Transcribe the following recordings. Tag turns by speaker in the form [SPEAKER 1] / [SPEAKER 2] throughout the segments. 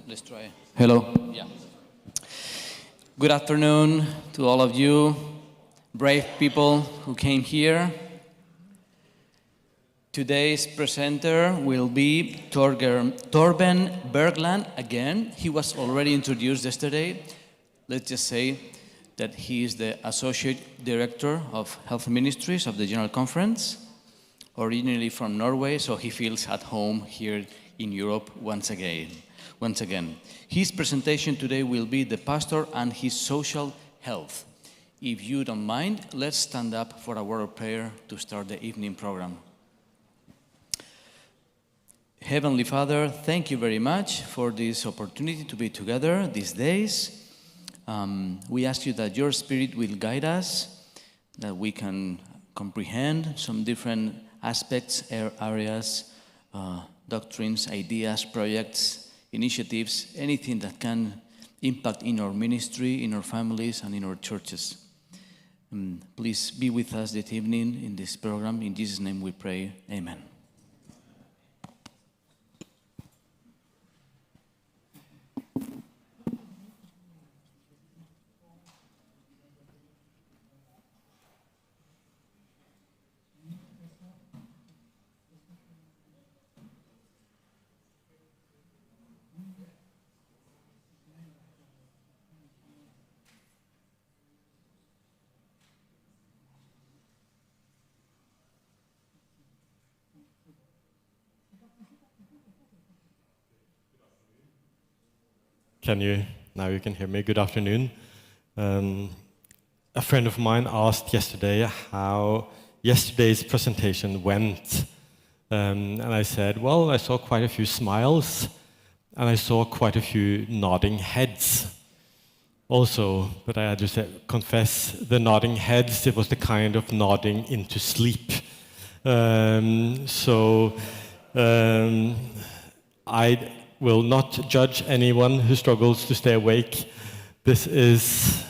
[SPEAKER 1] Let's try. Hello. Yeah. Good afternoon to all of you, brave people who came here. Today's presenter will be Torben Bergland again. He was already introduced yesterday. Let's just say that he is the Associate Director of Health Ministries of the General Conference, originally from Norway, so he feels at home here in Europe once again. His presentation today will be the pastor and his social health. If you don't mind, let's stand up for a word of prayer to start the evening program. Heavenly Father, thank you very much for this opportunity to be together these days. We ask you that your Spirit will guide us, that we can comprehend some different aspects, areas, doctrines, ideas, projects, initiatives, anything that can impact in our ministry, in our families, and in our churches. Please be with us this evening in this program. In Jesus' name we pray. Amen.
[SPEAKER 2] Now you can hear me. Good afternoon. A friend of mine asked yesterday how yesterday's presentation went. And I said, well, I saw quite a few smiles, and I saw quite a few nodding heads. Also, but I had to confess, the nodding heads, it was the kind of nodding into sleep. I will not judge anyone who struggles to stay awake. This is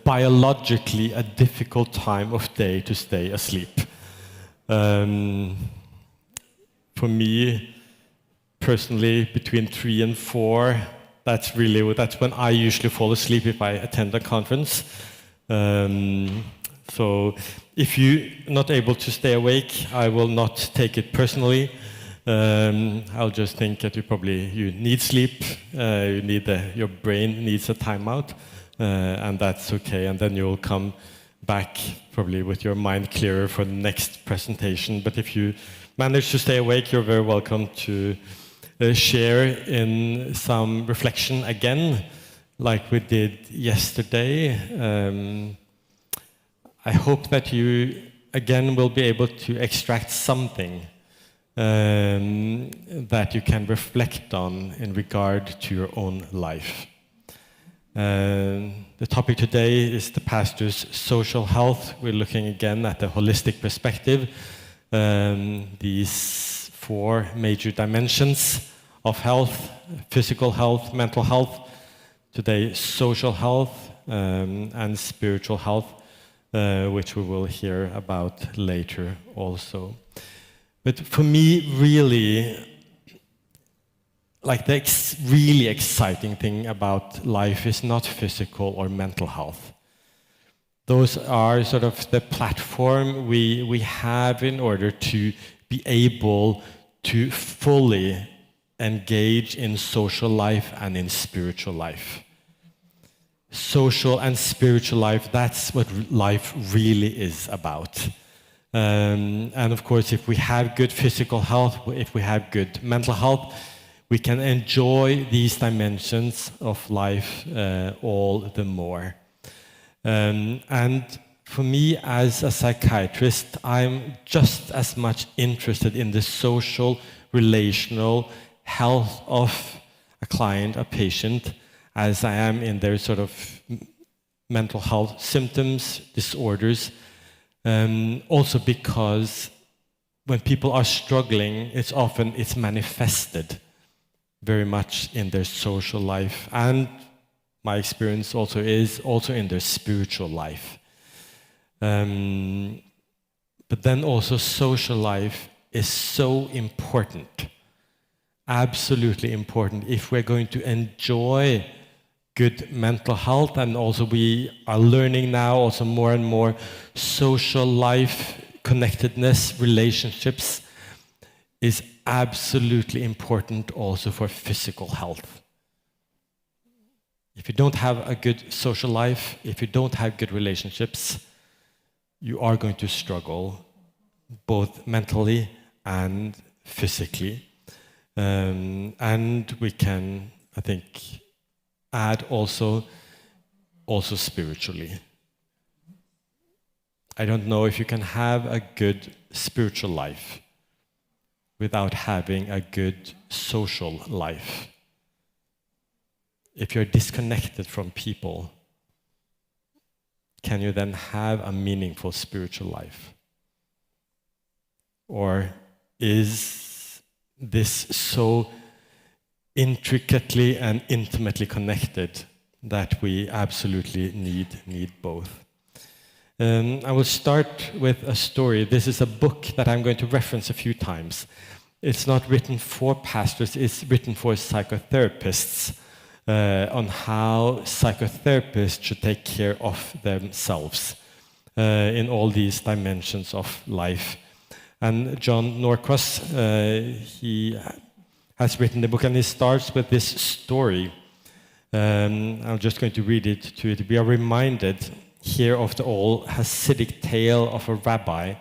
[SPEAKER 2] biologically a difficult time of day to stay asleep. For me, personally, between 3 and 4, that's when I usually fall asleep if I attend a conference. So if you're not able to stay awake, I will not take it personally. I'll just think that you need sleep, your brain needs a timeout, and that's okay. And then you'll come back probably with your mind clearer for the next presentation. But if you manage to stay awake, you're very welcome to share in some reflection again, like we did yesterday. I hope that you again will be able to extract something that you can reflect on in regard to your own life. The topic today is the pastor's social health. We're looking again at the holistic perspective, these 4 major dimensions of health: physical health, mental health, today social health, and spiritual health, which we will hear about later also. But for me, really, the really exciting thing about life is not physical or mental health. Those are sort of the platform we have in order to be able to fully engage in social life and in spiritual life. Social and spiritual life, that's what life really is about. And of course, if we have good physical health, if we have good mental health, we can enjoy these dimensions of life all the more. And for me, as a psychiatrist, I'm just as much interested in the social, relational health of a client, a patient, as I am in their sort of mental health symptoms, disorders. Also because when people are struggling, it's manifested very much in their social life, and my experience also is in their spiritual life. But then also social life is so important, absolutely important if we're going to enjoy good mental health, and also we are learning now also more and more social life, connectedness, relationships is absolutely important also for physical health. If you don't have a good social life, if you don't have good relationships, you are going to struggle both mentally and physically. And we can, I think, add also spiritually. I don't know if you can have a good spiritual life without having a good social life. If you're disconnected from people, can you then have a meaningful spiritual life? Or is this so intricately and intimately connected that we absolutely need both? I will start with a story. This is a book that I'm going to reference a few times. It's not written for pastors, it's written for psychotherapists, on how psychotherapists should take care of themselves in all these dimensions of life. And John Norcross, he has written the book, and he starts with this story. I'm just going to read it to it. We are reminded here of the old Hasidic tale of a rabbi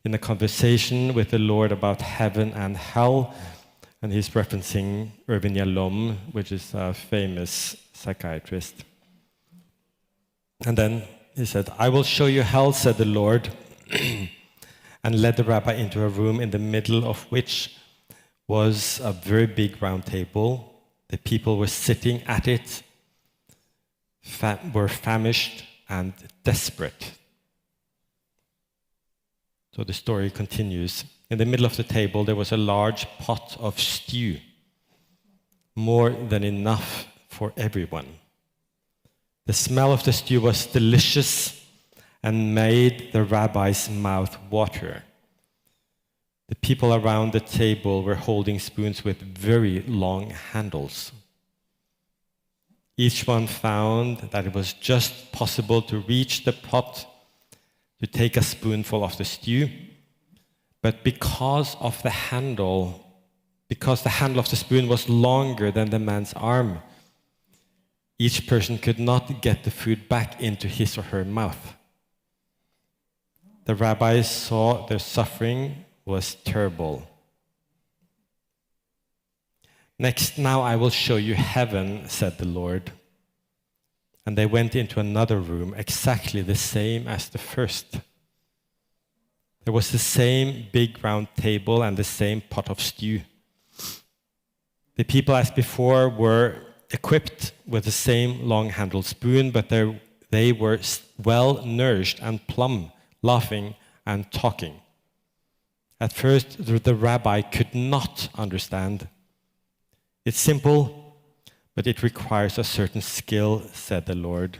[SPEAKER 2] in a conversation with the Lord about heaven and hell. And he's referencing Irvin Yalom, which is a famous psychiatrist. And then he said, "I will show you hell," said the Lord, and led the rabbi into a room in the middle of which was a very big round table. The people were sitting at it, were famished and desperate. So the story continues. In the middle of the table, there was a large pot of stew, more than enough for everyone. The smell of the stew was delicious and made the rabbi's mouth water. The people around the table were holding spoons with very long handles. Each one found that it was just possible to reach the pot to take a spoonful of the stew. But because the handle of the spoon was longer than the man's arm, each person could not get the food back into his or her mouth. The rabbis saw their suffering was terrible. "Next, now I will show you heaven," said the Lord. And they went into another room, exactly the same as the first. There was the same big round table and the same pot of stew. The people, as before, were equipped with the same long-handled spoon, but they were well nourished and plump, laughing and talking. At first, the rabbi could not understand. "It's simple, but it requires a certain skill," said the Lord.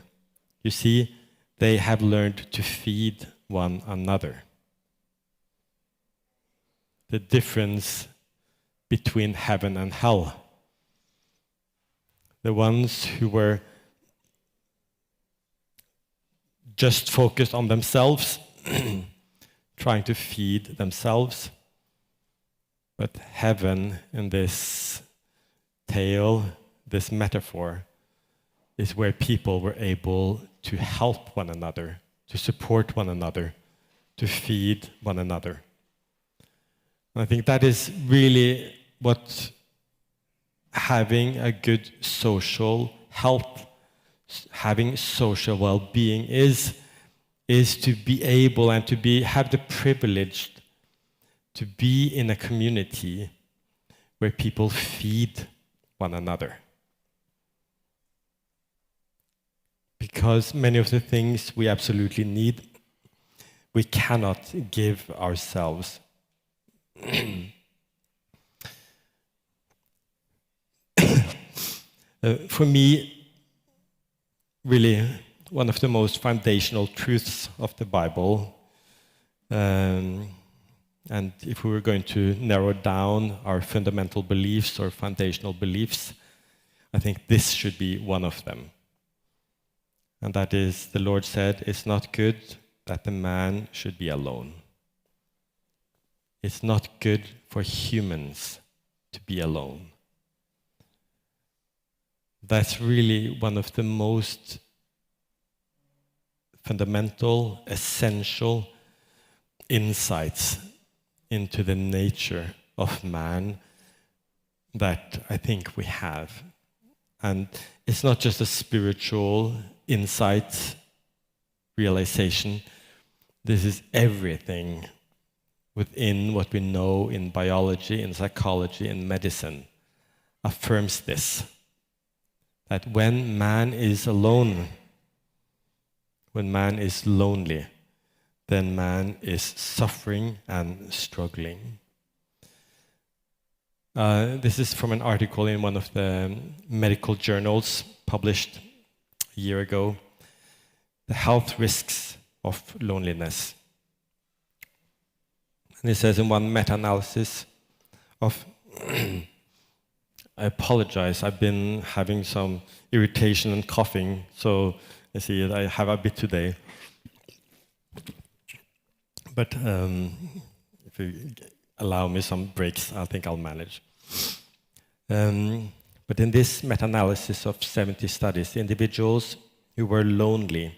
[SPEAKER 2] "You see, they have learned to feed one another." The difference between heaven and hell. The ones who were just focused on themselves, trying to feed themselves. But heaven, in this tale, this metaphor, is where people were able to help one another, to support one another, to feed one another. I think that is really what having a good social health, having social well-being is to be able and to have the privilege to be in a community where people feed one another. Because many of the things we absolutely need, we cannot give ourselves. For me, really, one of the most foundational truths of the Bible And if we were going to narrow down our fundamental beliefs or foundational beliefs, I think this should be one of them. And that is, the Lord said, it's not good that the man should be alone. It's not good for humans to be alone. That's really one of the most fundamental, essential insights into the nature of man that I think we have. And it's not just a spiritual insight, realization. This is everything within what we know in biology, in psychology, in medicine, affirms this. That when man is alone, when man is lonely, then man is suffering and struggling. This is from an article in one of the medical journals published a year ago, The Health Risks of Loneliness. And it says in one meta-analysis of, I apologize, I've been having some irritation and coughing, so you see I have a bit today. But if you allow me some breaks, I think I'll manage. But in this meta-analysis of 70 studies, individuals who were lonely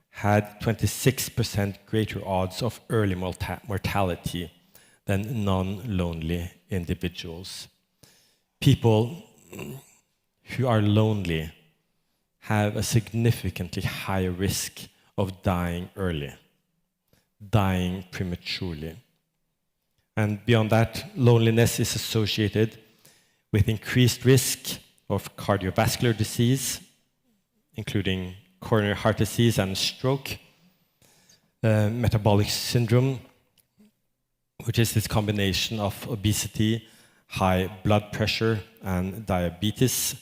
[SPEAKER 2] had 26% greater odds of early mortality than non-lonely individuals. People who are lonely have a significantly higher risk of dying early, dying prematurely. And beyond that, loneliness is associated with increased risk of cardiovascular disease, including coronary heart disease and stroke, metabolic syndrome, which is this combination of obesity, high blood pressure, and diabetes,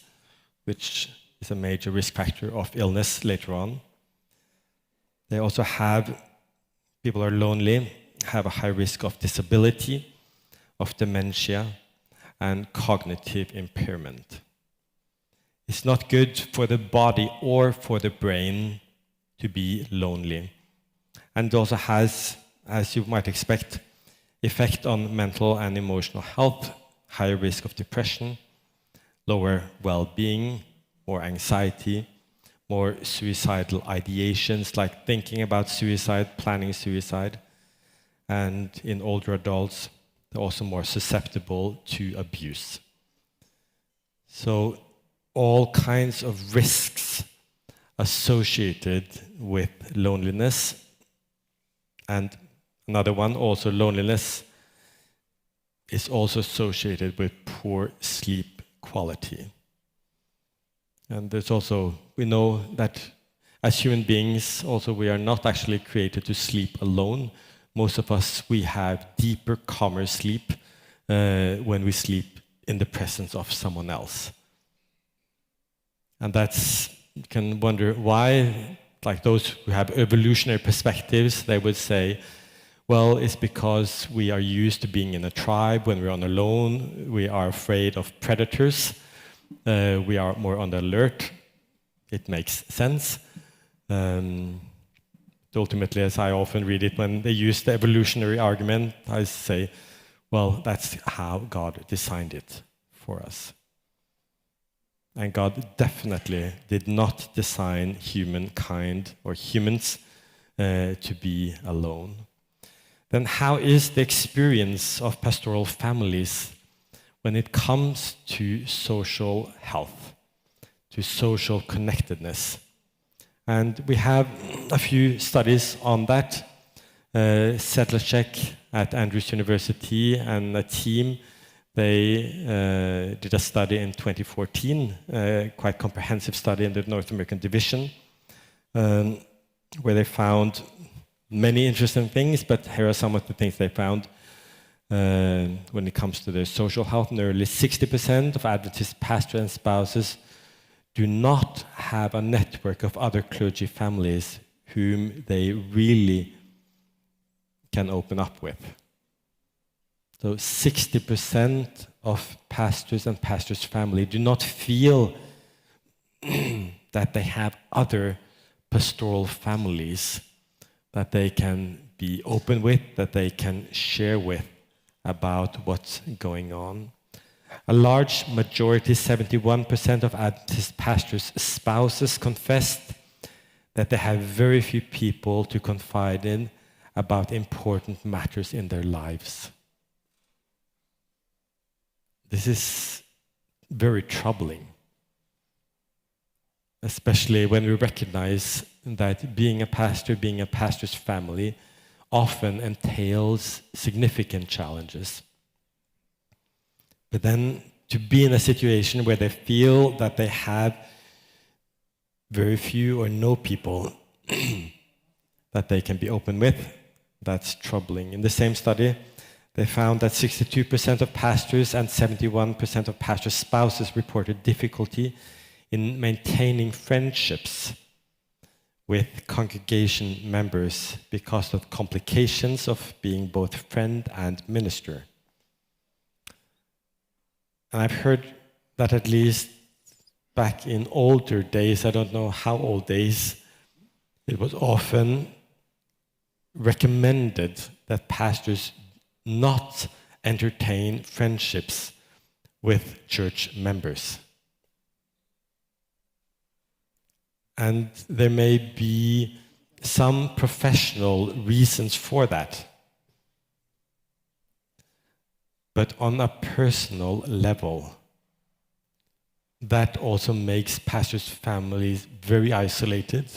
[SPEAKER 2] which is a major risk factor of illness later on. They also have, people who are lonely, have a high risk of disability, of dementia, and cognitive impairment. It's not good for the body or for the brain to be lonely. And it also has, as you might expect, effect on mental and emotional health, higher risk of depression, lower well-being, more anxiety, more suicidal ideations, like thinking about suicide, planning suicide. And in older adults, they're also more susceptible to abuse. So all kinds of risks associated with loneliness. And another one, also loneliness, is also associated with poor sleep quality. And there's also, we know that as human beings, also we are not actually created to sleep alone. Most of us, we have deeper, calmer sleep when we sleep in the presence of someone else. And that's, you can wonder why, like those who have evolutionary perspectives, they would say, well, it's because we are used to being in a tribe. When we're on alone, we are afraid of predators. We are more on the alert. It makes sense. Ultimately, as I often read it, when they use the evolutionary argument, I say, well, that's how God designed it for us. And God definitely did not design humankind or humans to be alone. Then how is the experience of pastoral families when it comes to social health, to social connectedness? And we have a few studies on that. Sedlacek at Andrews University and a team, they did a study in 2014, quite comprehensive study in the North American division, where they found many interesting things, but here are some of the things they found when it comes to their social health. Nearly 60% of Adventist pastors and spouses do not have a network of other clergy families whom they really can open up with. So 60% of pastors and pastors' family do not feel that they have other pastoral families that they can be open with, that they can share with about what's going on. A large majority, 71% of Adventist pastors' spouses confessed that they have very few people to confide in about important matters in their lives. This is very troubling, especially when we recognize that being a pastor, being a pastor's family, often entails significant challenges. But then to be in a situation where they feel that they have very few or no people that they can be open with, that's troubling. In the same study, they found that 62% of pastors and 71% of pastors' spouses reported difficulty in maintaining friendships with congregation members because of complications of being both friend and minister. And I've heard that at least back in older days, I don't know how old days, it was often recommended that pastors not entertain friendships with church members. And there may be some professional reasons for that. But on a personal level, that also makes pastors' families very isolated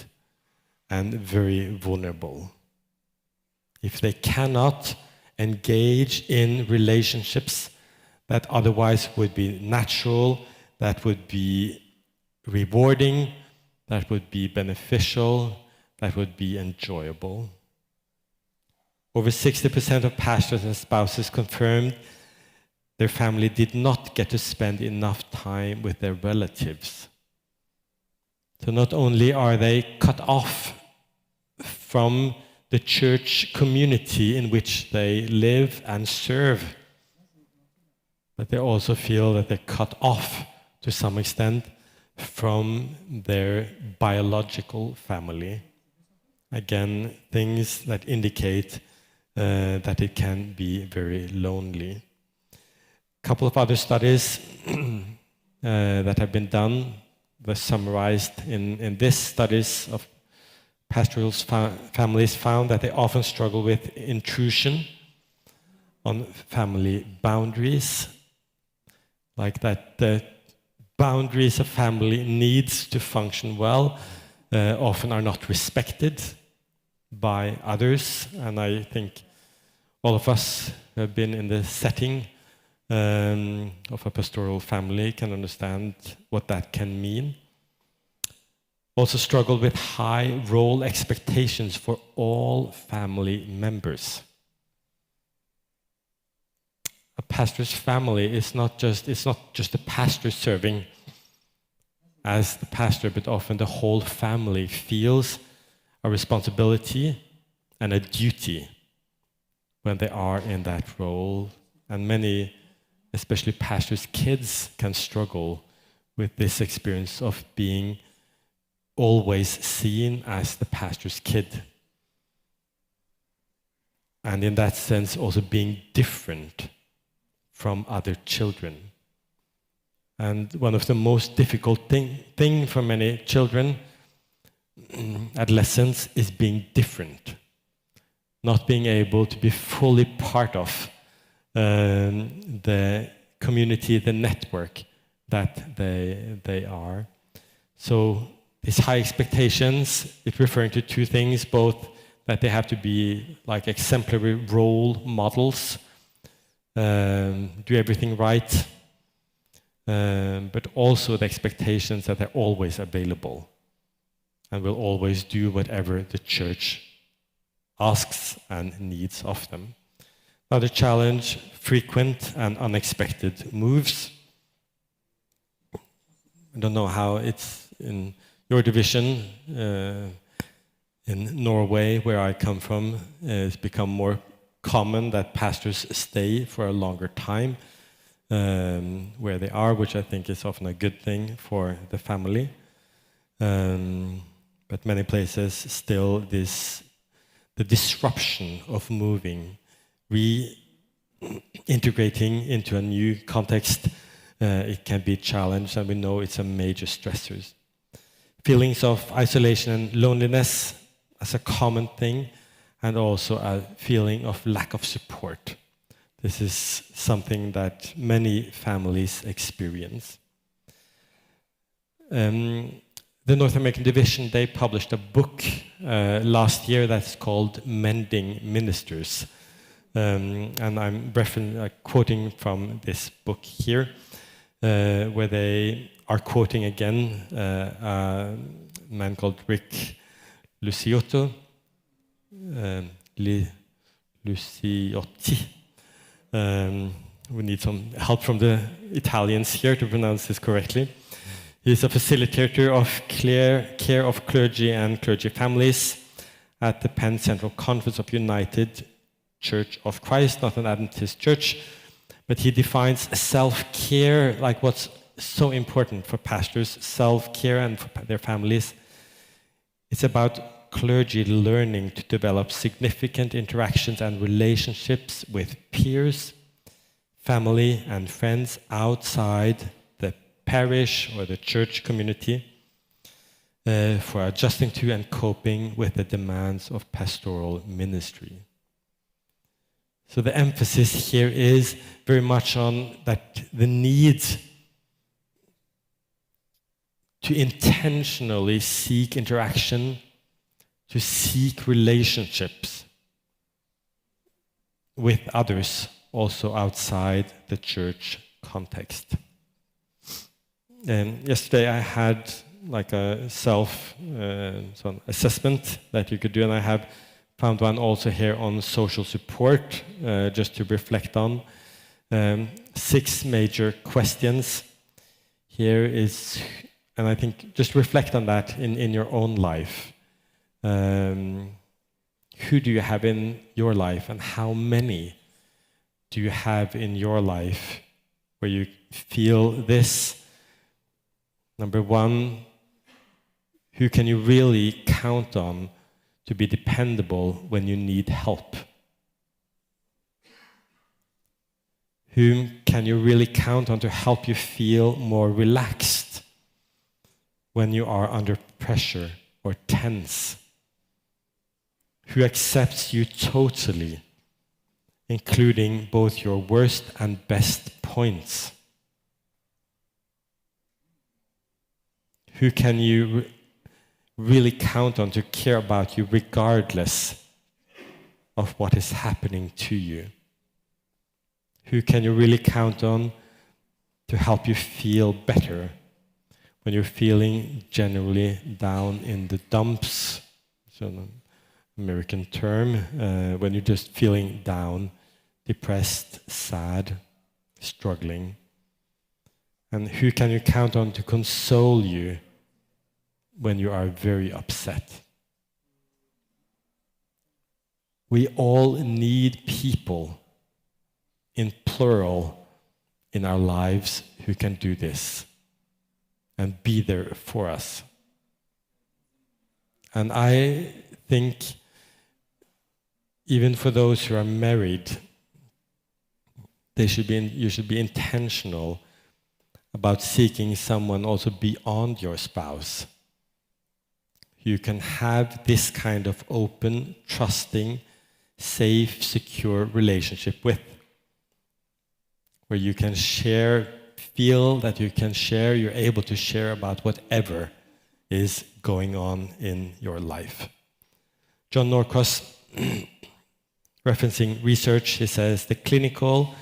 [SPEAKER 2] and very vulnerable. If they cannot engage in relationships that otherwise would be natural, that would be rewarding, that would be beneficial, that would be enjoyable. Over 60% of pastors and spouses confirmed their family did not get to spend enough time with their relatives. So not only are they cut off from the church community in which they live and serve, but they also feel that they're cut off to some extent from their biological family. Again, things that indicate that it can be very lonely. A couple of other studies that have been done were summarized in this studies of pastoral families found that they often struggle with intrusion on family boundaries, like that the boundaries a family needs to function well often are not respected by others. And I think all of us who have been in the setting of a pastoral family can understand what that can mean. Also struggle with high role expectations for all family members. A pastor's family is not just the pastor serving as the pastor, but often the whole family feels a responsibility and a duty when they are in that role. And many, especially pastors' kids, can struggle with this experience of being always seen as the pastor's kid. And in that sense, also being different from other children. And one of the most difficult thing for many children, adolescents, is being different. Not being able to be fully part of the community, the network that they are. So these high expectations, it's referring to two things, both that they have to be like exemplary role models, do everything right, but also the expectations that they're always available and will always do whatever the church asks and needs of them. Another challenge, frequent and unexpected moves. I don't know how it's in your division. In Norway, where I come from, it's become more common that pastors stay for a longer time where they are, which I think is often a good thing for the family. But many places still the disruption of moving, reintegrating into a new context, it can be a challenge, and we know it's a major stressor. Feelings of isolation and loneliness as a common thing, and also a feeling of lack of support. This is something that many families experience. The North American division, they published a book last year that's called Mending Ministers. And I'm quoting from this book here, where they are quoting again a man called Rick Luciotti. We need some help from the Italians here to pronounce this correctly. He's a facilitator of care of clergy and clergy families at the Penn Central Conference of United Church of Christ, not an Adventist church, but he defines self-care, like what's so important for pastors, self-care and for their families. It's about clergy learning to develop significant interactions and relationships with peers, family, and friends outside the parish or the church community for adjusting to and coping with the demands of pastoral ministry. So the emphasis here is very much on that the need to intentionally seek interaction, to seek relationships with others also outside the church context. Yesterday I had like a self-assessment that you could do, and I have found one also here on social support, just to reflect on. 6 major questions. Here is, and I think just reflect on that in your own life. Who do you have in your life, and how many do you have in your life where you feel this? Number 1, who can you really count on to be dependable when you need help? Whom can you really count on to help you feel more relaxed when you are under pressure or tense? Who accepts you totally, including both your worst and best points? Who can you really count on to care about you regardless of what is happening to you? Who can you really count on to help you feel better when you're feeling generally down in the dumps? It's an American term, when you're just feeling down, depressed, sad, struggling. And who can you count on to console you when you are very upset? We all need people, in plural, in our lives who can do this and be there for us. And I think even for those who are married, you should be intentional about seeking someone also beyond your spouse. You can have this kind of open, trusting, safe, secure relationship with, where you can feel that you can share, you're able to share about whatever is going on in your life. John Norcross, referencing research, he says, the clinical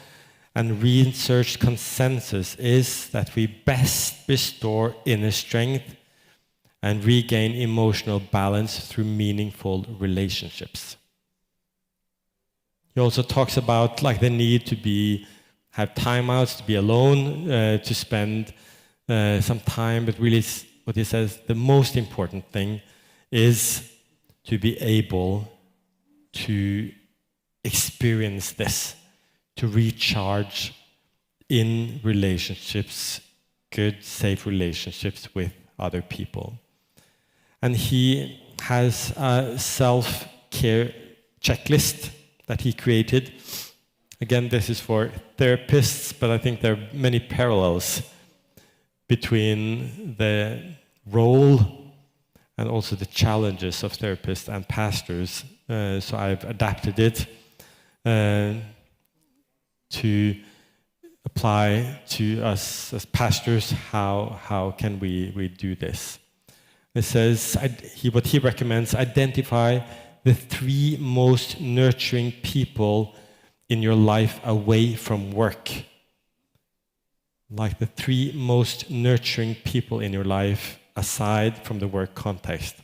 [SPEAKER 2] and research consensus is that we best restore inner strength and regain emotional balance through meaningful relationships. He also talks about like the need to have timeouts, to be alone, to spend some time, but really what he says, the most important thing is to be able to experience this, to recharge in relationships, good, safe relationships with other people. And he has a self-care checklist that he created. Again, this is for therapists, but I think there are many parallels between the role and also the challenges of therapists and pastors. So I've adapted it to apply to us as pastors. How can we do this? It says, what he recommends, identify the 3 most nurturing people in your life away from work. Like the 3 most nurturing people in your life aside from the work context.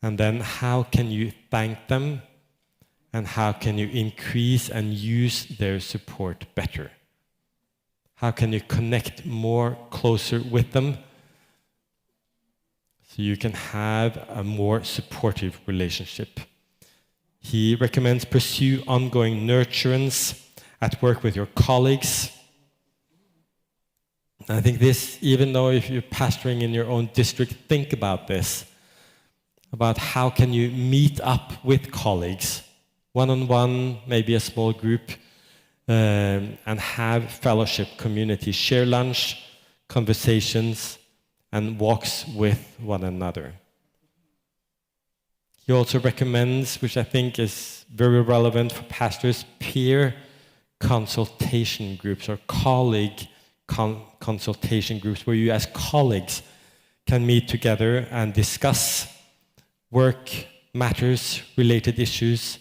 [SPEAKER 2] And then how can you thank them, and how can you increase and use their support better? How can you connect more closer with them so you can have a more supportive relationship? He recommends pursue ongoing nurturance at work with your colleagues. I think this, even though if you're pastoring in your own district, think about this, about how can you meet up with colleagues, one-on-one, maybe a small group, and have fellowship, community, share lunch, conversations, and walks with one another. He also recommends, which I think is very relevant for pastors, peer consultation groups or colleague consultation groups, where you as colleagues can meet together and discuss work matters, related issues,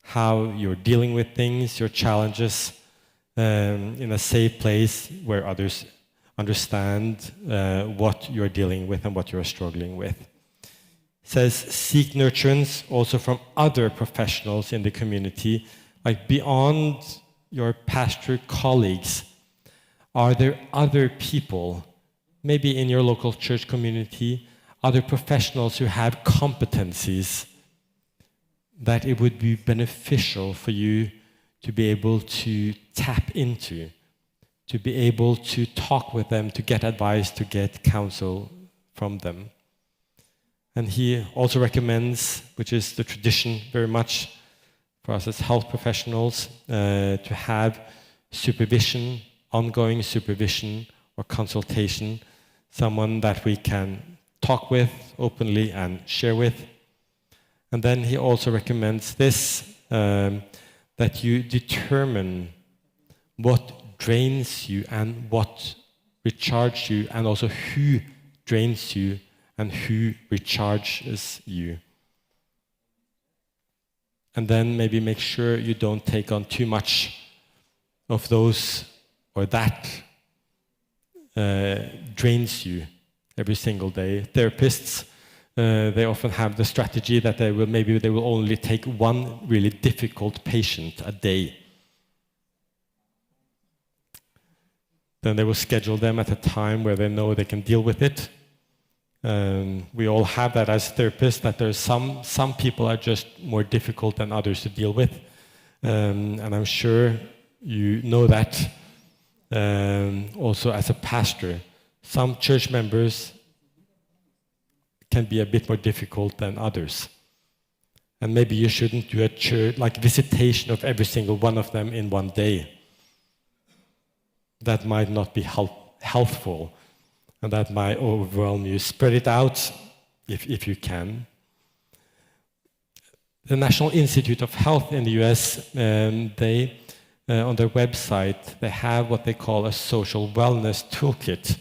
[SPEAKER 2] how you're dealing with things, your challenges, in a safe place where others understand what you're dealing with and what you're struggling with. It says, seek nurturance also from other professionals in the community, like beyond your pastor colleagues. Are there other people, maybe in your local church community, other professionals who have competencies that it would be beneficial for you to be able to tap into, to be able to talk with them, to get advice, to get counsel from them? And he also recommends, which is the tradition very much for us as health professionals, to have supervision, ongoing supervision or consultation, someone that we can talk with openly and share with. And then he also recommends this, that you determine what drains you and what recharges you, and also who drains you and who recharges you. And then maybe make sure you don't take on too much of those or that drains you every single day. Therapists, they often have the strategy that they will only take one really difficult patient a day. Then they will schedule them at a time where they know they can deal with it. We all have that as therapists, that there's some people are just more difficult than others to deal with. And I'm sure you know that also as a pastor. Some church members can be a bit more difficult than others. And maybe you shouldn't do a church, like visitation of every single one of them in one day. That might not be healthful, and that might overwhelm you. Spread it out if you can. The National Institute of Health in the US, they on their website, they have what they call a social wellness toolkit.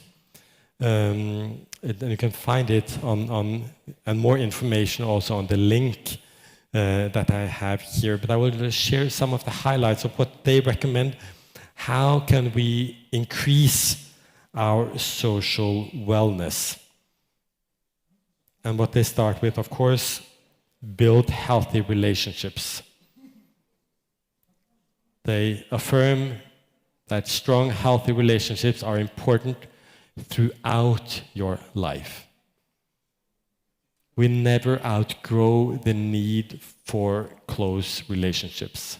[SPEAKER 2] And you can find it on and more information also on the link that I have here. But I will share some of the highlights of what they recommend. How can we increase our social wellness? And what they start with, of course, build healthy relationships. They affirm that strong, healthy relationships are important throughout your life. we never outgrow the need for close relationships.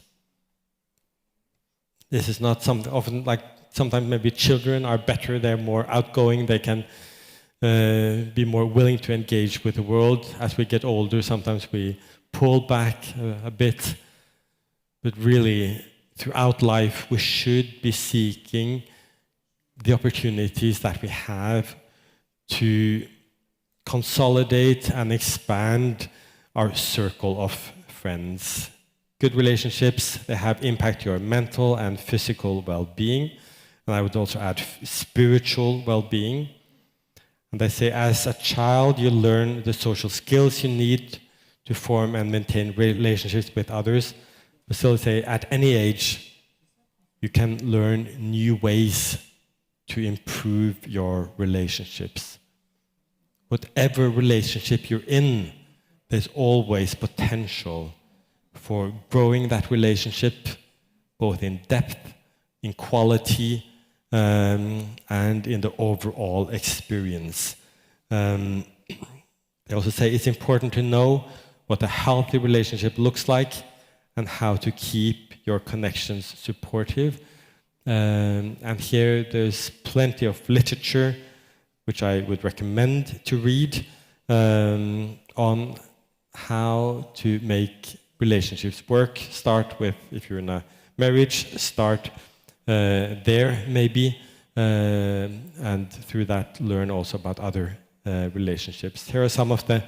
[SPEAKER 2] This is not something often like sometimes maybe children are better, they're more outgoing, they can be more willing to engage with the world. As we get older, sometimes we pull back a bit. But really, throughout life, we should be seeking the opportunities that we have to consolidate and expand our circle of friends. Good relationships, they have impact your mental and physical well-being. And I would also add spiritual well-being. And they say as a child, you learn the social skills you need to form and maintain relationships with others. But still say at any age, you can learn new ways to improve your relationships. Whatever relationship you're in, there's always potential for growing that relationship, both in depth, in quality, and in the overall experience. They also say it's important to know what a healthy relationship looks like and how to keep your connections supportive. And here there's plenty of literature which I would recommend to read on how to make relationships work. Start with, if you're in a marriage, start there maybe, and through that learn also about other relationships. Here are some of the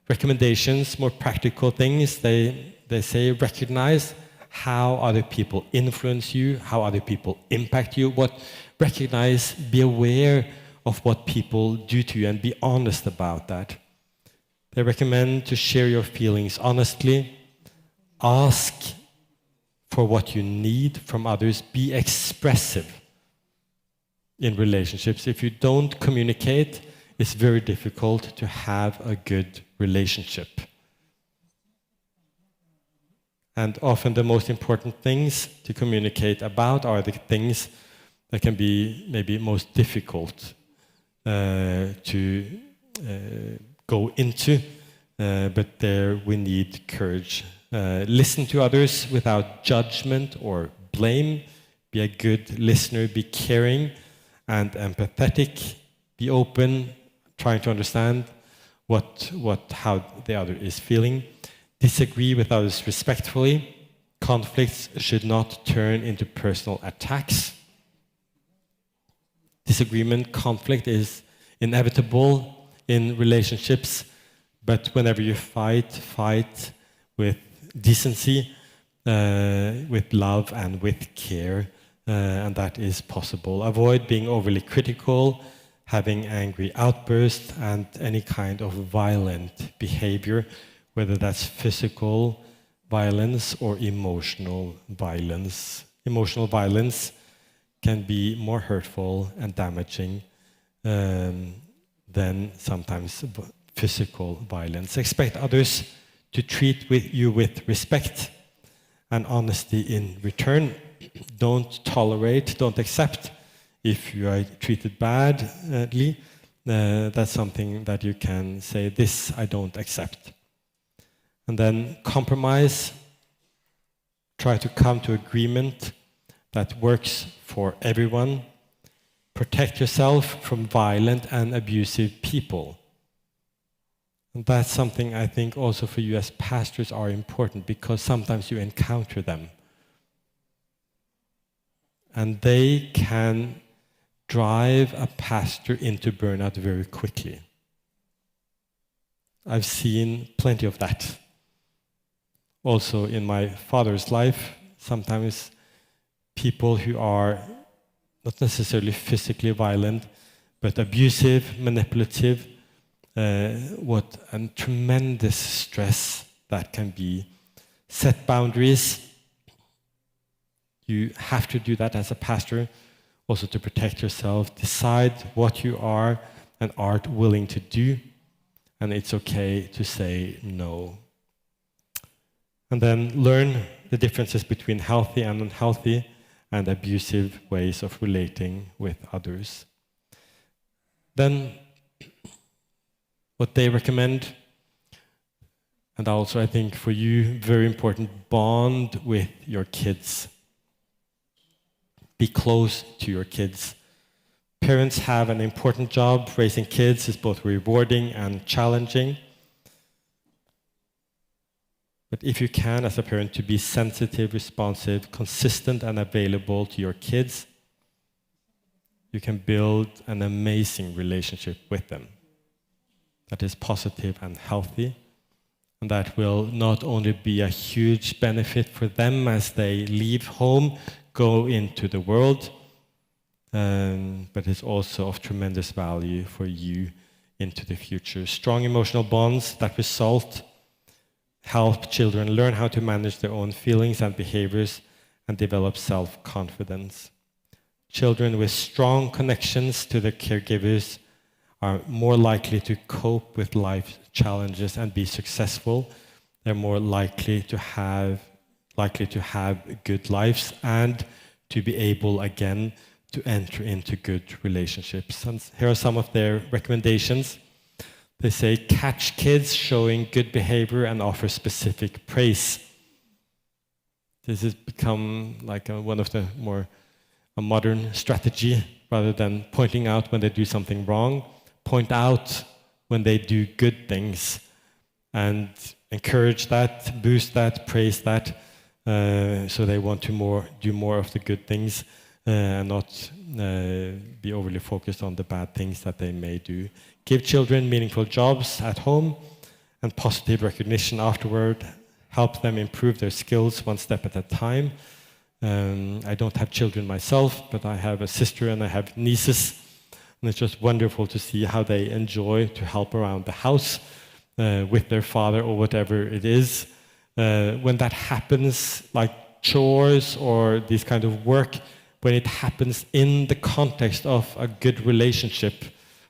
[SPEAKER 2] recommendations, more practical things. They say recognize how other people influence you, how other people impact you. Recognize, be aware of what people do to you and be honest about that. They recommend to share your feelings honestly, ask for what you need from others, be expressive in relationships. If you don't communicate, it's very difficult to have a good relationship. And often the most important things to communicate about are the things that can be maybe most difficult to go into, but there we need courage. Listen to others without judgment or blame. Be a good listener, be caring and empathetic. Be open, trying to understand how the other is feeling. Disagree with others respectfully. Conflicts should not turn into personal attacks. Disagreement, conflict is inevitable in relationships, but whenever you fight with decency, with love and with care, and that is possible. Avoid being overly critical, having angry outbursts, and any kind of violent behavior, whether that's physical violence or emotional violence. Emotional violence can be more hurtful and damaging than sometimes physical violence. Expect others to treat you with respect and honesty in return. Don't tolerate, don't accept if you are treated badly. That's something that you can say, this I don't accept. And then compromise. Try to come to agreement that works for everyone. Protect yourself from violent and abusive people. And that's something I think also for you as pastors are important, because sometimes you encounter them. And they can drive a pastor into burnout very quickly. I've seen plenty of that. Also in my father's life, sometimes people who are not necessarily physically violent, but abusive, manipulative, what a tremendous stress that can be. Set boundaries. You have to do that as a pastor, also to protect yourself. Decide what you are and aren't willing to do, and it's okay to say no. And then learn the differences between healthy and unhealthy and abusive ways of relating with others. Then what they recommend And also, I think for you, very important, bond with your kids. Be close to your kids. Parents have an important job. Raising kids is both rewarding and challenging. But if you can, as a parent, to be sensitive, responsive, consistent, and available to your kids, you can build an amazing relationship with them that is positive and healthy, and that will not only be a huge benefit for them as they leave home, go into the world, but it's also of tremendous value for you into the future. Strong emotional bonds that result help children learn how to manage their own feelings and behaviors and develop self-confidence. Children with strong connections to their caregivers are more likely to cope with life challenges and be successful. They're more likely to have good lives and to be able again to enter into good relationships. And here are some of their recommendations. They say, catch kids showing good behavior and offer specific praise. This has become like one of the more a modern strategy, rather than pointing out when they do something wrong. Point out when they do good things and encourage that, boost that, praise that, so they want to do more of the good things and not be overly focused on the bad things that they may do. Give children meaningful jobs at home and positive recognition afterward. Help them improve their skills one step at a time. I don't have children myself, but I have a sister and I have nieces. And it's just wonderful to see how they enjoy to help around the house with their father or whatever it is. When that happens, like chores or this kind of work, when it happens in the context of a good relationship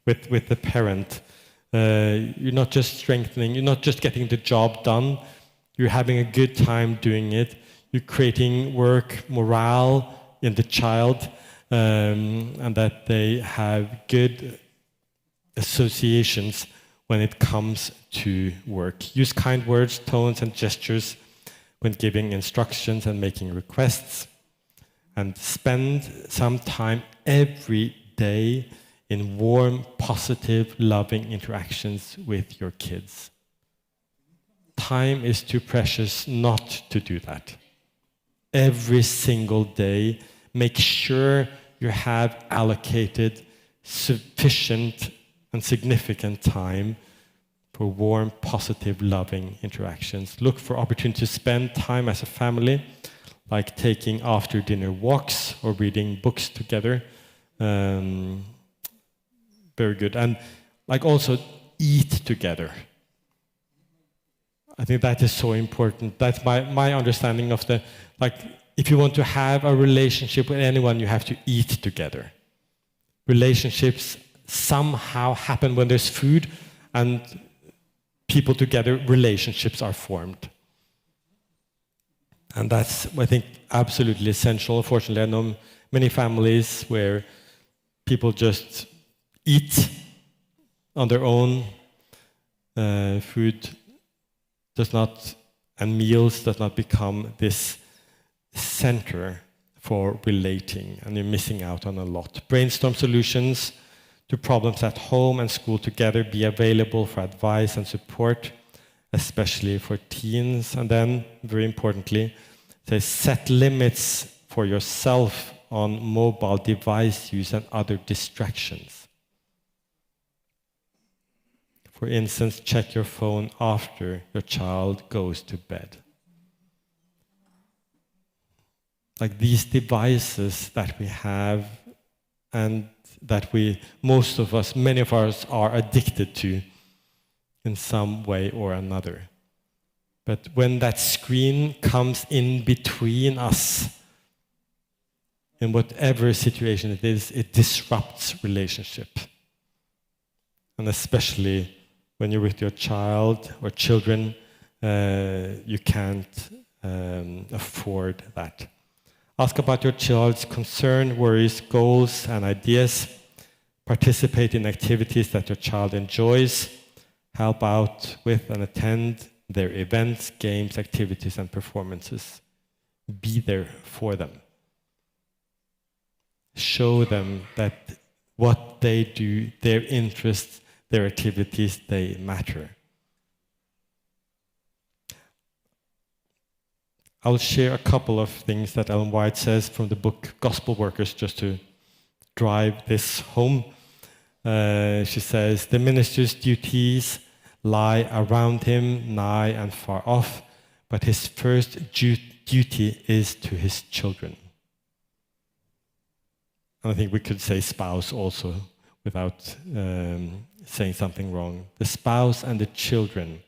[SPEAKER 2] with the parent, you're not just strengthening, you're not just getting the job done, you're having a good time doing it, you're creating work morale in the child, and that they have good associations when it comes to work. Use kind words, tones, and gestures when giving instructions and making requests. And spend some time every day in warm, positive, loving interactions with your kids. Time is too precious not to do that. Every single day, make sure you have allocated sufficient and significant time for warm, positive, loving interactions. Look for opportunities to spend time as a family, like taking after-dinner walks or reading books together. Very good. And like also eat together. I think that is so important. That's my understanding of the, like, if you want to have a relationship with anyone, you have to eat together. Relationships somehow happen when there's food and people together, relationships are formed. And that's, I think, absolutely essential. Unfortunately, I know many families where people just eat on their own. Food does not, and meals does not become this center for relating, and you're missing out on a lot. Brainstorm solutions to problems at home and school together. Be available for advice and support, especially for teens. And then, very importantly, set limits for yourself on mobile device use and other distractions. For instance, check your phone after your child goes to bed. Like these devices that we have and that most of us, many of us are addicted to in some way or another. But when that screen comes in between us, in whatever situation it is, it disrupts relationship. And especially when you're with your child or children, you can't afford that. Ask about your child's concern, worries, goals, and ideas. Participate in activities that your child enjoys. Help out with and attend their events, games, activities, and performances. Be there for them. Show them that what they do, their interests, their activities, they matter. I'll share a couple of things that Ellen White says from the book Gospel Workers, just to drive this home. She says, the minister's duties lie around him, nigh and far off, but his first duty is to his children. And I think we could say spouse also, without saying something wrong. The spouse and the children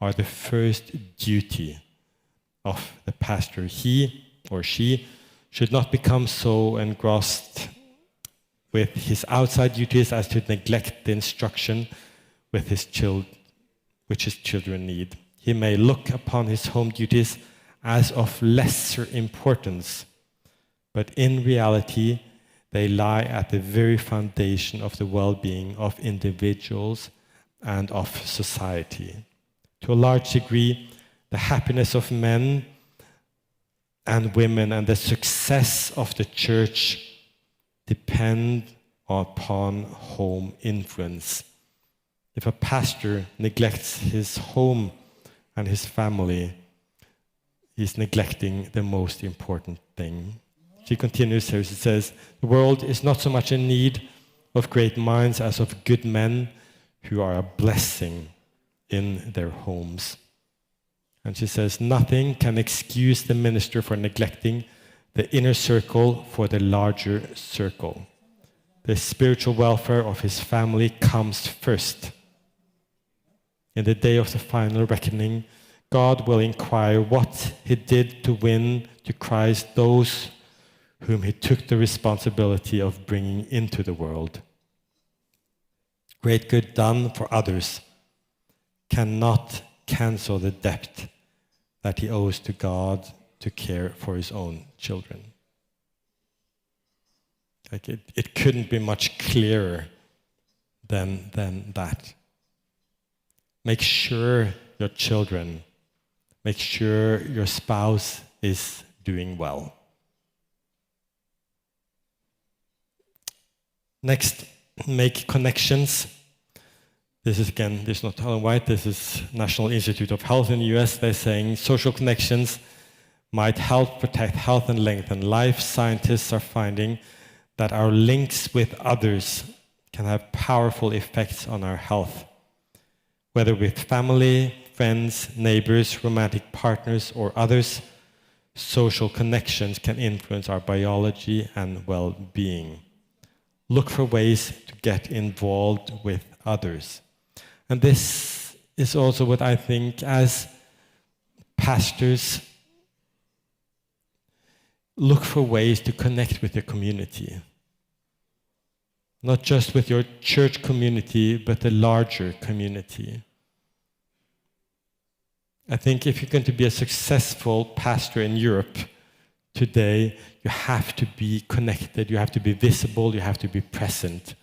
[SPEAKER 2] are the first duty of the pastor. He or she should not become so engrossed with his outside duties as to neglect the instruction with which his children need. He may look upon his home duties as of lesser importance, but in reality, they lie at the very foundation of the well-being of individuals and of society. To a large degree, the happiness of men and women and the success of the church depend upon home influence. If a pastor neglects his home and his family, he's neglecting the most important thing. She continues here, she says, the world is not so much in need of great minds as of good men who are a blessing in their homes. And she says, nothing can excuse the minister for neglecting the inner circle for the larger circle. The spiritual welfare of his family comes first. In the day of the final reckoning, God will inquire what he did to win to Christ those whom he took the responsibility of bringing into the world. Great good done for others cannot cancel the debt that he owes to God to care for his own children. Like it couldn't be much clearer than that. Make sure your children, make sure your spouse is doing well. Next, make connections. This is again, this is not Ellen White, this is National Institute of Health in the US. They're saying social connections might help protect health and lengthen life. Scientists are finding that our links with others can have powerful effects on our health. Whether with family, friends, neighbors, romantic partners, or others, social connections can influence our biology and well-being. Look for ways to get involved with others. And this is also what I think as pastors, look for ways to connect with the community. Not just with your church community, but the larger community. I think if you're going to be a successful pastor in Europe today, you have to be connected, you have to be visible, you have to be present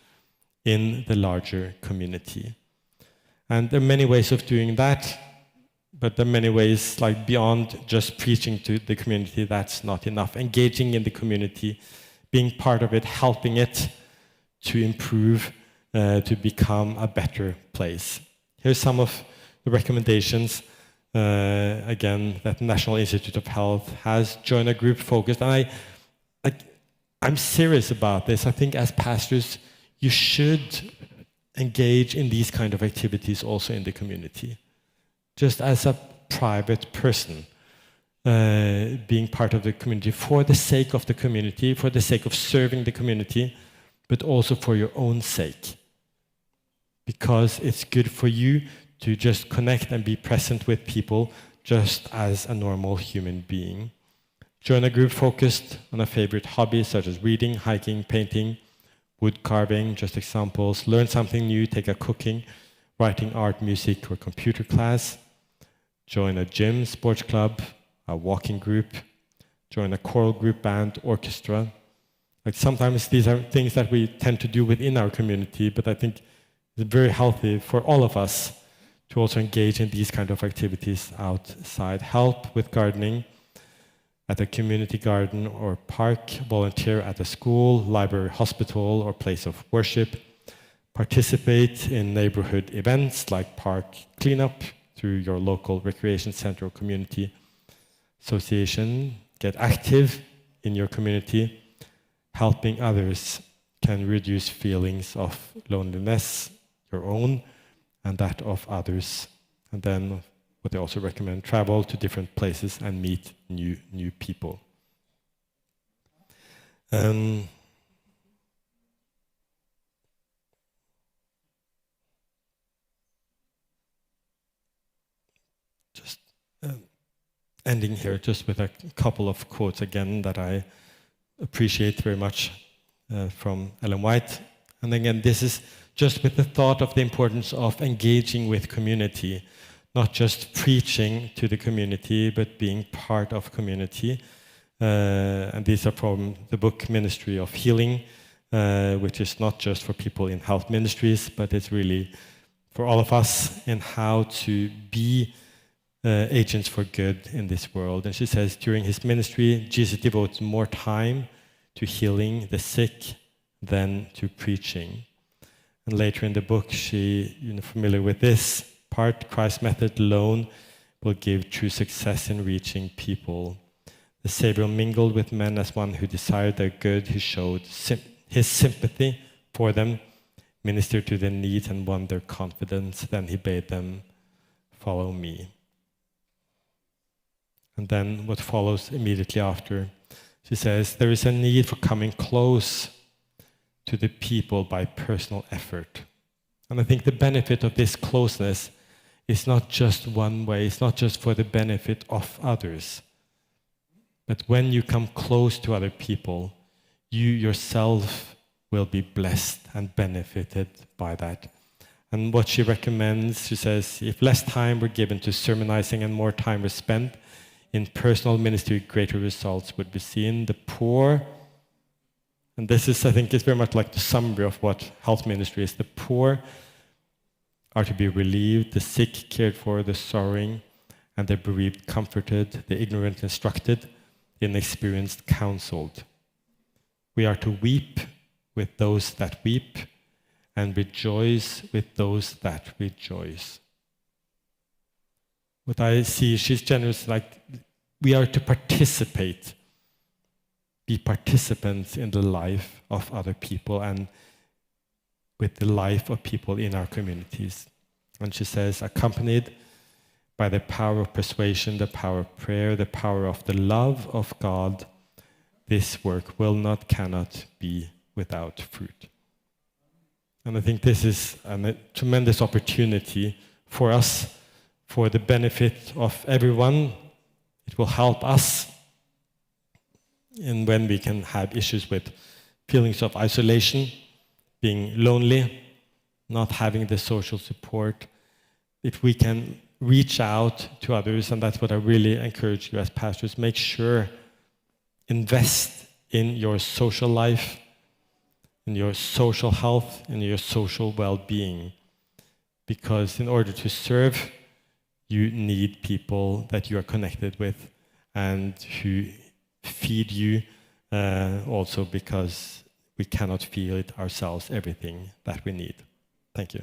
[SPEAKER 2] in the larger community. And there are many ways of doing that, but there are many ways, like beyond just preaching to the community, that's not enough. Engaging in the community, being part of it, helping it to improve, to become a better place. Here's some of the recommendations, again, that the National Institute of Health has. Join a group focused. And I'm serious about this. I think as pastors, you should engage in these kind of activities also in the community. Just as a private person, being part of the community for the sake of the community, for the sake of serving the community, but also for your own sake. Because it's good for you to just connect and be present with people just as a normal human being. Join a group focused on a favorite hobby such as reading, hiking, painting, wood carving, just examples. Learn something new, take a cooking, writing, art, music, or computer class. Join a gym, sports club, a walking group. Join a choral group, band, orchestra. Like sometimes these are things that we tend to do within our community, but I think it's very healthy for all of us to also engage in these kind of activities outside. Help with gardening at a community garden or park, volunteer at a school, library, hospital, or place of worship. Participate in neighborhood events like park cleanup through your local recreation center or community association. Get active in your community. Helping others can reduce feelings of loneliness, your own and that of others. And then what they also recommend, travel to different places and meet new people. Ending here just with a couple of quotes again that I appreciate very much from Ellen White. And again, this is just with the thought of the importance of engaging with community, not just preaching to the community, but being part of community. And these are from the book Ministry of Healing, which is not just for people in health ministries, but it's really for all of us in how to be agents for good in this world. And she says, during his ministry, Jesus devotes more time to healing the sick than to preaching. And later in the book, she, familiar with this part, Christ's method alone will give true success in reaching people. The Savior mingled with men as one who desired their good. He showed his sympathy for them, ministered to their needs, and won their confidence. Then he bade them, follow me. And then what follows immediately after, she says, there is a need for coming close to the people by personal effort. And I think the benefit of this closeness is not just one way, it's not just for the benefit of others. But when you come close to other people, you yourself will be blessed and benefited by that. And what she recommends, she says, if less time were given to sermonizing and more time was spent in personal ministry, greater results would be seen. The poor, and this is, I think, is very much like the summary of what health ministry is. The poor are to be relieved, the sick cared for, the sorrowing, and the bereaved comforted, the ignorant instructed, the inexperienced counseled. We are to weep with those that weep and rejoice with those that rejoice. What I see, she's generous, like we are to participate, be participants in the life of other people and with the life of people in our communities. And she says, accompanied by the power of persuasion, the power of prayer, the power of the love of God, this work will not, cannot be without fruit. And I think this is a tremendous opportunity for us, for the benefit of everyone. It will help us in when we can have issues with feelings of isolation, being lonely, not having the social support. If we can reach out to others, and that's what I really encourage you as pastors, make sure, invest in your social life, in your social health, in your social well-being. Because in order to serve, you need people that you are connected with and who feed you, also because we cannot feed ourselves everything that we need. Thank you.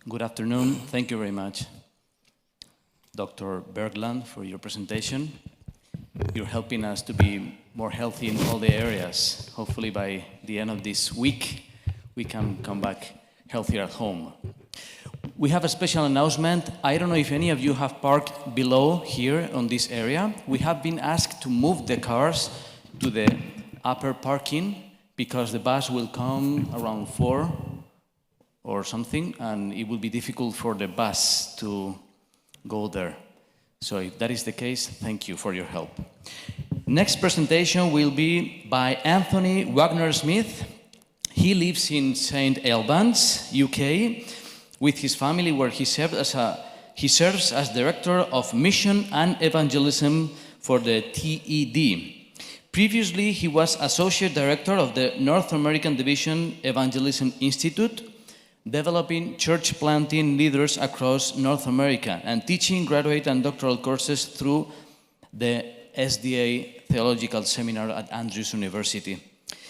[SPEAKER 1] Good afternoon. Thank you very much, Dr. Bergland, for your presentation. You're helping us to be more healthy in all the areas. Hopefully by the end of this week, we can come back healthier at home. We have a special announcement. I don't know if any of you have parked below here on this area. We have been asked to move the cars to the upper parking because the bus will come around 4 or something, and it will be difficult for the bus to go there. So if that is the case, thank you for your help. Next presentation will be by Anthony WagenerSmith. He lives in St. Albans, UK, with his family, where he serves as Director of Mission and Evangelism for the TED. Previously, he was Associate Director of the North American Division Evangelism Institute, developing church planting leaders across North America and teaching graduate and doctoral courses through the SDA Theological Seminar at Andrews University.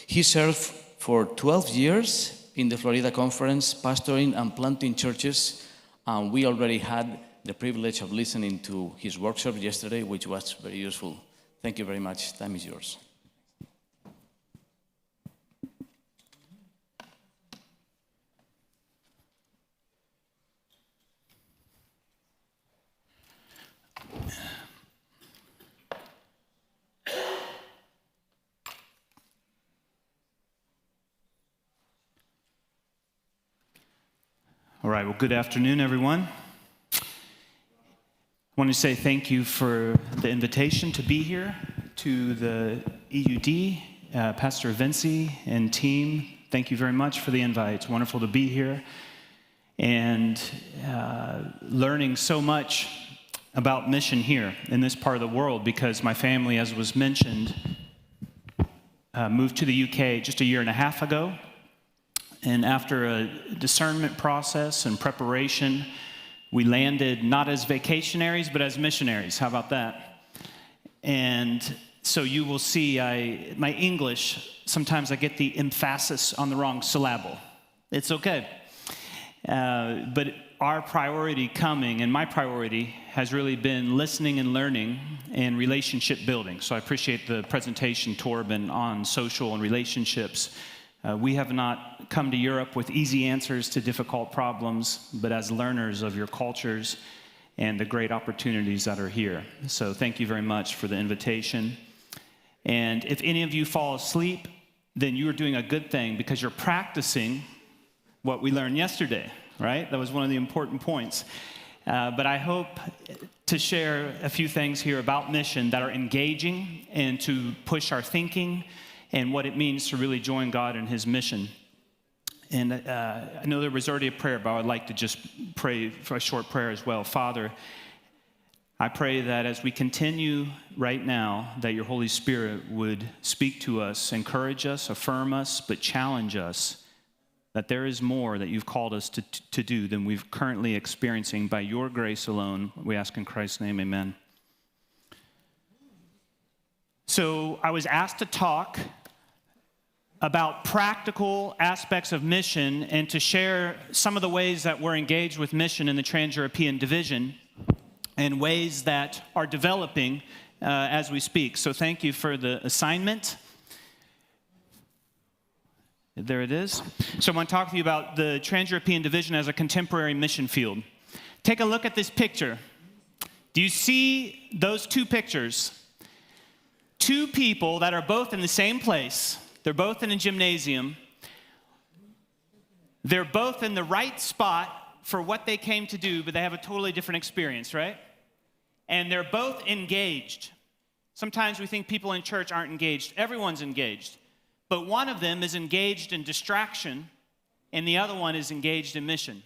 [SPEAKER 1] He served for 12 years in the Florida Conference, pastoring and planting churches, and we already had the privilege of listening to his workshop yesterday, which was very useful. Thank you very much. Time is yours.
[SPEAKER 3] All right, well, good afternoon, everyone. I want to say thank you for the invitation to be here, to the EUD, Pastor Vinci and team. Thank you very much for the invite. It's wonderful to be here and learning so much about mission here in this part of the world, because my family, as was mentioned, moved to the UK just a year and a half ago. And after a discernment process and preparation, we landed not as vacationaries, but as missionaries. How about that? And so you will see my English, sometimes I get the emphasis on the wrong syllable. It's okay. But our priority coming, and my priority, has really been listening and learning and relationship building. So I appreciate the presentation, Torben, on social and relationships. We have not come to Europe with easy answers to difficult problems, but as learners of your cultures and the great opportunities that are here. So thank you very much for the invitation. And if any of you fall asleep, then you are doing a good thing, because you're practicing what we learned yesterday, right? That was one of the important points. But I hope to share a few things here about mission that are engaging and to push our thinking and what it means to really join God in his mission. And I know there was already a prayer, but I would like to just pray for a short prayer as well. Father, I pray that as we continue right now, that your Holy Spirit would speak to us, encourage us, affirm us, but challenge us, that there is more that you've called us to do than we've currently experiencing. By your grace alone, we ask in Christ's name, amen. So I was asked to talk about practical aspects of mission and to share some of the ways that we're engaged with mission in the Trans-European Division and ways that are developing as we speak. So thank you for the assignment. There it is. So I want to talk to you about the Trans-European Division as a contemporary mission field. Take a look at this picture. Do you see those two pictures? Two people that are both in the same place. They're both in a gymnasium. They're both in the right spot for what they came to do, but they have a totally different experience, right? And they're both engaged. Sometimes we think people in church aren't engaged. Everyone's engaged. But one of them is engaged in distraction, and the other one is engaged in mission.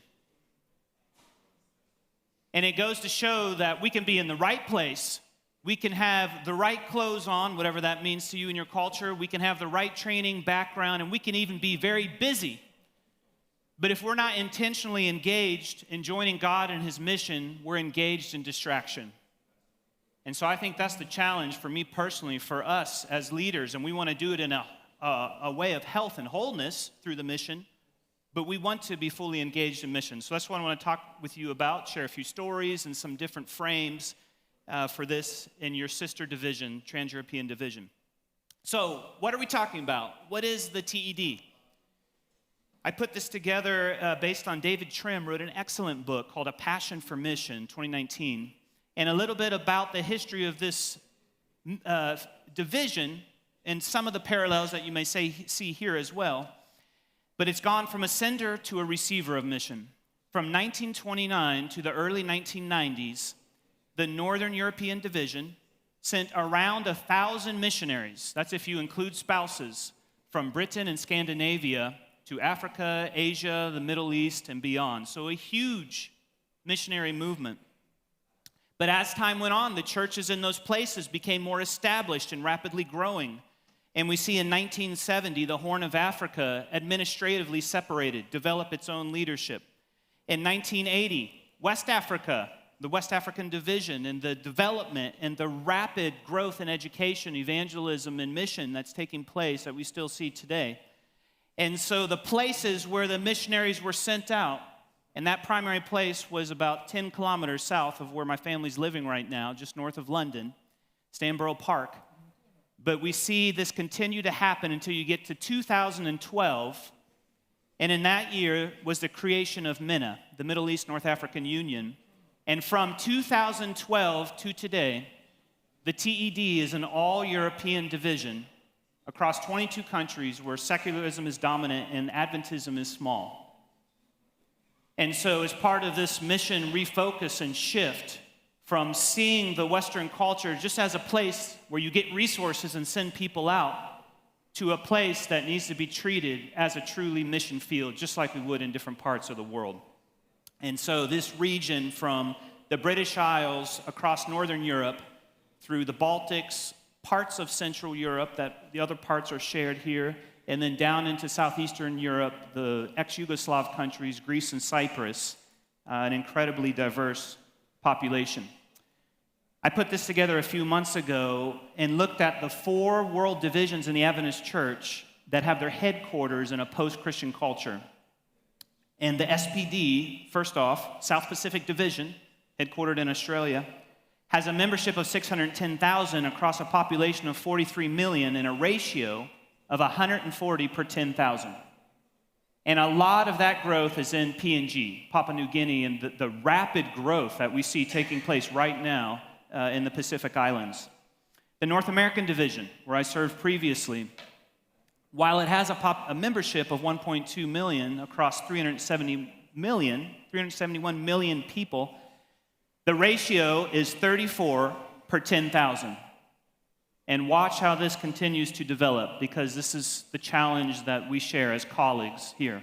[SPEAKER 3] And it goes to show that we can be in the right place. We can have the right clothes on, whatever that means to you in your culture. We can have the right training background, and we can even be very busy. But if we're not intentionally engaged in joining God in his mission, we're engaged in distraction. And so I think that's the challenge for me personally, for us as leaders, and we want to do it in a way of health and wholeness through the mission, but we want to be fully engaged in mission. So that's what I want to talk with you about, share a few stories and some different frames for this in your sister division, Trans-European Division. So what are we talking about? What is the TED? I put this together based on David Trim, wrote an excellent book called A Passion for Mission, 2019, and a little bit about the history of this division and some of the parallels that you may see here as well. But it's gone from a sender to a receiver of mission. From 1929 to the early 1990s, the Northern European Division sent around 1,000 missionaries, that's if you include spouses, from Britain and Scandinavia to Africa, Asia, the Middle East, and beyond. So a huge missionary movement. But as time went on, the churches in those places became more established and rapidly growing. And we see in 1970, the Horn of Africa administratively separated, developed its own leadership. In 1980, West Africa, the West African division, and the development and the rapid growth in education, evangelism, and mission that's taking place that we still see today. And so the places where the missionaries were sent out, and that primary place was about 10 kilometers south of where my family's living right now, just north of London, Stanborough Park. But we see this continue to happen until you get to 2012, and in that year was the creation of MENA, the Middle East North African Union. And from 2012 to today, the TED is an all-European division across 22 countries where secularism is dominant and Adventism is small. And so as part of this mission refocus and shift from seeing the Western culture just as a place where you get resources and send people out to a place that needs to be treated as a truly mission field, just like we would in different parts of the world. And so this region from the British Isles across Northern Europe through the Baltics, parts of Central Europe, that the other parts are shared here, and then down into Southeastern Europe, the ex-Yugoslav countries, Greece and Cyprus, an incredibly diverse population. I put this together a few months ago and looked at the 4 world divisions in the Adventist Church that have their headquarters in a post-Christian culture. And the SPD, first off, South Pacific Division, headquartered in Australia, has a membership of 610,000 across a population of 43 million in a ratio of 140 per 10,000. And a lot of that growth is in PNG, Papua New Guinea, and the rapid growth that we see taking place right now in the Pacific Islands. The North American Division, where I served previously, while it has a membership of 1.2 million across 371 million people, the ratio is 34 per 10,000. And watch how this continues to develop, because this is the challenge that we share as colleagues here.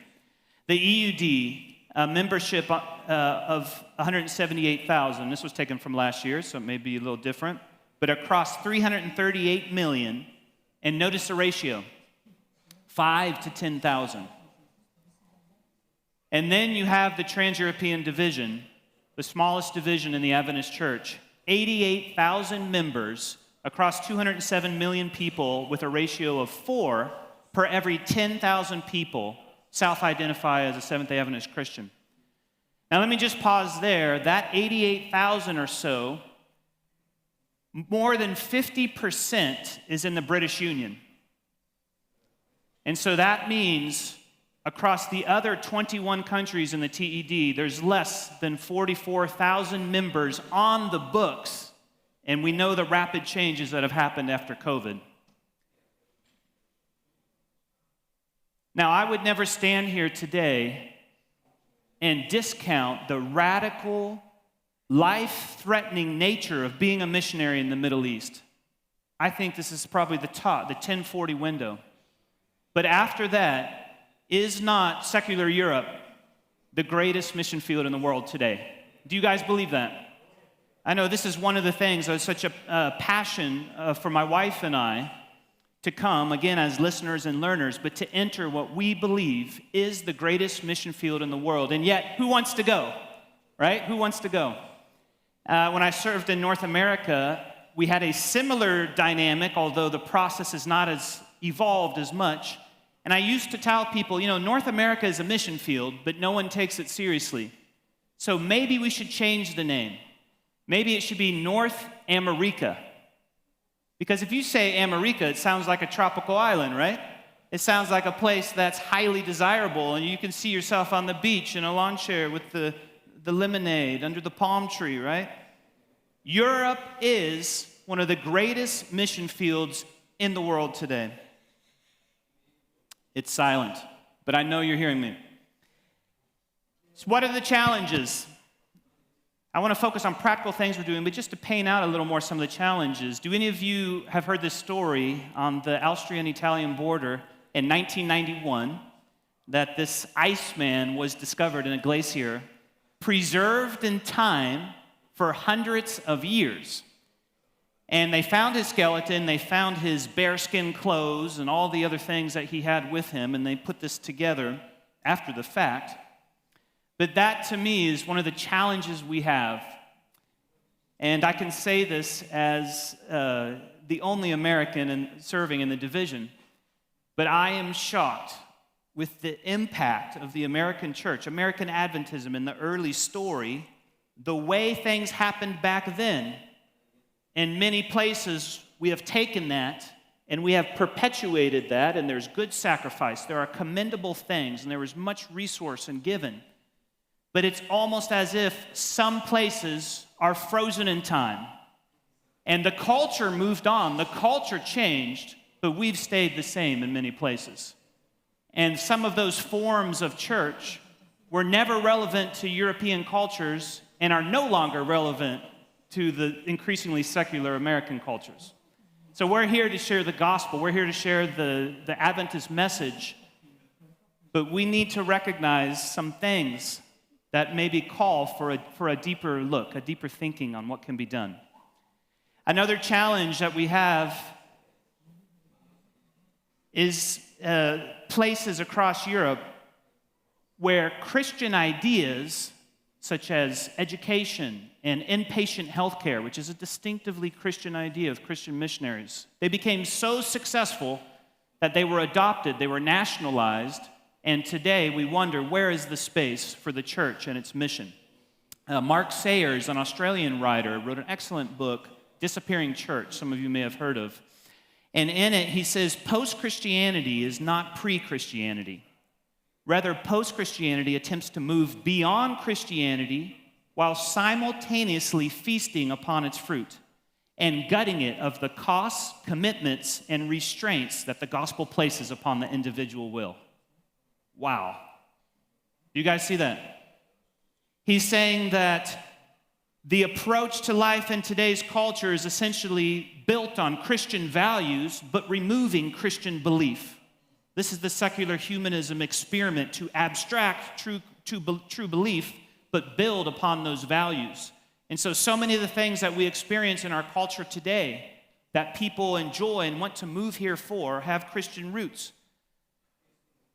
[SPEAKER 3] The EUD, a membership of 178,000, this was taken from last year, so it may be a little different, but across 338 million, and notice the ratio, 5 to 10,000. And then you have the Trans-European Division, the smallest division in the Adventist Church, 88,000 members across 207 million people with a ratio of 4 per every 10,000 people self-identify as a Seventh-day Adventist Christian. Now let me just pause there. That 88,000 or so, more than 50% is in the British Union. And so that means across the other 21 countries in the TED, there's less than 44,000 members on the books. And we know the rapid changes that have happened after COVID. Now, I would never stand here today and discount the radical, life-threatening nature of being a missionary in the Middle East. I think this is probably the top, the 1040 window. But after that, is not secular Europe the greatest mission field in the world today? Do you guys believe that? I know this is one of the things that is such a passion for my wife and I to come, again, as listeners and learners, but to enter what we believe is the greatest mission field in the world. And yet, who wants to go, right? Who wants to go? When I served in North America, we had a similar dynamic, although the process is not as evolved as much. And I used to tell people, North America is a mission field, but no one takes it seriously. So maybe we should change the name. Maybe it should be North America. Because if you say America, it sounds like a tropical island, right? It sounds like a place that's highly desirable, and you can see yourself on the beach in a lawn chair with the lemonade under the palm tree, right? Europe is one of the greatest mission fields in the world today. It's silent, but I know you're hearing me. So what are the challenges? I want to focus on practical things we're doing, but just to paint out a little more some of the challenges. Do any of you have heard this story on the Austrian-Italian border in 1991 that this Iceman was discovered in a glacier, preserved in time for hundreds of years? And they found his skeleton, they found his bearskin clothes and all the other things that he had with him, and they put this together after the fact. But that, to me, is one of the challenges we have. And I can say this as the only American serving in the division. But I am shocked with the impact of the American church, American Adventism in the early story, the way things happened back then. In many places, we have taken that and we have perpetuated that, and there's good sacrifice. There are commendable things, and there was much resource and given. But it's almost as if some places are frozen in time. And the culture moved on, the culture changed, but we've stayed the same in many places. And some of those forms of church were never relevant to European cultures and are no longer relevant to the increasingly secular American cultures. So we're here to share the gospel, we're here to share the Adventist message, but we need to recognize some things that maybe call for a deeper look, a deeper thinking on what can be done. Another challenge that we have is places across Europe where Christian ideas, such as education and inpatient healthcare, which is a distinctively Christian idea of Christian missionaries, they became so successful that they were adopted, they were nationalized, and today we wonder, where is the space for the church and its mission? Mark Sayers, an Australian writer, wrote an excellent book, Disappearing Church, some of you may have heard of. And in it, he says, post-Christianity is not pre-Christianity. Rather, post-Christianity attempts to move beyond Christianity while simultaneously feasting upon its fruit and gutting it of the costs, commitments, and restraints that the gospel places upon the individual will. Wow. You guys see that? He's saying that the approach to life in today's culture is essentially built on Christian values, but removing Christian belief. This is the secular humanism experiment to abstract true belief, but build upon those values. And so many of the things that we experience in our culture today that people enjoy and want to move here for have Christian roots.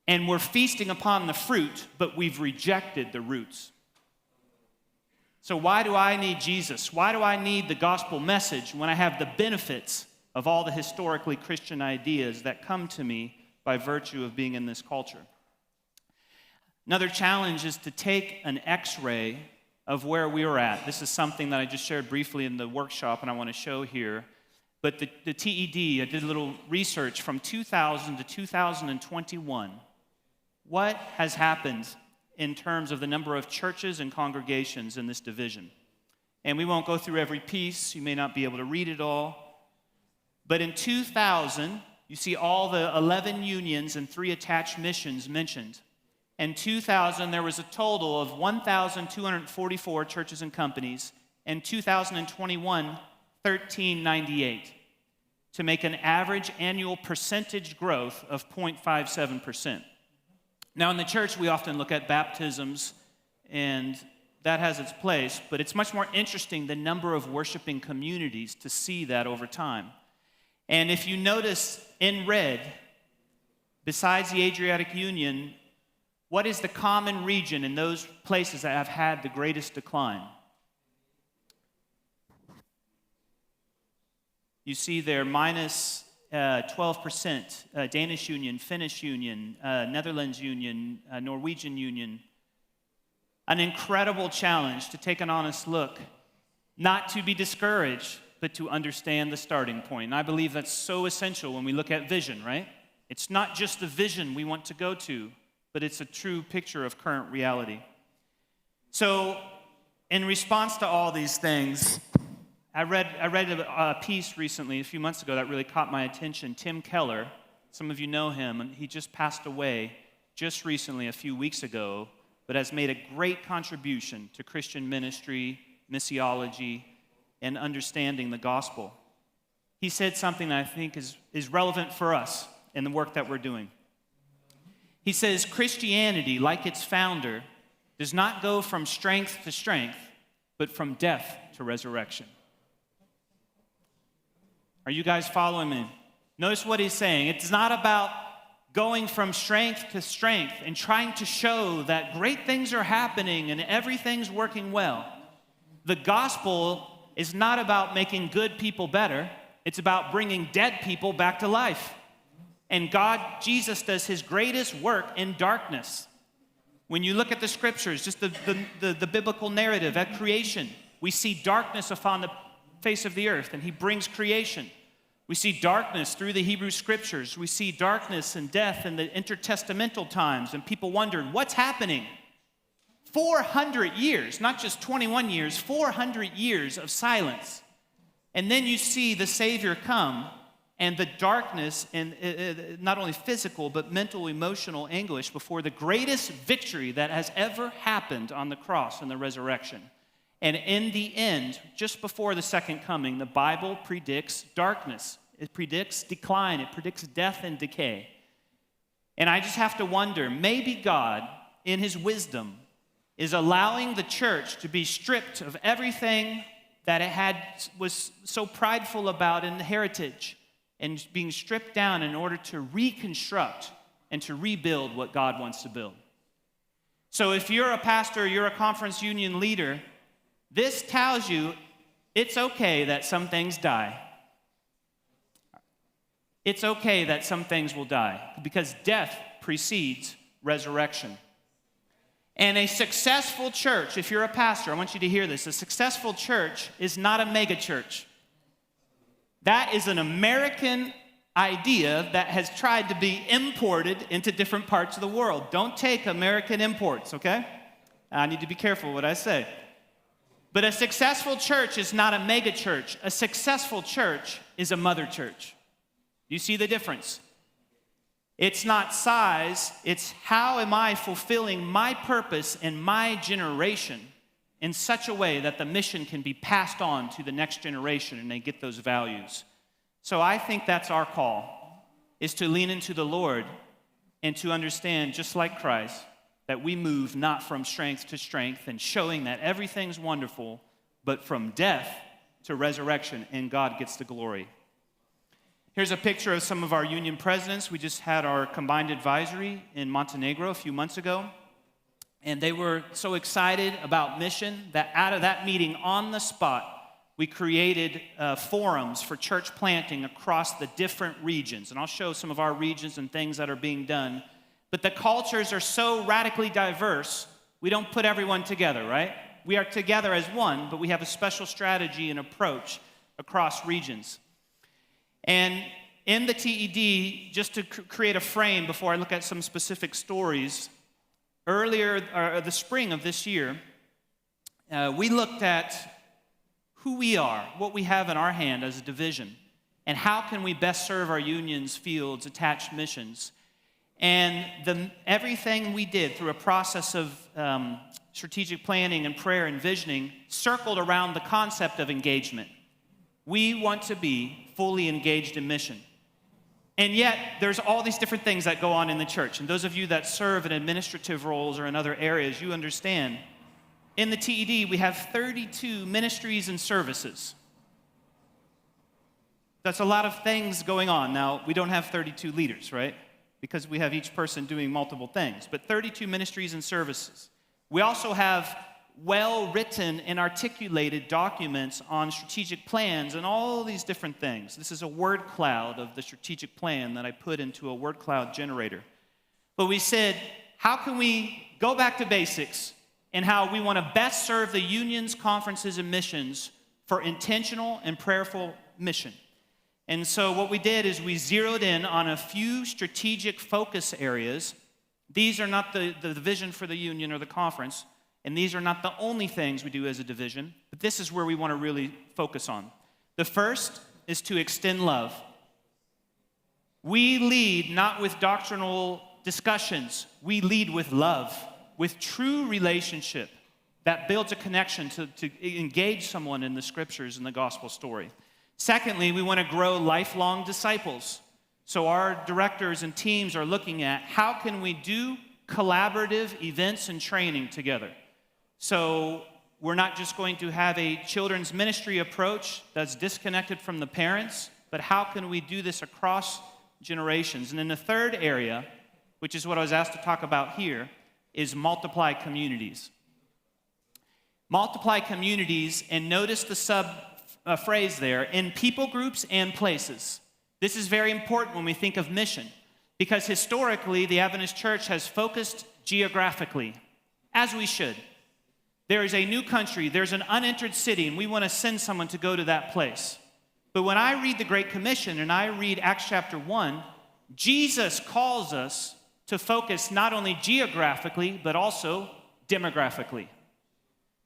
[SPEAKER 3] And we're feasting upon the fruit, but we've rejected the roots. So why do I need Jesus? Why do I need the gospel message when I have the benefits of all the historically Christian ideas that come to me by virtue of being in this culture? Another challenge is to take an x-ray of where we are at. This is something that I just shared briefly in the workshop and I want to show here. But the TED, I did a little research from 2000 to 2021. What has happened in terms of the number of churches and congregations in this division? And we won't go through every piece. You may not be able to read it all. But in 2000, you see all the 11 unions and 3 attached missions mentioned. In 2000, there was a total of 1,244 churches and companies. In 2021, 1,398, to make an average annual percentage growth of 0.57%. Now, in the church, we often look at baptisms, and that has its place, but it's much more interesting the number of worshiping communities to see that over time. And if you notice in red, besides the Adriatic Union, what is the common region in those places that have had the greatest decline? You see there minus 12%, Danish Union, Finnish Union, Netherlands Union, Norwegian Union. An incredible challenge to take an honest look, not to be discouraged, but to understand the starting point. And I believe that's so essential when we look at vision, right? It's not just the vision we want to go to, but it's a true picture of current reality. So, in response to all these things, I read a piece recently, a few months ago, that really caught my attention. Tim Keller, some of you know him, and he just passed away just recently, a few weeks ago, but has made a great contribution to Christian ministry missiology, and understanding the gospel. He said something that I think is relevant for us in the work that we're doing. He says, Christianity, like its founder, does not go from strength to strength, but from death to resurrection. Are you guys following me? Notice what he's saying. It's not about going from strength to strength and trying to show that great things are happening and everything's working well. The gospel is not about making good people better. It's about bringing dead people back to life. And God, Jesus, does his greatest work in darkness. When you look at the scriptures, just the biblical narrative at creation, we see darkness upon the face of the earth, and he brings creation. We see darkness through the Hebrew scriptures. We see darkness and death in the intertestamental times, and people wondered, what's happening? 400 years, not just 21 years, 400 years of silence. And then you see the Savior come, and the darkness, and not only physical, but mental, emotional anguish before the greatest victory that has ever happened on the cross and the resurrection. And in the end, just before the second coming, the Bible predicts darkness. It predicts decline. It predicts death and decay. And I just have to wonder, maybe God, in his wisdom, is allowing the church to be stripped of everything that it was so prideful about in the heritage, and being stripped down in order to reconstruct and to rebuild what God wants to build. So if you're a pastor, you're a conference union leader, this tells you it's okay that some things die. It's okay that some things will die, because death precedes resurrection. And a successful church, if you're a pastor, I want you to hear this, a successful church is not a mega church. That is an American idea that has tried to be imported into different parts of the world. Don't take American imports, okay? I need to be careful what I say. But a successful church is not a mega church. A successful church is a mother church. You see the difference? It's not size, it's how am I fulfilling my purpose in my generation in such a way that the mission can be passed on to the next generation and they get those values. So I think that's our call, is to lean into the Lord and to understand, just like Christ, that we move not from strength to strength and showing that everything's wonderful, but from death to resurrection, and God gets the glory. Here's a picture of some of our union presidents. We just had our combined advisory in Montenegro a few months ago. And they were so excited about mission that out of that meeting on the spot, we created forums for church planting across the different regions. And I'll show some of our regions and things that are being done. But the cultures are so radically diverse, we don't put everyone together, right? We are together as one, but we have a special strategy and approach across regions. And in the TED, just to create a frame before I look at some specific stories, the spring of this year, we looked at who we are, what we have in our hand as a division, and how can we best serve our unions, fields, attached missions. And everything we did through a process of strategic planning and prayer and visioning circled around the concept of engagement. We want to be fully engaged in mission. And yet, there's all these different things that go on in the church. And those of you that serve in administrative roles or in other areas, you understand. In the TED, we have 32 ministries and services. That's a lot of things going on. Now, we don't have 32 leaders, right? Because we have each person doing multiple things. But 32 ministries and services. We also have well-written and articulated documents on strategic plans and all these different things. This is a word cloud of the strategic plan that I put into a word cloud generator. But we said, how can we go back to basics and how we want to best serve the unions, conferences, and missions for intentional and prayerful mission? And so what we did is we zeroed in on a few strategic focus areas. These are not the vision for the union or the conference, and these are not the only things we do as a division, but this is where we want to really focus on. The first is to extend love. We lead not with doctrinal discussions. We lead with love, with true relationship. that builds a connection to engage someone in the scriptures and the gospel story. Secondly, we want to grow lifelong disciples. So our directors and teams are looking at how can we do collaborative events and training together. So we're not just going to have a children's ministry approach that's disconnected from the parents, but how can we do this across generations? And then the third area, which is what I was asked to talk about here, is multiply communities. Multiply communities, and notice the phrase there, in people groups and places. This is very important when we think of mission, because historically the Adventist Church has focused geographically, as we should. There is a new country, there's an unentered city, and we want to send someone to go to that place. But when I read the Great Commission and I read Acts chapter 1, Jesus calls us to focus not only geographically, but also demographically.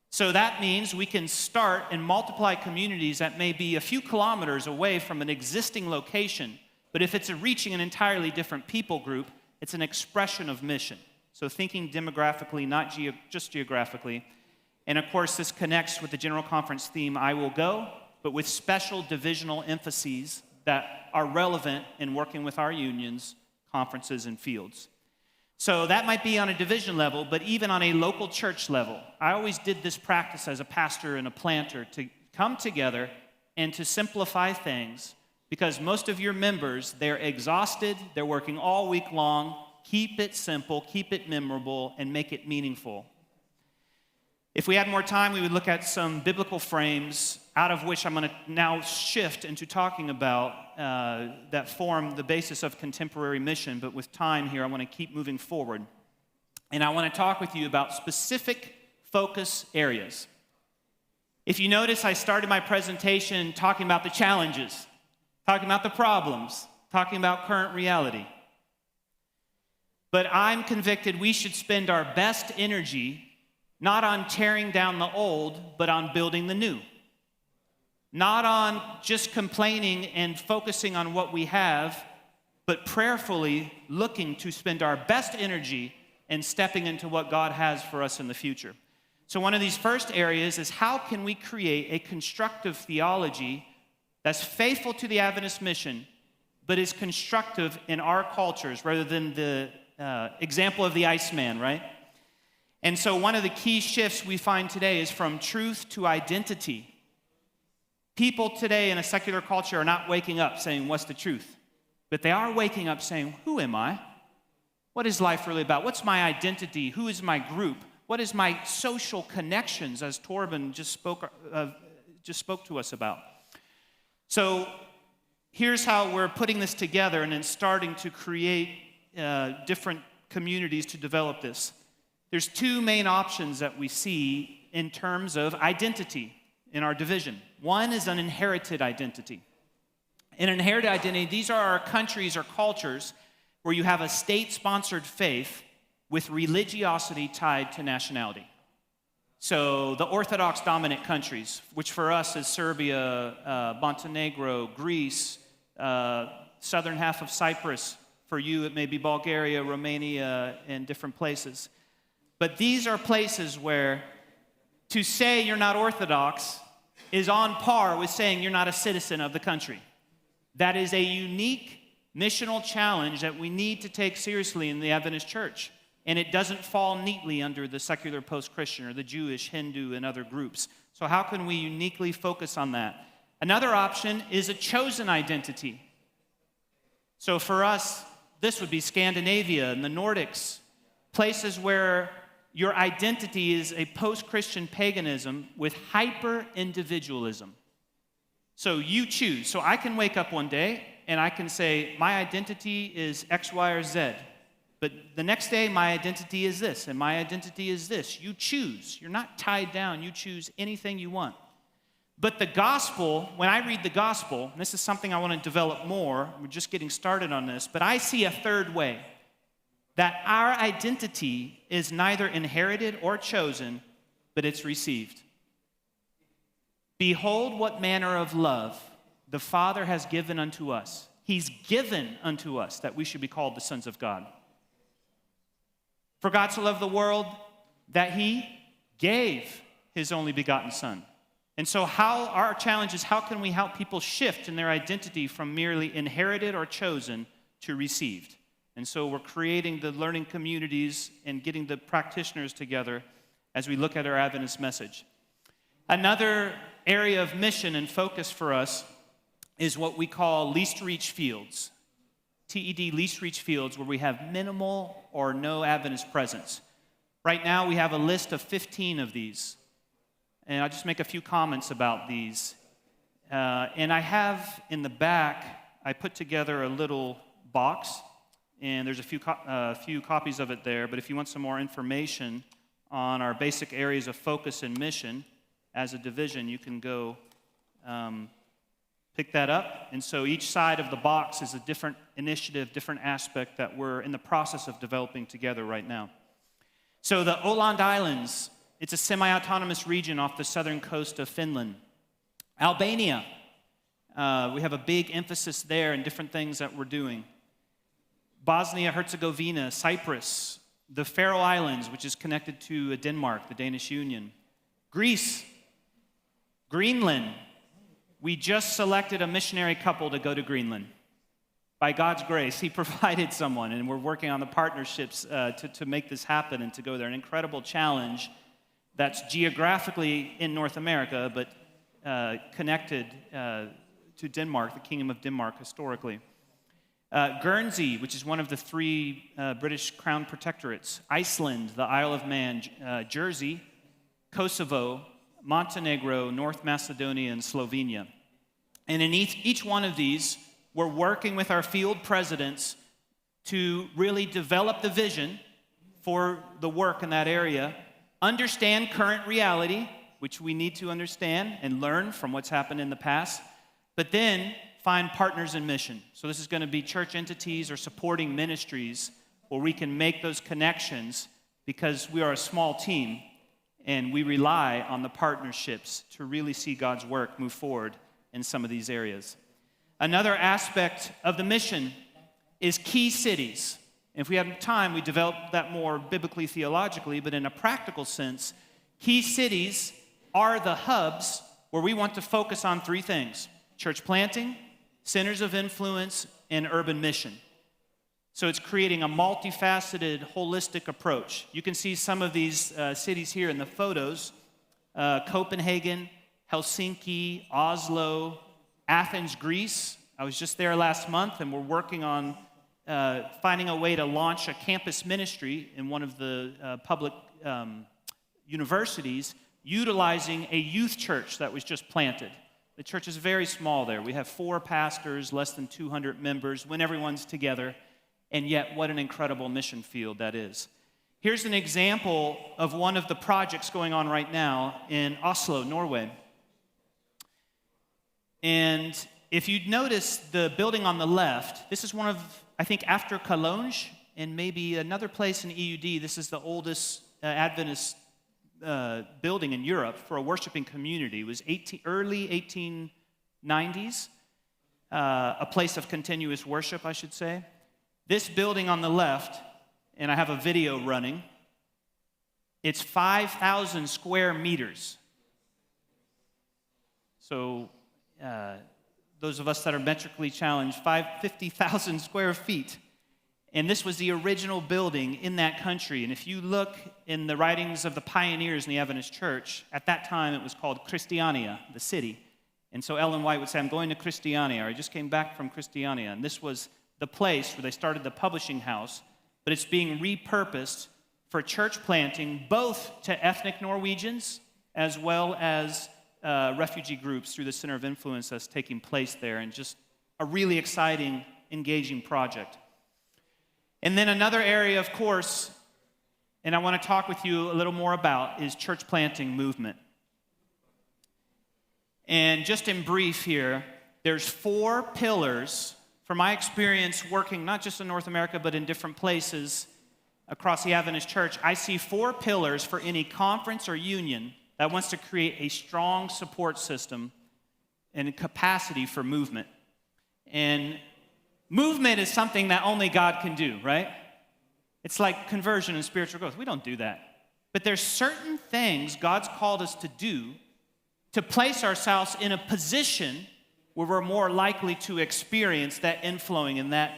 [SPEAKER 3] So that means we can start and multiply communities that may be a few kilometers away from an existing location, but if it's reaching an entirely different people group, it's an expression of mission. So thinking demographically, not just geographically. And of course, this connects with the General Conference theme, I will go, but with special divisional emphases that are relevant in working with our unions, conferences, and fields. So that might be on a division level, but even on a local church level. I always did this practice as a pastor and a planter to come together and to simplify things, because most of your members, they're exhausted, they're working all week long. Keep it simple, keep it memorable, and make it meaningful. If we had more time, we would look at some biblical frames, out of which I'm going to now shift into talking about that form the basis of contemporary mission. But with time here, I want to keep moving forward. And I want to talk with you about specific focus areas. If you notice, I started my presentation talking about the challenges, talking about the problems, talking about current reality. But I'm convicted we should spend our best energy not on tearing down the old, but on building the new. Not on just complaining and focusing on what we have, but prayerfully looking to spend our best energy and stepping into what God has for us in the future. So one of these first areas is how can we create a constructive theology that's faithful to the Adventist mission, but is constructive in our cultures rather than the example of the Iceman, right? And so one of the key shifts we find today is from truth to identity. People today in a secular culture are not waking up saying, what's the truth? But they are waking up saying, who am I? What is life really about? What's my identity? Who is my group? What is my social connections, as Torben just spoke to us about? So here's how we're putting this together and then starting to create different communities to develop this. There's two main options that we see in terms of identity in our division. One is an inherited identity. An inherited identity, these are our countries or cultures where you have a state-sponsored faith with religiosity tied to nationality. So the Orthodox dominant countries, which for us is Serbia, Montenegro, Greece, southern half of Cyprus. For you, it may be Bulgaria, Romania, and different places. But these are places where to say you're not Orthodox is on par with saying you're not a citizen of the country. That is a unique missional challenge that we need to take seriously in the Adventist Church. And it doesn't fall neatly under the secular post-Christian or the Jewish, Hindu, and other groups. So how can we uniquely focus on that? Another option is a chosen identity. So for us, this would be Scandinavia and the Nordics, places where your identity is a post-Christian paganism with hyper-individualism. So you choose. So I can wake up one day and I can say, my identity is X, Y, or Z. But the next day, my identity is this, and my identity is this. You choose. You're not tied down. You choose anything you want. But the gospel, when I read the gospel, and this is something I want to develop more, we're just getting started on this, but I see a third way. That our identity is neither inherited or chosen, but it's received. Behold what manner of love the Father has given unto us. He's given unto us that we should be called the sons of God. For God so loved the world that he gave his only begotten Son. And so our challenge is, how can we help people shift in their identity from merely inherited or chosen to received? And so we're creating the learning communities and getting the practitioners together as we look at our Adventist message. Another area of mission and focus for us is what we call least reach fields. TED, least reach fields, where we have minimal or no Adventist presence. Right now we have a list of 15 of these. And I'll just make a few comments about these. And I have in the back, I put together a little box, and there's a few copies of it there. But if you want some more information on our basic areas of focus and mission as a division, you can go pick that up. And so each side of the box is a different initiative, different aspect that we're in the process of developing together right now. So the Åland Islands, it's a semi-autonomous region off the southern coast of Finland. Albania, we have a big emphasis there and different things that we're doing. Bosnia-Herzegovina, Cyprus, the Faroe Islands, which is connected to Denmark, the Danish Union. Greece, Greenland. We just selected a missionary couple to go to Greenland. By God's grace, He provided someone, and we're working on the partnerships to make this happen and to go there. An incredible challenge that's geographically in North America, but connected to Denmark, the Kingdom of Denmark historically. Guernsey, which is one of the 3 British Crown protectorates. Iceland, the Isle of Man. Jersey, Kosovo, Montenegro, North Macedonia, and Slovenia. And in each one of these, we're working with our field presidents to really develop the vision for the work in that area, understand current reality, which we need to understand and learn from what's happened in the past, but then find partners in mission. So this is going to be church entities or supporting ministries where we can make those connections, because we are a small team and we rely on the partnerships to really see God's work move forward in some of these areas. Another aspect of the mission is key cities. If we have time, we develop that more biblically, theologically, but in a practical sense, key cities are the hubs where we want to focus on 3 things: church planting, centers of influence, and urban mission. So it's creating a multifaceted, holistic approach. You can see some of these cities here in the photos: Copenhagen, Helsinki, Oslo, Athens, Greece. I was just there last month, and we're working on finding a way to launch a campus ministry in one of the public universities, utilizing a youth church that was just planted. The church is very small there. We have 4 pastors, less than 200 members, when everyone's together, and yet what an incredible mission field that is. Here's an example of one of the projects going on right now in Oslo, Norway. And if you'd notice the building on the left, this is one of, I think, after Collonges and maybe another place in EUD, this is the oldest Adventist building in Europe for a worshiping community. It was early 1890s, a place of continuous worship, I should say. This building on the left, and I have a video running, it's 5,000 square meters. So those of us that are metrically challenged, 50,000 square feet. And this was the original building in that country. And if you look in the writings of the pioneers in the Adventist church, at that time it was called Christiania, the city. And so Ellen White would say, I'm going to Christiania, or I just came back from Christiania. And this was the place where they started the publishing house, but it's being repurposed for church planting, both to ethnic Norwegians as well as refugee groups through the Center of Influence that's taking place there, and just a really exciting, engaging project. And then another area, of course, and I want to talk with you a little more about, is church planting movement. And just in brief here, there's 4 pillars, from my experience working not just in North America, but in different places across the Adventist church. I see 4 pillars for any conference or union that wants to create a strong support system and a capacity for movement. And movement is something that only God can do, right? It's like conversion and spiritual growth. We don't do that. But there's certain things God's called us to do to place ourselves in a position where we're more likely to experience that inflowing and that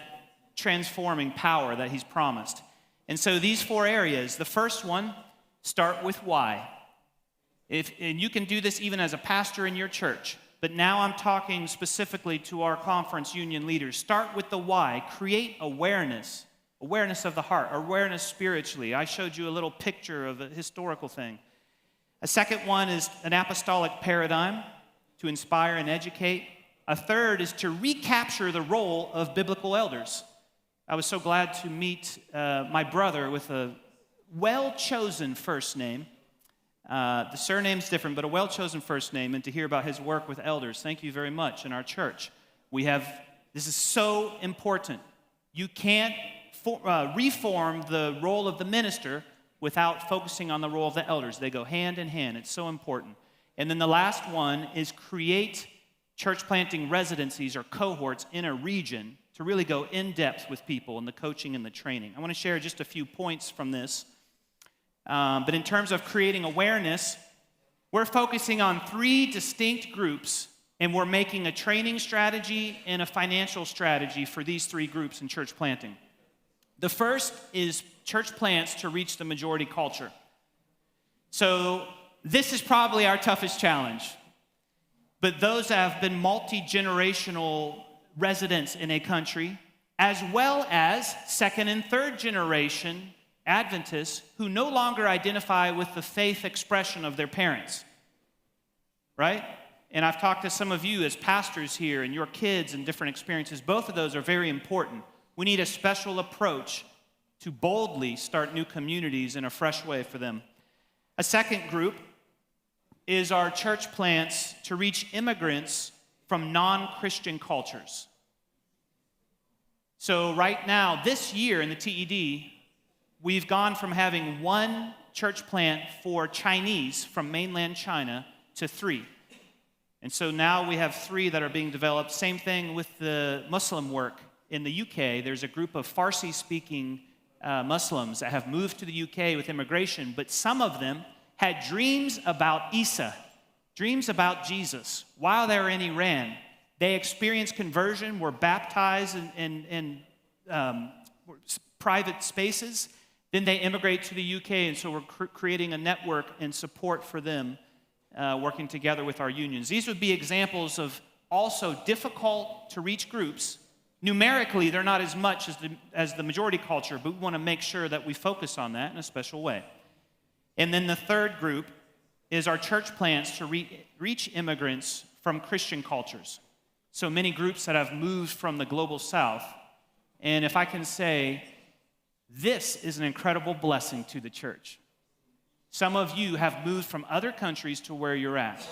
[SPEAKER 3] transforming power that he's promised. And so these 4 areas, the first one, start with why. And you can do this even as a pastor in your church, but now I'm talking specifically to our conference union leaders. Start with the why. Create awareness of the heart, awareness spiritually. I showed you a little picture of a historical thing. A second one is an apostolic paradigm to inspire and educate. A third is to recapture the role of biblical elders. I was so glad to meet my brother with a well-chosen first name. The surname's different, but a well-chosen first name, and to hear about his work with elders. Thank you very much. In our church, this is so important. You can't reform the role of the minister without focusing on the role of the elders. They go hand in hand. It's so important. And then the last one is create church planting residencies or cohorts in a region to really go in depth with people in the coaching and the training. I want to share just a few points from this. But in terms of creating awareness, we're focusing on 3 distinct groups, and we're making a training strategy and a financial strategy for these 3 groups in church planting. The first is church plants to reach the majority culture. So this is probably our toughest challenge. But those that have been multi-generational residents in a country, as well as second and third generation Adventists who no longer identify with the faith expression of their parents, right? And I've talked to some of you as pastors here and your kids and different experiences. Both of those are very important. We need a special approach to boldly start new communities in a fresh way for them. A second group is our church plants to reach immigrants from non-Christian cultures. So right now, this year in the TED, we've gone from having 1 church plant for Chinese from mainland China to 3. And so now we have 3 that are being developed. Same thing with the Muslim work in the UK. There's a group of Farsi-speaking Muslims that have moved to the UK with immigration, but some of them had dreams about Isa, dreams about Jesus while they were in Iran. They experienced conversion, were baptized in private spaces. Then they immigrate to the UK, and so we're creating a network and support for them, working together with our unions. These would be examples of also difficult to reach groups. Numerically, they're not as much as the majority culture, but we want to make sure that we focus on that in a special way. And then the third group is our church plants to reach immigrants from Christian cultures. So many groups that have moved from the global south. And if I can say, this is an incredible blessing to the church. Some of you have moved from other countries to where you're at.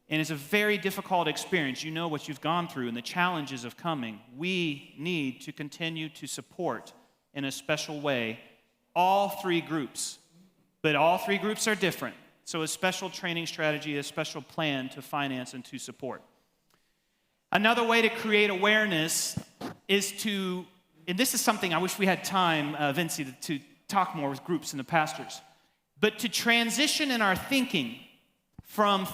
[SPEAKER 3] And it's a very difficult experience. You know what you've gone through and the challenges of coming. We need to continue to support in a special way all 3 groups. But all 3 groups are different. So a special training strategy, a special plan to finance and to support. Another way to create awareness is to, and this is something I wish we had time, Vinci, to talk more with groups and the pastors, but to transition in our thinking from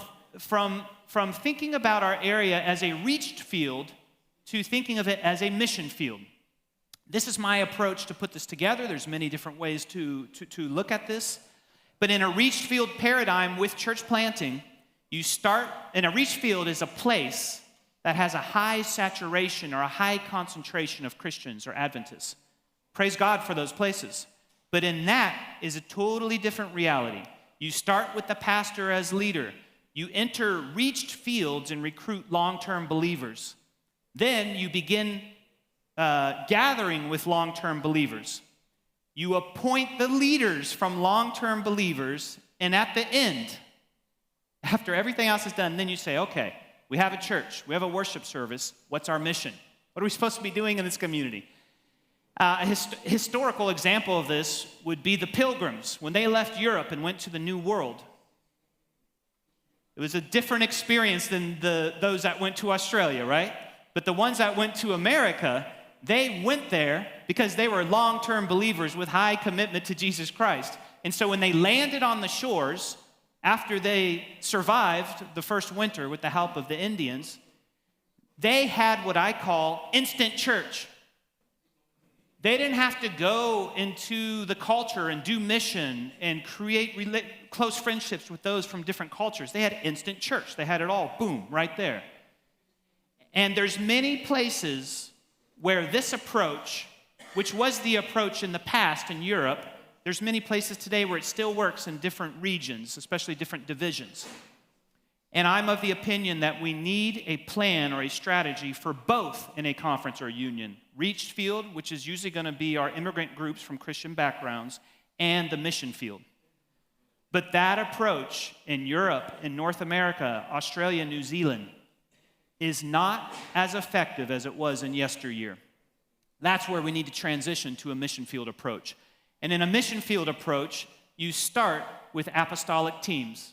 [SPEAKER 3] thinking about our area as a reached field to thinking of it as a mission field. This is my approach to put this together. There's many different ways to look at this. But in a reached field paradigm with church planting, you start, and a reached field is a place that has a high saturation or a high concentration of Christians or Adventists. Praise God for those places. But in that is a totally different reality. You start with the pastor as leader. You enter reached fields and recruit long-term believers. Then you begin gathering with long-term believers. You appoint the leaders from long-term believers, and at the end, after everything else is done, then you say, okay, we have a church, we have a worship service, what's our mission? What are we supposed to be doing in this community? A historical example of this would be the Pilgrims. When they left Europe and went to the New World, it was a different experience than those that went to Australia, right? But the ones that went to America, they went there because they were long-term believers with high commitment to Jesus Christ. And so when they landed on the shores, after they survived the first winter with the help of the Indians, they had what I call instant church. They didn't have to go into the culture and do mission and create close friendships with those from different cultures. They had instant church. They had it all, boom, right there. And there's many places where this approach, which was the approach in the past in Europe, there's many places today where it still works in different regions, especially different divisions. And I'm of the opinion that we need a plan or a strategy for both in a conference or a union. Reach field, which is usually going to be our immigrant groups from Christian backgrounds, and the mission field. But that approach in Europe, in North America, Australia, New Zealand, is not as effective as it was in yesteryear. That's where we need to transition to a mission field approach. And in a mission field approach, you start with apostolic teams.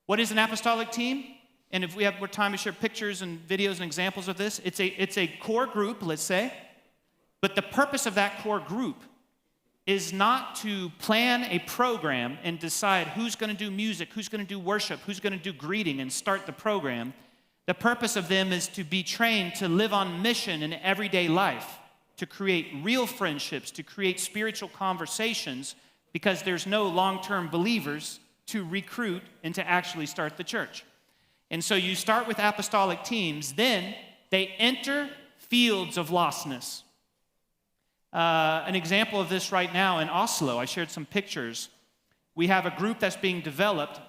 [SPEAKER 3] What is an apostolic team? And if we have more time to share pictures and videos and examples of this, it's a core group, let's say. But the purpose of that core group is not to plan a program and decide who's going to do music, who's going to do worship, who's going to do greeting and start the program. The purpose of them is to be trained to live on mission in everyday life, to create real friendships, to create spiritual conversations, because there's no long-term believers to recruit and to actually start the church. And so you start with apostolic teams, then they enter fields of lostness. An example of this right now in Oslo, I shared some pictures. We have a group that's being developed,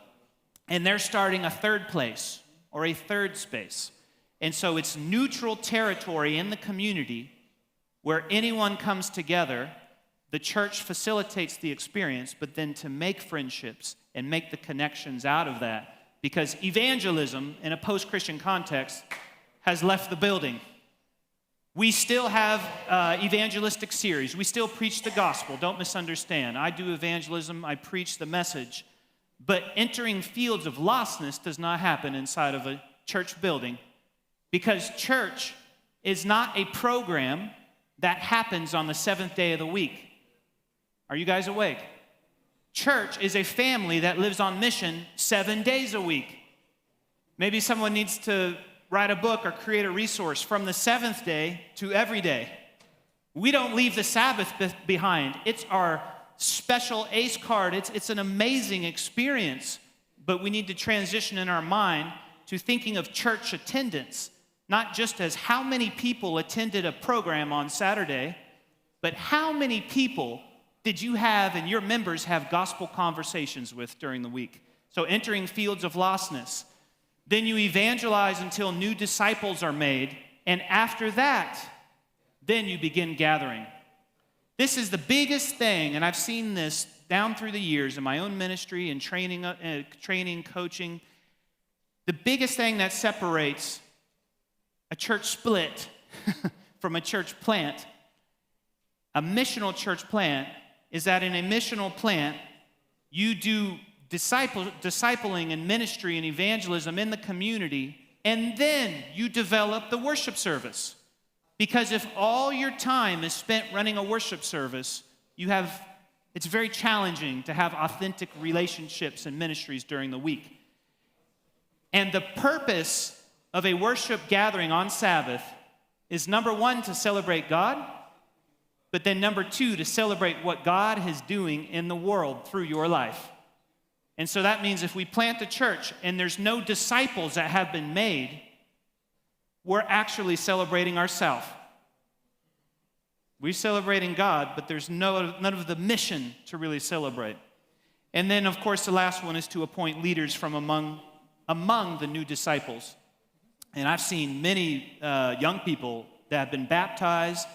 [SPEAKER 3] and they're starting a third place or a third space. And so it's neutral territory in the community where anyone comes together. The church facilitates the experience, but then to make friendships and make the connections out of that. Because evangelism in a post-Christian context has left the building. We still have evangelistic series. We still preach the gospel. Don't misunderstand. I do evangelism. I preach the message. But entering fields of lostness does not happen inside of a church building, because church is not a program that happens on the seventh day of the week. Are you guys awake? Church is a family that lives on mission 7 days a week. Maybe someone needs to write a book or create a resource from the seventh day to every day. We don't leave the Sabbath behind. It's our special ace card. It's an amazing experience, but we need to transition in our mind to thinking of church attendance, not just as how many people attended a program on Saturday, but how many people did you have and your members have gospel conversations with during the week? So entering fields of lostness. Then you evangelize until new disciples are made, and after that, then you begin gathering. This is the biggest thing, and I've seen this down through the years in my own ministry and training, coaching. The biggest thing that separates a church split from a church plant, a missional church plant, is that in a missional plant, you do discipling and ministry and evangelism in the community, and then you develop the worship service. Because if all your time is spent running a worship service, it's very challenging to have authentic relationships and ministries during the week. And the purpose of a worship gathering on Sabbath is, number one, to celebrate God, but then number two, to celebrate what God is doing in the world through your life. And so that means if we plant a church and there's no disciples that have been made, we're actually celebrating ourselves. We're celebrating God, but there's none of the mission to really celebrate. And then, of course, the last one is to appoint leaders from among the new disciples. And I've seen many young people that have been baptized,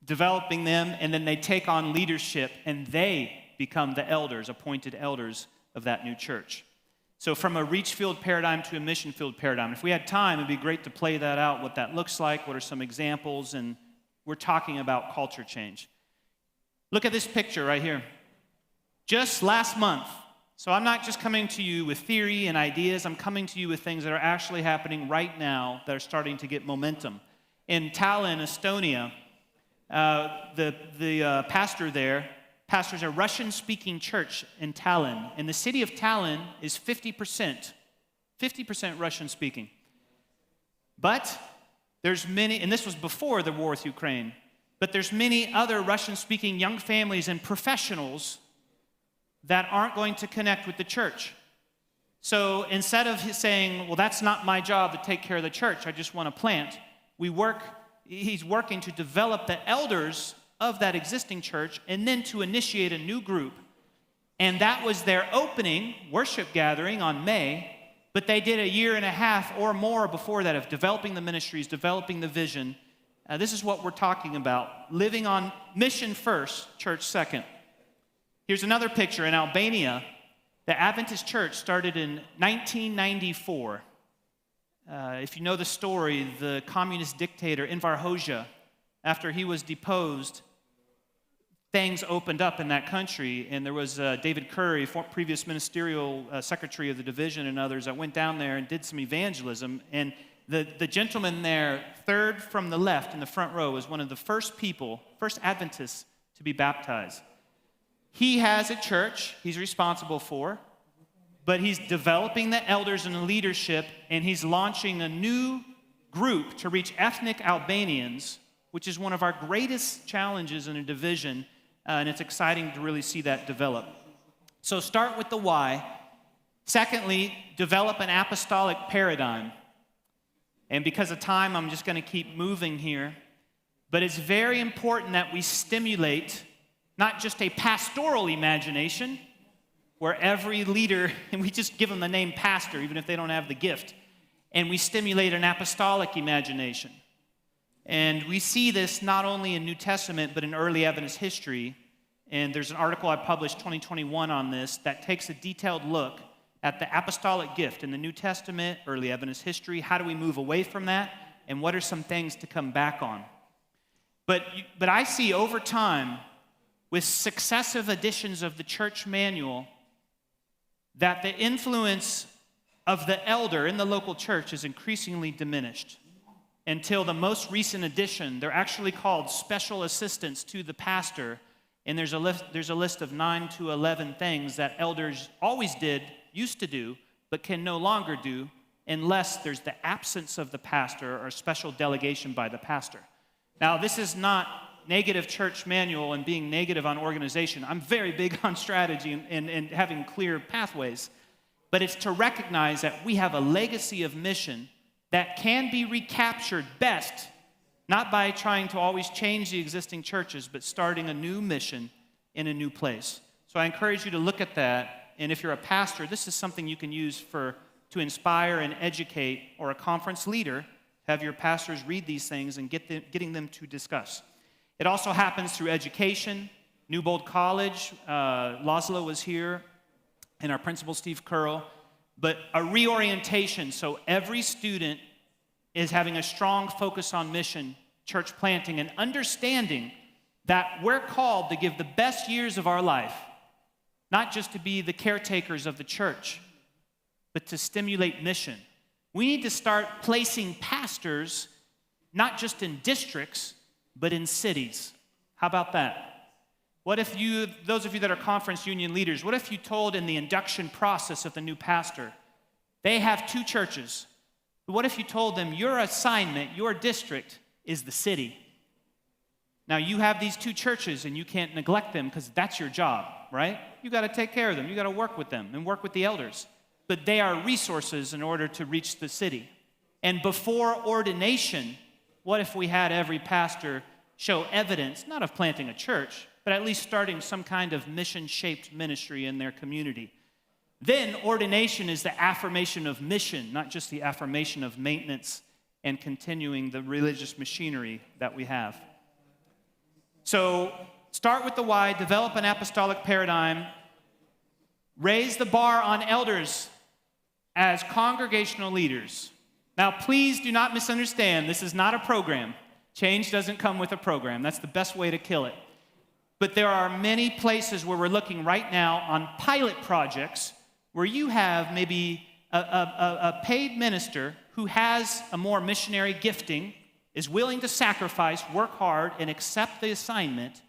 [SPEAKER 3] developing them, and then they take on leadership, and they become the elders, appointed elders of that new church. So from a reach field paradigm to a mission field paradigm. If we had time, it'd be great to play that out, what that looks like, what are some examples, and we're talking about culture change. Look at this picture right here. Just last month, so I'm not just coming to you with theory and ideas, I'm coming to you with things that are actually happening right now that are starting to get momentum. In Tallinn, Estonia, the pastor there pastors a Russian-speaking church in Tallinn, and the city of Tallinn is 50% Russian-speaking. But there's many, and this was before the war with Ukraine, but there's many other Russian-speaking young families and professionals that aren't going to connect with the church. So instead of saying, well, that's not my job to take care of the church, I just want to plant, he's working to develop the elders of that existing church and then to initiate a new group. And that was their opening worship gathering on May, but they did a year and a half or more before that of developing the ministries, developing the vision. This is what we're talking about, living on mission first, church second. Here's another picture in Albania. The Adventist church started in 1994. If you know the story, the communist dictator Enver Hoxha, after he was deposed, things opened up in that country, and there was David Curry, previous ministerial secretary of the division, and others that went down there and did some evangelism. And the gentleman there, third from the left in the front row, was one of the first Adventists to be baptized. He has a church he's responsible for, but he's developing the elders and the leadership, and he's launching a new group to reach ethnic Albanians, which is one of our greatest challenges in a division, and it's exciting to really see that develop. So start with the why. Secondly, develop an apostolic paradigm. And because of time, I'm just going to keep moving here. But it's very important that we stimulate not just a pastoral imagination, where every leader, and we just give them the name pastor, even if they don't have the gift, and we stimulate an apostolic imagination. And we see this not only in New Testament, but in early Adventist history. And there's an article I published 2021 on this that takes a detailed look at the apostolic gift in the New Testament, early Adventist history. How do we move away from that? And what are some things to come back on? But I see over time, with successive editions of the church manual, that the influence of the elder in the local church is increasingly diminished. Until the most recent edition, they're actually called special assistants to the pastor, and there's a list of 9 to 11 things that elders always used to do, but can no longer do unless there's the absence of the pastor or special delegation by the pastor. Now, this is not negative church manual and being negative on organization. I'm very big on strategy and having clear pathways. But it's to recognize that we have a legacy of mission that can be recaptured best, not by trying to always change the existing churches, but starting a new mission in a new place. So I encourage you to look at that. And if you're a pastor, this is something you can use to inspire and educate, or a conference leader, have your pastors read these things and getting them to discuss. It also happens through education. Newbold College, Laszlo was here, and our principal, Steve Curl. But a reorientation, so every student is having a strong focus on mission, church planting, and understanding that we're called to give the best years of our life, not just to be the caretakers of the church, but to stimulate mission. We need to start placing pastors not just in districts, but in cities. How about that? What if those of you that are conference union leaders, what if you told in the induction process of the new pastor, they have 2 churches, but what if you told them your assignment, your district, is the city? Now you have these 2 churches and you can't neglect them because that's your job, right? You got to take care of them. You got to work with them and work with the elders. But they are resources in order to reach the city. And before ordination, what if we had every pastor show evidence, not of planting a church, but at least starting some kind of mission-shaped ministry in their community? Then ordination is the affirmation of mission, not just the affirmation of maintenance and continuing the religious machinery that we have. So start with the why, develop an apostolic paradigm, raise the bar on elders as congregational leaders. Now, please do not misunderstand. This is not a program. Change doesn't come with a program. That's the best way to kill it. But there are many places where we're looking right now on pilot projects where you have maybe a paid minister who has a more missionary gifting, is willing to sacrifice, work hard, and accept the assignment,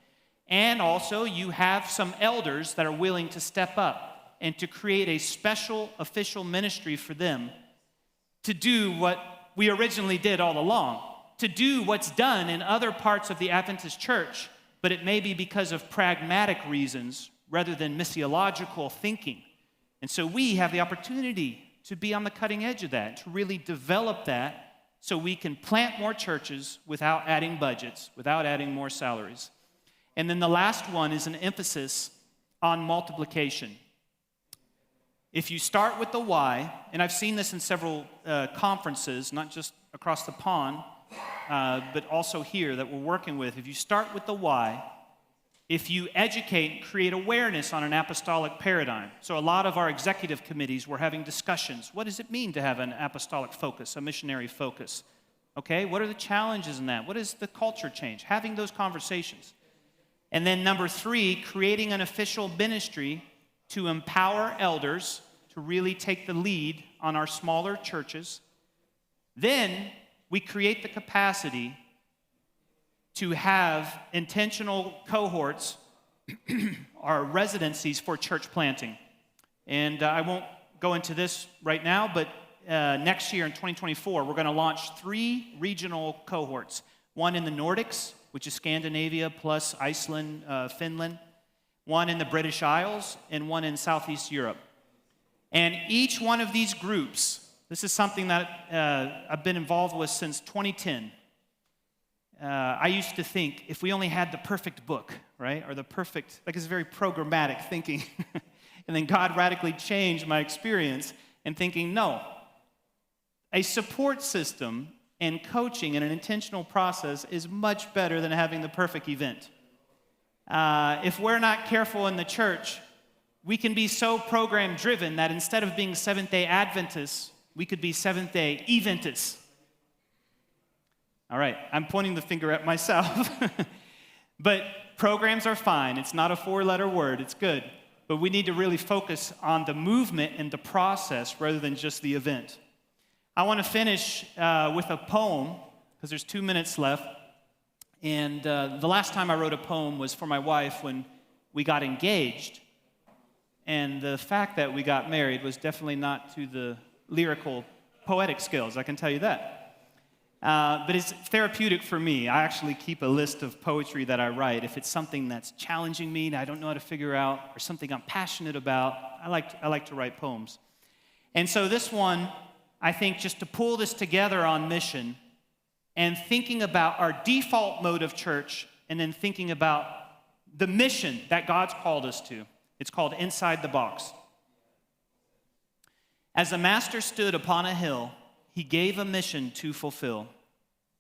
[SPEAKER 3] And also, you have some elders that are willing to step up and to create a special official ministry for them to do what we originally did all along, to do what's done in other parts of the Adventist church, but it may be because of pragmatic reasons rather than missiological thinking. And so we have the opportunity to be on the cutting edge of that, to really develop that so we can plant more churches without adding budgets, without adding more salaries. And then the last one is an emphasis on multiplication. If you start with the why, and I've seen this in several conferences, not just across the pond, but also here that we're working with. If you start with the why, if you educate and create awareness on an apostolic paradigm. So a lot of our executive committees were having discussions. What does it mean to have an apostolic focus, a missionary focus? Okay, what are the challenges in that? What is the culture change? Having those conversations. And then number 3, creating an official ministry to empower elders to really take the lead on our smaller churches. Then we create the capacity to have intentional cohorts or residencies for church planting. And I won't go into this right now, but next year in 2024, we're going to launch 3 regional cohorts. One in the Nordics, which is Scandinavia plus Iceland, Finland. One in the British Isles, and one in Southeast Europe. And each one of these groups, this is something that I've been involved with since 2010. I used to think if we only had the perfect book, right? Or the perfect, like it's very programmatic thinking. And then God radically changed my experience in thinking, no, a support system and coaching and an intentional process is much better than having the perfect event. If we're not careful in the church, we can be so program-driven that instead of being Seventh-day Adventists, we could be Seventh-day Eventists. All right, I'm pointing the finger at myself. But programs are fine. It's not a 4-letter word. It's good. But we need to really focus on the movement and the process rather than just the event. I want to finish with a poem, because there's 2 minutes left. And the last time I wrote a poem was for my wife when we got engaged. And the fact that we got married was definitely not to the lyrical, poetic skills, I can tell you that. But it's therapeutic for me. I actually keep a list of poetry that I write. If it's something that's challenging me and I don't know how to figure out, or something I'm passionate about, I like to write poems. And so this one, I think just to pull this together on mission and thinking about our default mode of church and then thinking about the mission that God's called us to. It's called Inside the Box. As the master stood upon a hill, he gave a mission to fulfill.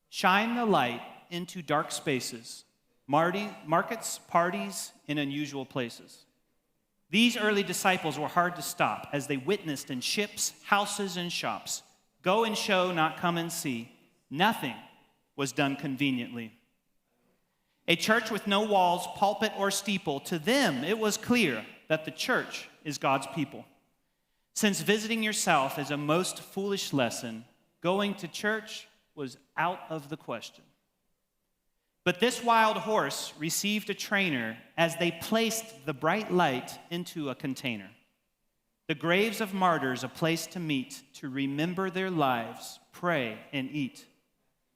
[SPEAKER 3] Shine the light into dark spaces, markets, parties, and unusual places. These early disciples were hard to stop as they witnessed in ships, houses, and shops. Go and show, not come and see. Nothing was done conveniently. A church with no walls, pulpit, or steeple, to them it was clear that the church is God's people. Since visiting yourself is a most foolish lesson, going to church was out of the question. But this wild horse received a trainer as they placed the bright light into a container. The graves of martyrs a place to meet, to remember their lives, pray, and eat.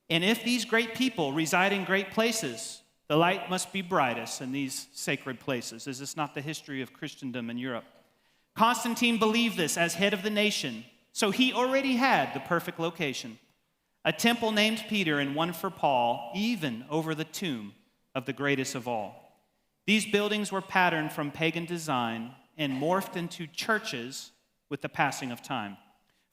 [SPEAKER 3] And if these great people reside in great places, the light must be brightest in these sacred places. Is this not the history of Christendom in Europe? Constantine believed this as head of the nation, so he already had the perfect location. A temple named Peter and one for Paul, even over the tomb of the greatest of all. These buildings were patterned from pagan design and morphed into churches with the passing of time.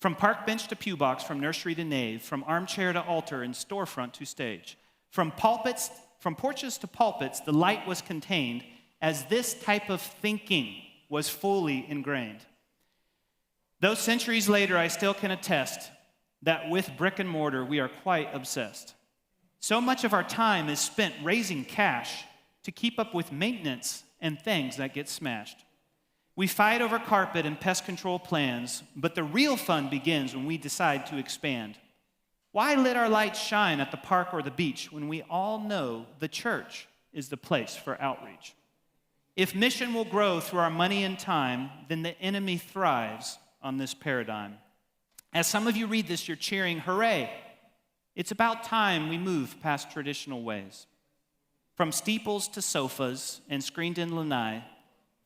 [SPEAKER 3] From park bench to pew box, from nursery to nave, from armchair to altar and storefront to stage. From porches to pulpits, the light was contained as this type of thinking was fully ingrained. Though centuries later, I still can attest that with brick and mortar, we are quite obsessed. So much of our time is spent raising cash to keep up with maintenance and things that get smashed. We fight over carpet and pest control plans, but the real fun begins when we decide to expand. Why let our lights shine at the park or the beach when we all know the church is the place for outreach. If mission will grow through our money and time, then the enemy thrives on this paradigm. As some of you read this, you're cheering, hooray! It's about time we move past traditional ways. From steeples to sofas and screened-in lanai,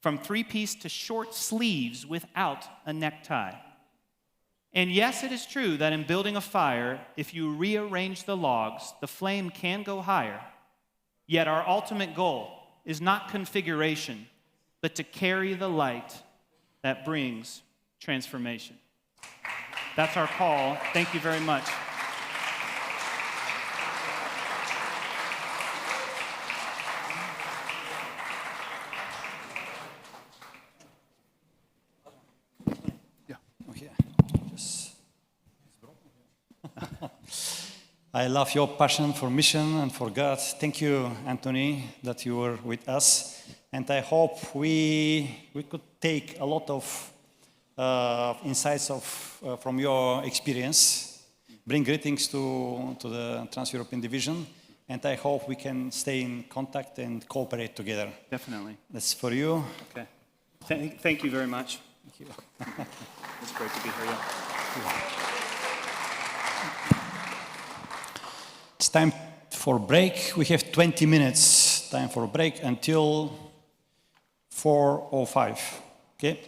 [SPEAKER 3] from three-piece to short sleeves without a necktie. And yes, it is true that in building a fire, if you rearrange the logs, the flame can go higher. Yet our ultimate goal is not configuration, but to carry the light that brings transformation. That's our call. Thank you very much.
[SPEAKER 4] I love your passion for mission and for God. Thank you, Anthony, that you were with us. And I hope we could take a lot of insights from your experience, bring greetings to the Trans-European Division, and I hope we can stay in contact and cooperate together.
[SPEAKER 3] Definitely.
[SPEAKER 4] That's for you.
[SPEAKER 3] Okay. Thank you very much.
[SPEAKER 4] Thank you.
[SPEAKER 3] It's great to be here. Yeah.
[SPEAKER 4] It's time for break. We have 20 minutes time for a break until 4:05. Okay?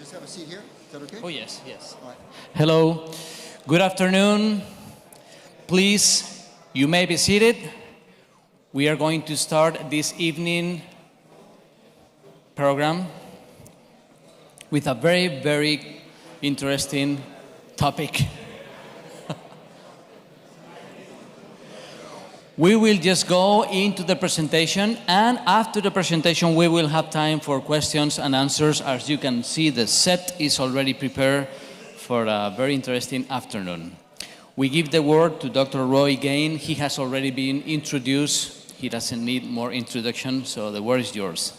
[SPEAKER 5] just have a seat here. Is that okay?
[SPEAKER 1] Oh, yes, yes.
[SPEAKER 5] All right.
[SPEAKER 1] Hello. Good afternoon. Please, you may be seated. We are going to start this evening program with a very, very interesting topic. We will just go into the presentation, and after the presentation we will have time for questions and answers. As you can see, the set is already prepared for a very interesting afternoon. We give the word to Dr. Roy Gane. He has already been introduced. He doesn't need more introduction, so the word is yours.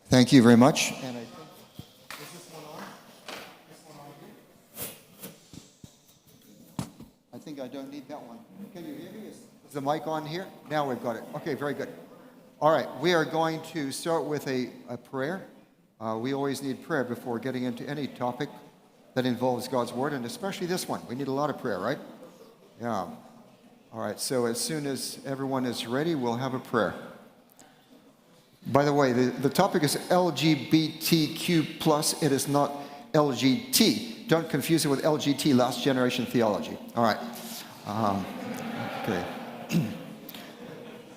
[SPEAKER 5] Thank you very much. And I think, is this one on? This one on here? I think I don't need that one. Can you hear me? Is the mic on here? Now we've got it. Okay, very good. All right, we are going to start with a prayer. We always need prayer before getting into any topic that involves God's Word, and especially this one. We need a lot of prayer, right? Yeah. All right, so as soon as everyone is ready, we'll have a prayer. By the way, the topic is LGBTQ+. It is not LGT. Don't confuse it with LGT, last generation theology. All right. Okay.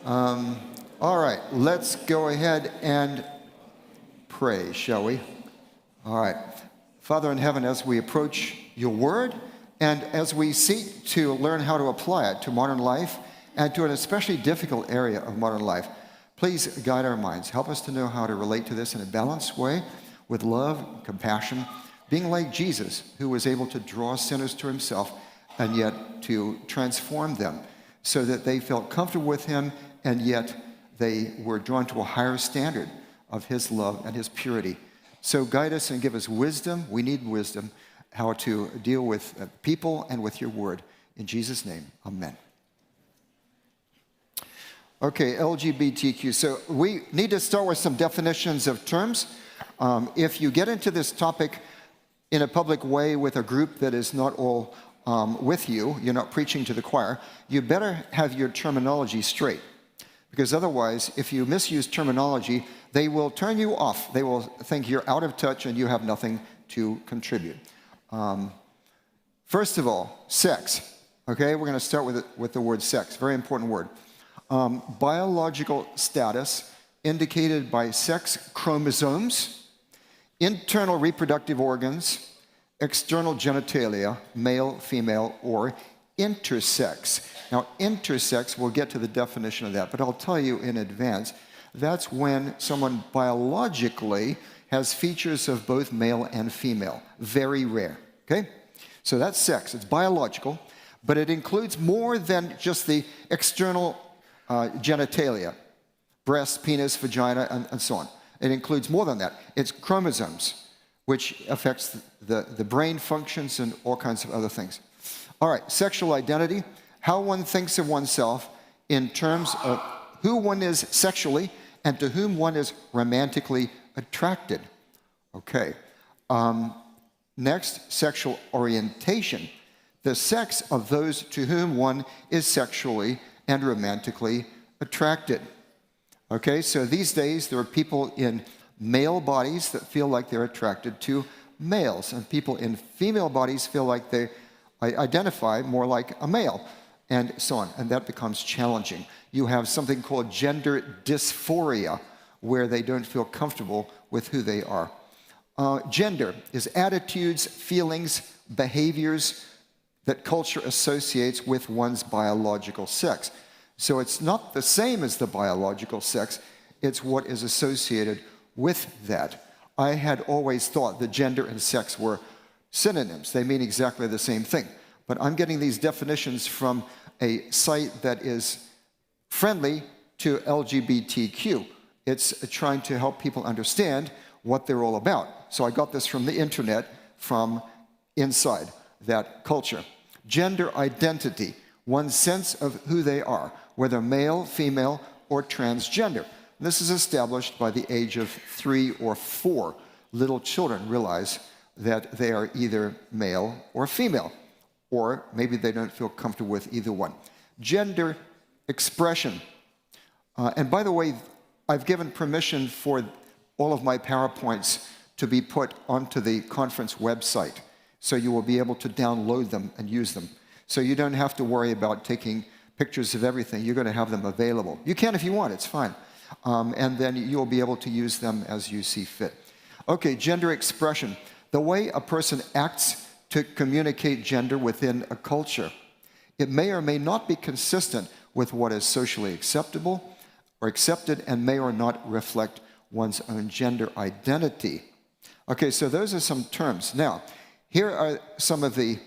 [SPEAKER 5] All right, let's go ahead and pray, shall we? All right. Father in heaven, as we approach your word and as we seek to learn how to apply it to modern life and to an especially difficult area of modern life, please guide our minds. Help us to know how to relate to this in a balanced way with love and compassion, being like Jesus, who was able to draw sinners to himself and yet to transform them so that they felt comfortable with him and yet they were drawn to a higher standard of his love and his purity. So guide us and give us wisdom. We need wisdom, how to deal with people and with your word. In Jesus' name, amen. Okay, LGBTQ. So we need to start with some definitions of terms. If you get into this topic in a public way with a group that is not all with you, you're not preaching to the choir, you better have your terminology straight. Because otherwise, if you misuse terminology, they will turn you off. They will think you're out of touch and you have nothing to contribute. First of all, sex. Okay, we're going to start with the word sex. Very important word. Biological status indicated by sex chromosomes, internal reproductive organs, external genitalia, male, female, or intersex. Now, intersex, we'll get to the definition of that, but I'll tell you in advance, that's when someone biologically has features of both male and female. Very rare, okay? So that's sex. It's biological, but it includes more than just the external genitalia, breast, penis, vagina, and so on. It includes more than that. It's chromosomes, which affects the brain functions and all kinds of other things. All right, sexual identity, how one thinks of oneself in terms of who one is sexually and to whom one is romantically attracted. Okay. Next, sexual orientation, the sex of those to whom one is sexually and romantically attracted. Okay, so these days there are people in male bodies that feel like they're attracted to males, and people in female bodies feel like they identify more like a male, and so on, and that becomes challenging. You have something called gender dysphoria, where they don't feel comfortable with who they are. Gender is attitudes, feelings, behaviors that culture associates with one's biological sex. So it's not the same as the biological sex, it's what is associated with that. I had always thought that gender and sex were synonyms. They mean exactly the same thing. But I'm getting these definitions from a site that is friendly to LGBTQ. It's trying to help people understand what they're all about. So I got this from the internet, from inside that culture. Gender identity, one's sense of who they are, whether male, female, or transgender. This is established by the age of 3 or 4. Little children realize that they are either male or female, or maybe they don't feel comfortable with either one. Gender expression. And by the way, I've given permission for all of my PowerPoints to be put onto the conference website. So you will be able to download them and use them. So you don't have to worry about taking pictures of everything. You're going to have them available. You can if you want, it's fine. And then you'll be able to use them as you see fit. Okay, gender expression. The way a person acts to communicate gender within a culture. It may or may not be consistent with what is socially acceptable or accepted and may or not reflect one's own gender identity. Okay, so those are some terms. Now, here are some of the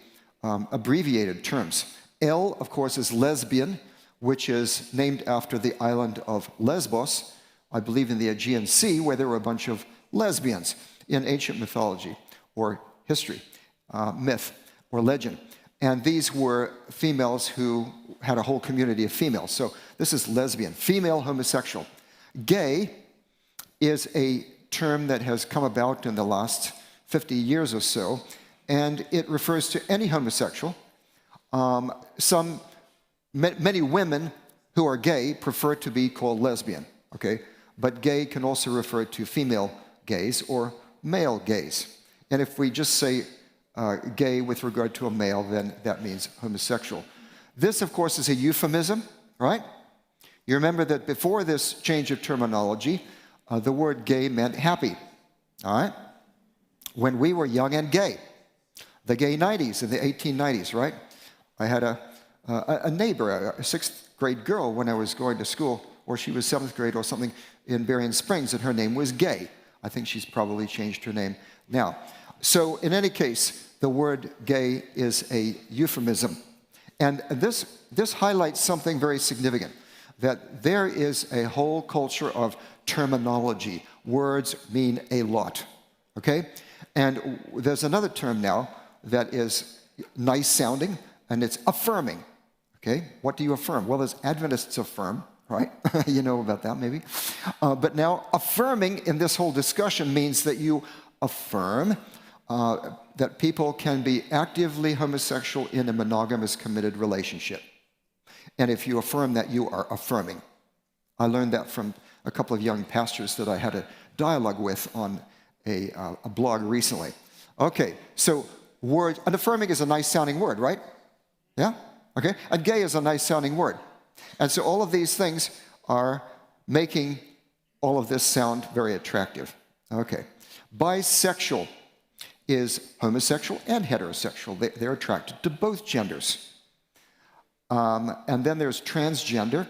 [SPEAKER 5] abbreviated terms. L, of course, is lesbian, which is named after the island of Lesbos, I believe in the Aegean Sea, where there were a bunch of lesbians in ancient mythology or history, myth or legend. And these were females who had a whole community of females. So this is lesbian, female homosexual. Gay is a term that has come about in the last 50 years or so, and it refers to any homosexual. Many women who are gay prefer to be called lesbian, okay? But gay can also refer to female gays or male gays. And if we just say gay with regard to a male, then that means homosexual. This, of course, is a euphemism, right? You remember that before this change of terminology, the word gay meant happy, all right? When we were young and gay, the gay 90s and the 1890s, right? I had a neighbor, a sixth grade girl when I was going to school, or she was seventh grade or something in Berrien Springs, and her name was Gay. I think she's probably changed her name now. So in any case, the word gay is a euphemism. And this highlights something very significant, that there is a whole culture of terminology. Words mean a lot, okay? And there's another term now that is nice sounding, and it's affirming, okay? What do you affirm? Well, there's Adventists affirm, right? You know about that maybe. But now affirming in this whole discussion means that you affirm that people can be actively homosexual in a monogamous committed relationship. And if you affirm that, you are affirming. I learned that from a couple of young pastors that I had a dialogue with on a blog recently. Okay, so and affirming is a nice sounding word, right? Yeah? Okay, and gay is a nice sounding word. And so all of these things are making all of this sound very attractive. Okay, bisexual is homosexual and heterosexual. They're attracted to both genders. And then there's transgender,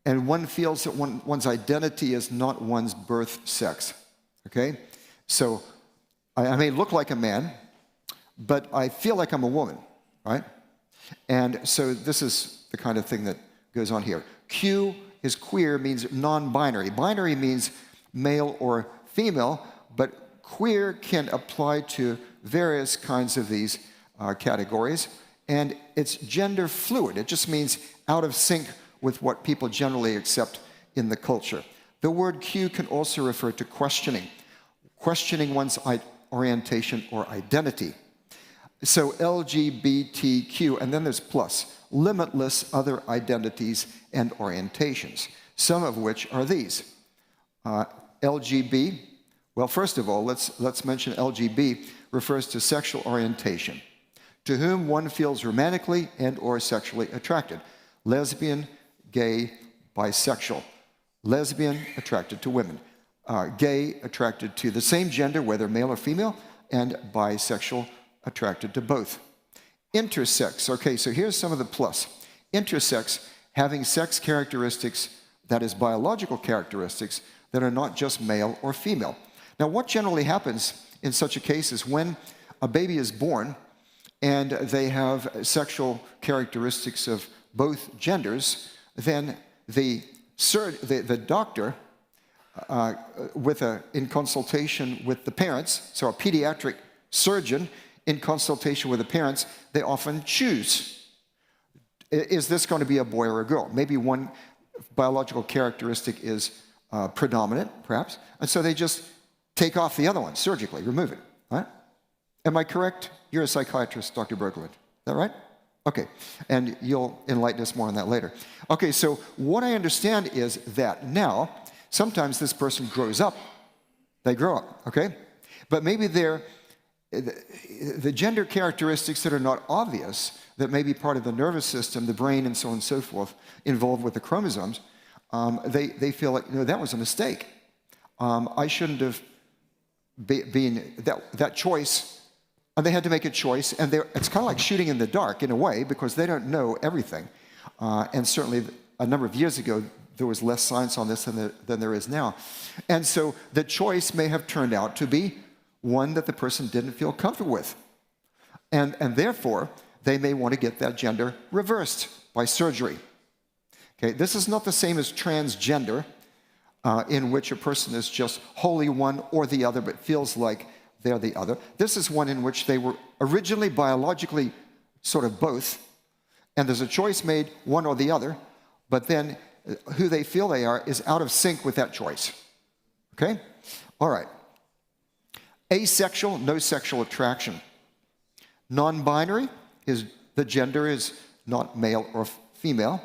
[SPEAKER 5] and one feels that one's identity is not one's birth sex, okay? So I may look like a man, but I feel like I'm a woman, right? And so this is the kind of thing that goes on here. Q is queer, means non-binary. Binary means male or female, but queer can apply to various kinds of these categories, and it's gender fluid. It just means out of sync with what people generally accept in the culture. The word Q can also refer to questioning one's orientation or identity. So LGBTQ, and then there's plus, limitless other identities and orientations, some of which are these. LGB, well, first of all, let's mention LGB refers to sexual orientation, to whom one feels romantically and or sexually attracted. Lesbian, gay, bisexual. Lesbian, attracted to women. Gay, attracted to the same gender, whether male or female, and bisexual, attracted to both. Intersex, okay, so here's some of the plus. Intersex, having sex characteristics, that is biological characteristics, that are not just male or female. Now, what generally happens in such a case is when a baby is born and they have sexual characteristics of both genders, then the doctor, in consultation with the parents, so a pediatric surgeon in consultation with the parents, they often choose. Is this going to be a boy or a girl? Maybe one biological characteristic is predominant, perhaps, and so they just take off the other one surgically, remove it, right? Am I correct? You're a psychiatrist, Dr. Bergland. Is that right? Okay, and you'll enlighten us more on that later. Okay, so what I understand is that now, sometimes this person grows up. They grow up, okay? But maybe they're the gender characteristics that are not obvious, that may be part of the nervous system, the brain, and so on and so forth, involved with the chromosomes, they feel like, that was a mistake. I shouldn't have been that choice. And they had to make a choice, and it's kind of like shooting in the dark in a way, because they don't know everything. And certainly a number of years ago, there was less science on this than there is now. And so the choice may have turned out to be one that the person didn't feel comfortable with. And therefore, they may want to get that gender reversed by surgery. Okay, this is not the same as transgender, in which a person is just wholly one or the other, but feels like they're the other. This is one in which they were originally biologically sort of both, and there's a choice made, one or the other, but then who they feel they are is out of sync with that choice. Okay? All right. Asexual, no sexual attraction. Non-binary is the gender is not male or female.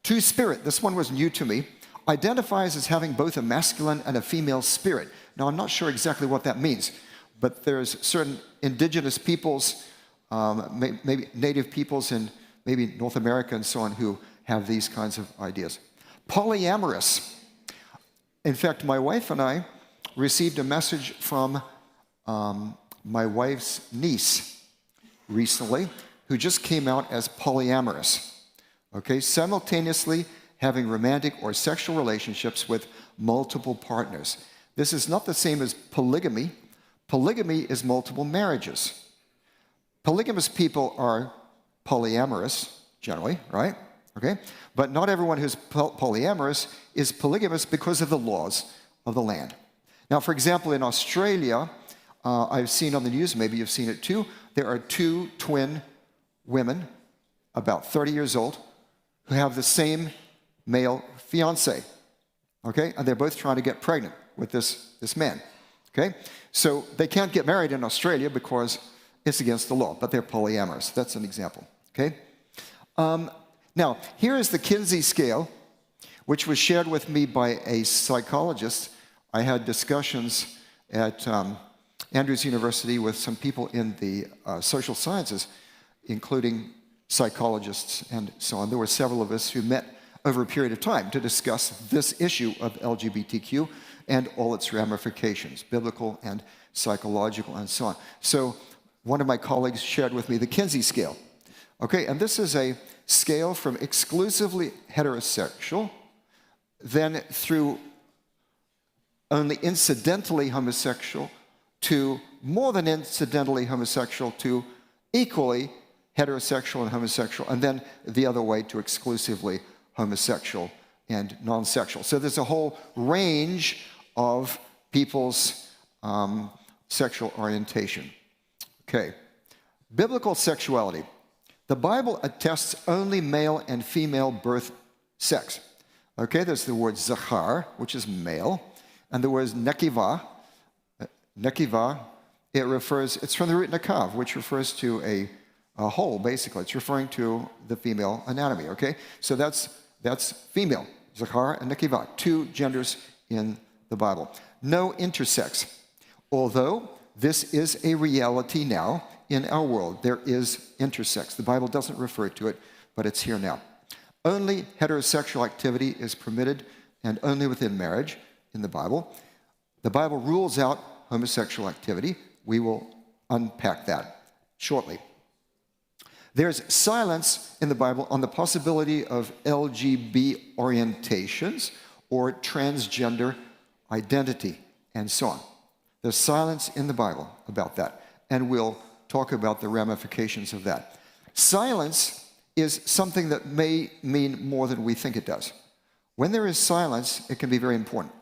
[SPEAKER 5] Two-spirit, this one was new to me, identifies as having both a masculine and a female spirit. Now, I'm not sure exactly what that means, but there's certain indigenous peoples, maybe native peoples in maybe North America and so on, who have these kinds of ideas. Polyamorous. In fact, my wife and I received a message from my wife's niece recently, who just came out as polyamorous. Okay, simultaneously having romantic or sexual relationships with multiple partners. This is not the same as polygamy. Polygamy is multiple marriages. Polygamous people are polyamorous, generally, right? Okay? But not everyone who's polyamorous is polygamous because of the laws of the land. Now, for example, in Australia, I've seen on the news, maybe you've seen it too, there are two twin women, about 30 years old, who have the same male fiancé, okay? And they're both trying to get pregnant with this man, okay? So they can't get married in Australia because it's against the law, but they're polyamorous. That's an example, okay? Now, here is the Kinsey scale, which was shared with me by a psychologist. I had discussions at Andrews University with some people in the social sciences, including psychologists and so on. There were several of us who met over a period of time to discuss this issue of LGBTQ and all its ramifications, biblical and psychological and so on. So one of my colleagues shared with me the Kinsey scale. Okay, and this is a scale from exclusively heterosexual, then through only incidentally homosexual, to more than incidentally homosexual, to equally heterosexual and homosexual, and then the other way to exclusively homosexual and non-sexual. So there's a whole range of people's sexual orientation. Okay, biblical sexuality. The Bible attests only male and female birth sex. Okay, there's the word zachar, which is male, and the word nekivah. Nekivah, it's from the root nakav, which refers to a whole, basically. It's referring to the female anatomy, okay? So that's female, zachar and nekivah, two genders in the Bible. No intersex, although this is a reality now in our world. There is intersex. The Bible doesn't refer to it, but it's here now. Only heterosexual activity is permitted, and only within marriage in the Bible. The Bible rules out homosexual activity. We will unpack that shortly. There's silence in the Bible on the possibility of LGB orientations or transgender identity and so on. There's silence in the Bible about that, and we'll talk about the ramifications of that. Silence is something that may mean more than we think it does. When there is silence, it can be very important.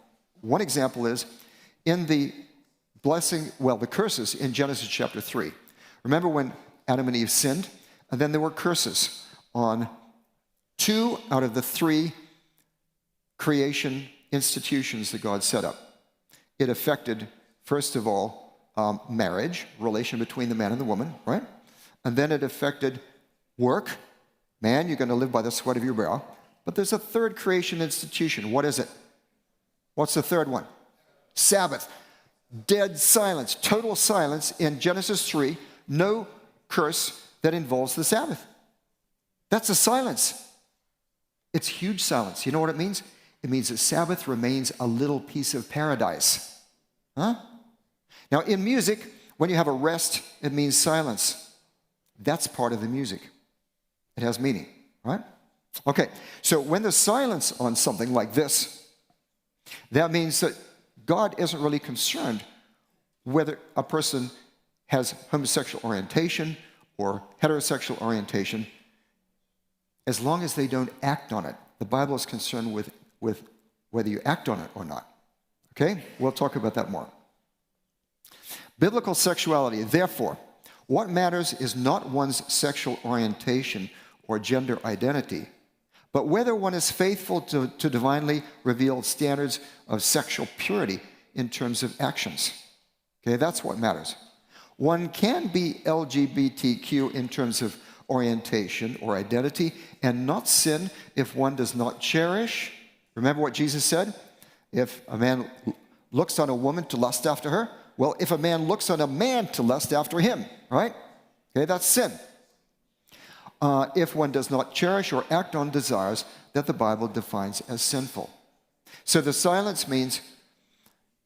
[SPEAKER 5] One example is in the the curses in Genesis chapter 3. Remember when Adam and Eve sinned? And then there were curses on 2 out of the 3 creation institutions that God set up. It affected, first of all, marriage, relation between the man and the woman, right? And then it affected work. Man, you're going to live by the sweat of your brow. But there's a third creation institution. What is it? What's the third one? Sabbath. dead silence, total silence in Genesis 3, no curse that involves the Sabbath. That's a silence. It's huge silence. You know what it means? It means that Sabbath remains a little piece of paradise. Huh? Now, in music, when you have a rest, it means silence. That's part of the music. It has meaning, right? Okay, so when there's silence on something like this, that means that God isn't really concerned whether a person has homosexual orientation or heterosexual orientation, as long as they don't act on it. The Bible is concerned with whether you act on it or not. Okay? We'll talk about that more. Biblical sexuality, therefore, what matters is not one's sexual orientation or gender identity, but whether one is faithful to divinely revealed standards of sexual purity in terms of actions. Okay, that's what matters. One can be LGBTQ in terms of orientation or identity and not sin if one does not cherish. Remember what Jesus said? If a man looks on a woman to lust after her, well, if a man looks on a man to lust after him, right? Okay, that's sin. If one does not cherish or act on desires that the Bible defines as sinful. So the silence means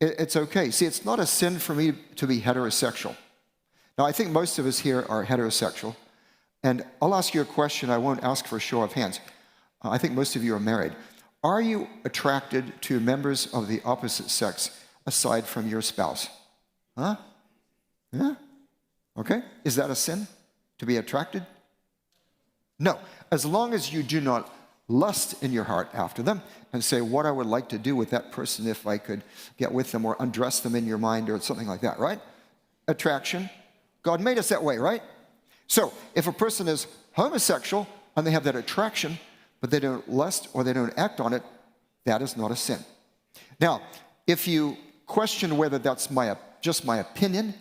[SPEAKER 5] it's okay. See, it's not a sin for me to be heterosexual. Now, I think most of us here are heterosexual. And I'll ask you a question. I won't ask for a show of hands. I think most of you are married. Are you attracted to members of the opposite sex aside from your spouse? Huh? Yeah? Okay. Is that a sin to be attracted? No. As long as you do not lust in your heart after them and say, what I would like to do with that person if I could get with them, or undress them in your mind or something like that, right? Attraction. God made us that way, right? So if a person is homosexual and they have that attraction, but they don't lust or they don't act on it, that is not a sin. Now, if you question whether that's just my opinion,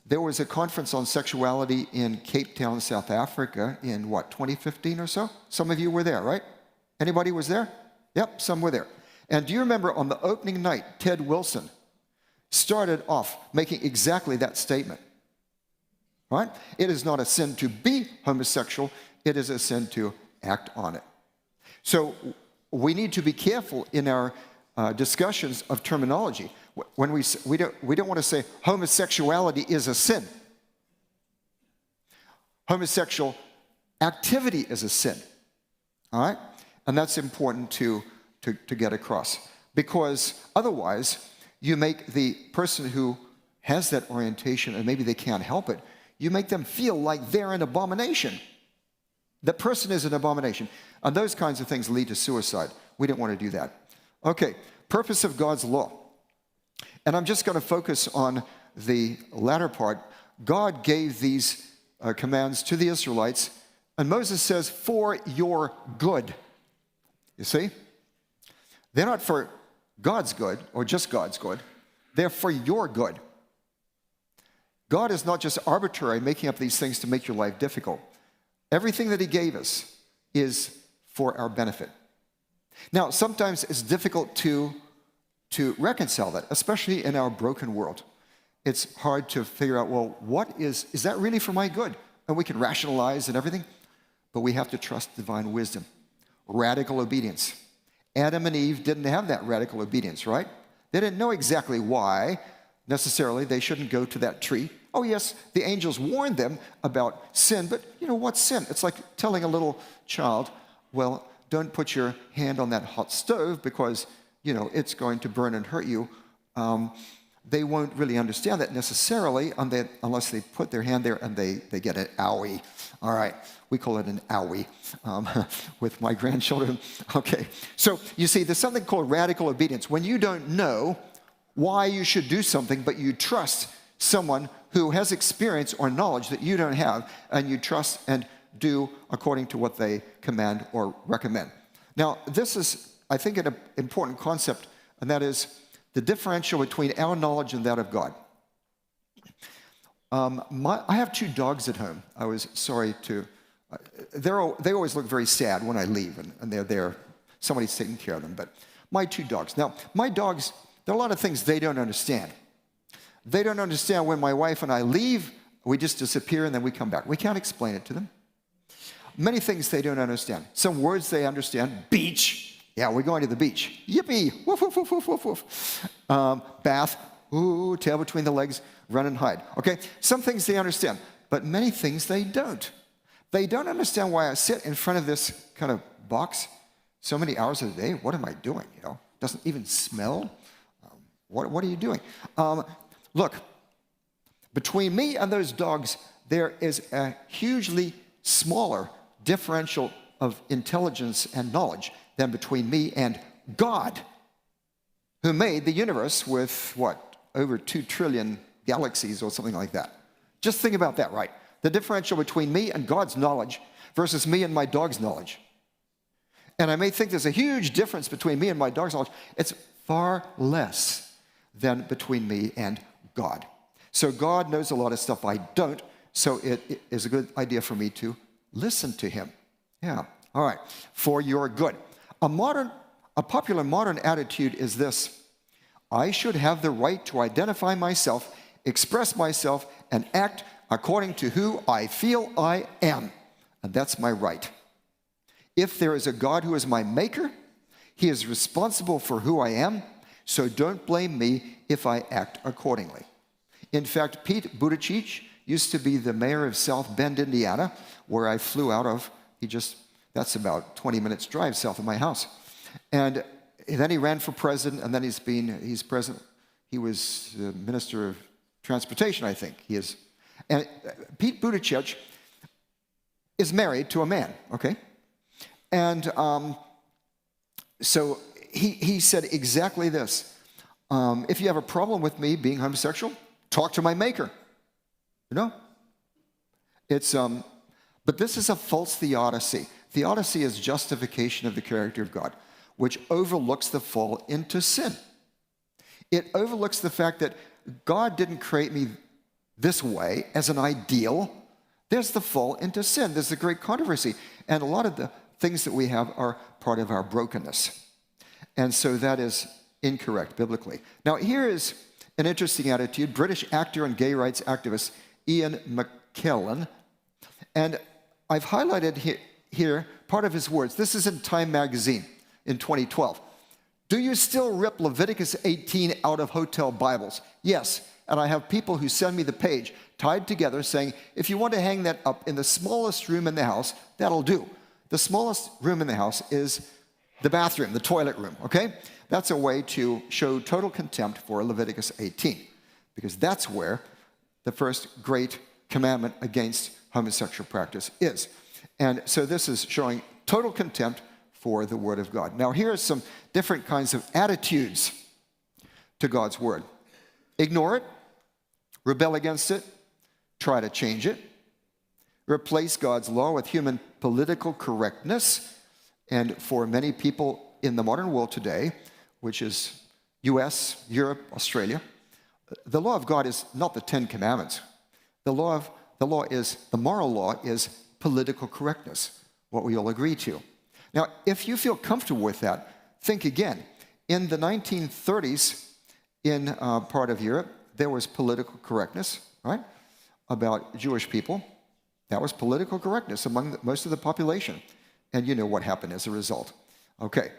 [SPEAKER 5] there was a conference on sexuality in Cape Town, South Africa in, 2015 or so? Some of you were there, right? Anybody was there? Yep, some were there. And do you remember on the opening night, Ted Wilson started off making exactly that statement, right? It is not a sin to be homosexual. It is a sin to act on it. So we need to be careful in our discussions of terminology. When we don't want to say homosexuality is a sin. Homosexual activity is a sin. All right? And that's important to get across. Because otherwise, you make the person who has that orientation, and maybe they can't help it, you make them feel like they're an abomination. The person is an abomination. And those kinds of things lead to suicide. We don't want to do that. Okay, purpose of God's law. And I'm just going to focus on the latter part. God gave these commands to the Israelites, and Moses says, for your good. You see? They're not for God's good or just God's good. They're for your good. God is not just arbitrary, making up these things to make your life difficult. Everything that he gave us is for our benefit. Now, sometimes it's difficult to reconcile that, especially in our broken world. It's hard to figure out, well, is that really for my good? And we can rationalize and everything, but we have to trust divine wisdom. Radical obedience. Adam and Eve didn't have that radical obedience, right? They didn't know exactly why, necessarily, they shouldn't go to that tree. Oh, yes, the angels warned them about sin, but what's sin? It's like telling a little child, well, don't put your hand on that hot stove because it's going to burn and hurt you. They won't really understand that necessarily unless they put their hand there and they get an owie. All right, we call it an owie with my grandchildren. Okay, so you see, there's something called radical obedience. When you don't know why you should do something, but you trust someone who has experience or knowledge that you don't have, and you trust and do according to what they command or recommend. Now, this is, I think, an important concept, and that is the differential between our knowledge and that of God. I have 2 dogs at home. I was sorry to... they always look very sad when I leave, and they're there. Somebody's taking care of them. But my 2 dogs. Now, my dogs, there are a lot of things they don't understand. They don't understand when my wife and I leave, we just disappear and then we come back. We can't explain it to them. Many things they don't understand. Some words they understand. Beach. Yeah, we're going to the beach. Yippee. Woof, woof, woof, woof, woof, woof. Bath. Ooh, tail between the legs. Run and hide. Okay? Some things they understand, but many things they don't. They don't understand why I sit in front of this kind of box so many hours a day. What am I doing? You know, doesn't even smell. What are you doing? Look, between me and those dogs, there is a hugely smaller differential of intelligence and knowledge than between me and God, who made the universe with, what, over 2 trillion galaxies or something like that. Just think about that, right? The differential between me and God's knowledge versus me and my dog's knowledge. And I may think there's a huge difference between me and my dog's knowledge. It's far less than between me and God. So God knows a lot of stuff I don't, so it is a good idea for me to listen to him. Yeah, all right, for your good. A popular modern attitude is this: I should have the right to identify myself, express myself, and act according to who I feel I am. And that's my right. If there is a God who is my maker, he is responsible for who I am, so don't blame me if I act accordingly. In fact, Pete Buttigieg used to be the mayor of South Bend, Indiana, where I flew out of. That's about 20 minutes drive south of my house. And then he ran for president, and then he's president. He was the minister of transportation, I think he is. And Pete Buttigieg is married to a man, okay? And so he said exactly this: if you have a problem with me being homosexual, talk to my maker. You know? But this is a false theodicy. Theodicy is justification of the character of God, which overlooks the fall into sin. It overlooks the fact that God didn't create me this way as an ideal. There's the fall into sin. There's the great controversy. And a lot of the things that we have are part of our brokenness. And so that is incorrect biblically. Now, here is an interesting attitude. British actor and gay rights activist Ian McKellen. And I've highlighted here part of his words. This is in Time magazine in 2012. Do you still rip Leviticus 18 out of hotel Bibles? Yes. And I have people who send me the page tied together saying, if you want to hang that up in the smallest room in the house, that'll do. The smallest room in the house is the bathroom, the toilet room, okay? That's a way to show total contempt for Leviticus 18, because that's where the first great commandment against homosexual practice is. And so this is showing total contempt for the Word of God. Now, here are some different kinds of attitudes to God's Word. Ignore it, rebel against it, try to change it, replace God's law with human political correctness. And for many people in the modern world today, which is US, Europe, Australia, the law of God is not the 10 Commandments. The moral law is political correctness, what we all agree to. Now, if you feel comfortable with that, think again. In the 1930s, in part of Europe, there was political correctness, right, about Jewish people. That was political correctness among most of the population. And you know what happened as a result. Okay,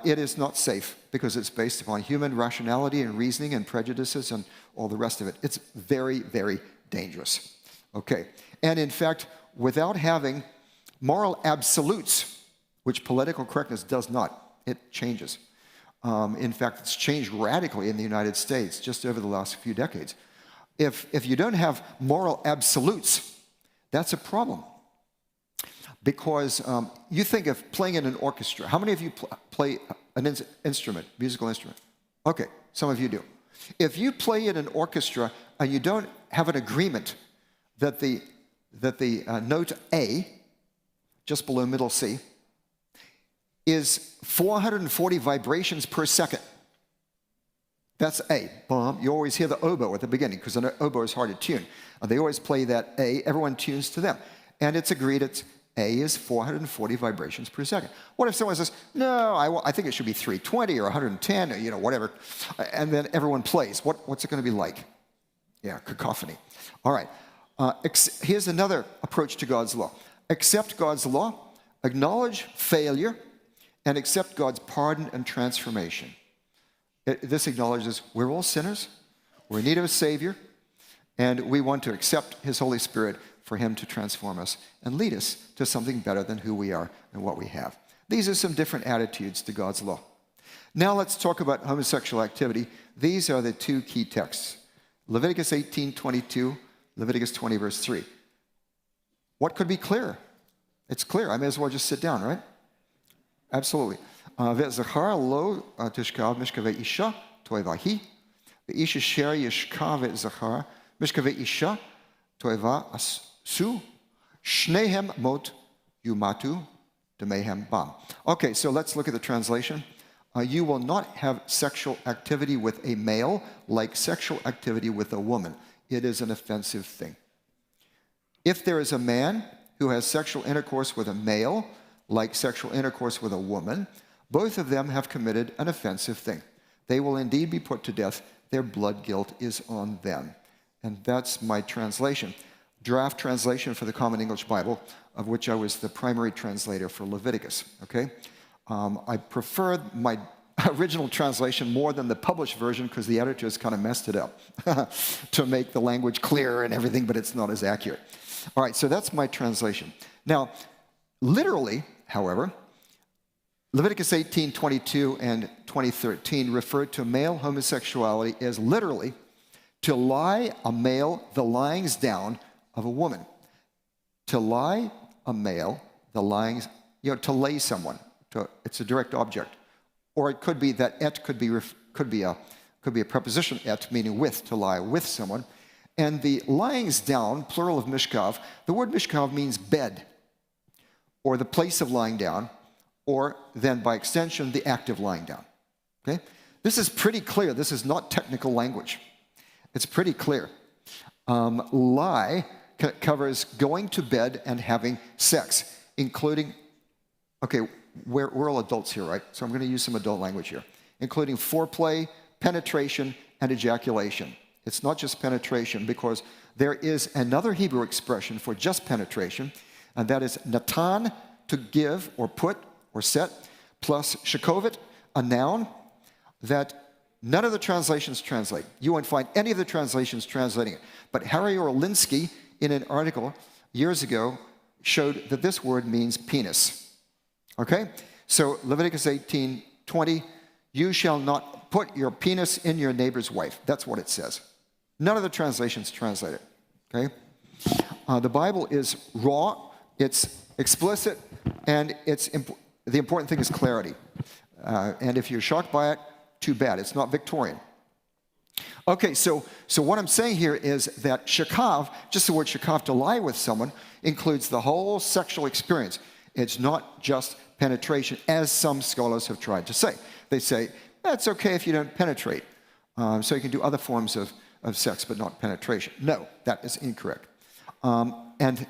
[SPEAKER 5] it is not safe because it's based upon human rationality and reasoning and prejudices and all the rest of it. It's very, very dangerous. Okay, and in fact, without having moral absolutes, which political correctness does not, it changes. In fact, it's changed radically in the United States just over the last few decades. If you don't have moral absolutes, that's a problem. Because you think of playing in an orchestra. How many of you play an instrument, musical instrument? Okay, some of you do. If you play in an orchestra and you don't have an agreement that the note A, just below middle C, is 440 vibrations per second. That's A. Boom. You always hear the oboe at the beginning because an oboe is hard to tune. They always play that A. Everyone tunes to them. And it's agreed A is 440 vibrations per second. What if someone says, no, I think it should be 320 or 110 or, whatever. And then everyone plays. What's it going to be like? Yeah, cacophony. All right. Here's another approach to God's law. Accept God's law, acknowledge failure, and accept God's pardon and transformation. This acknowledges we're all sinners, we're in need of a Savior, and we want to accept His Holy Spirit for Him to transform us and lead us to something better than who we are and what we have. These are some different attitudes to God's law. Now let's talk about homosexual activity. These are the two key texts. Leviticus 18:22, Leviticus 20, verse 3. What could be clearer? It's clear. I may as well just sit down, right? Absolutely. Ve'zachar lo tishkav mishkavei isha toeva hi. Ve'ish asher yishkav ve'zachar mishkavei isha toeva asu. Shnehem mot yumatu demehem bam. Okay, so let's look at the translation. You will not have sexual activity with a male like sexual activity with a woman. It is an offensive thing. If there is a man who has sexual intercourse with a male like sexual intercourse with a woman, both of them have committed an offensive thing. They will indeed be put to death. Their blood guilt is on them. And that's my translation. Draft translation for the Common English Bible, of which I was the primary translator for Leviticus, okay? I prefer my original translation more than the published version because the editors kind of messed it up to make the language clearer and everything, but it's not as accurate. All right, so that's my translation. Now, literally, however, Leviticus 18:22 and 20:13 refer to male homosexuality as literally to lie a male the lyings down of a woman. To lie a male the lyings, to lay someone. It's a direct object. Or it could be that et could be a preposition et, meaning with, to lie with someone. And the lyings down, plural of mishkav, the word mishkav means bed, or the place of lying down, or then by extension, the act of lying down. Okay? This is pretty clear. This is not technical language. It's pretty clear. Lie covers going to bed and having sex, including, okay, we're all adults here, right? So I'm going to use some adult language here, including foreplay, penetration, and ejaculation. It's not just penetration, because there is another Hebrew expression for just penetration, and that is natan, to give or put or set, plus shekovet, a noun that none of the translations translate. You won't find any of the translations translating it. But Harry Orlinsky, in an article years ago, showed that this word means penis. Okay? So Leviticus 18:20, you shall not put your penis in your neighbor's wife. That's what it says. None of the translations translate it. Okay? The Bible is raw, it's explicit, and the important thing is clarity. And if you're shocked by it, too bad. It's not Victorian. Okay, so what I'm saying here is that shakav, just the word shakav, to lie with someone, includes the whole sexual experience. It's not just penetration, as some scholars have tried to say. They say, it's okay if you don't penetrate, so you can do other forms of sex, but not penetration. No, that is incorrect. And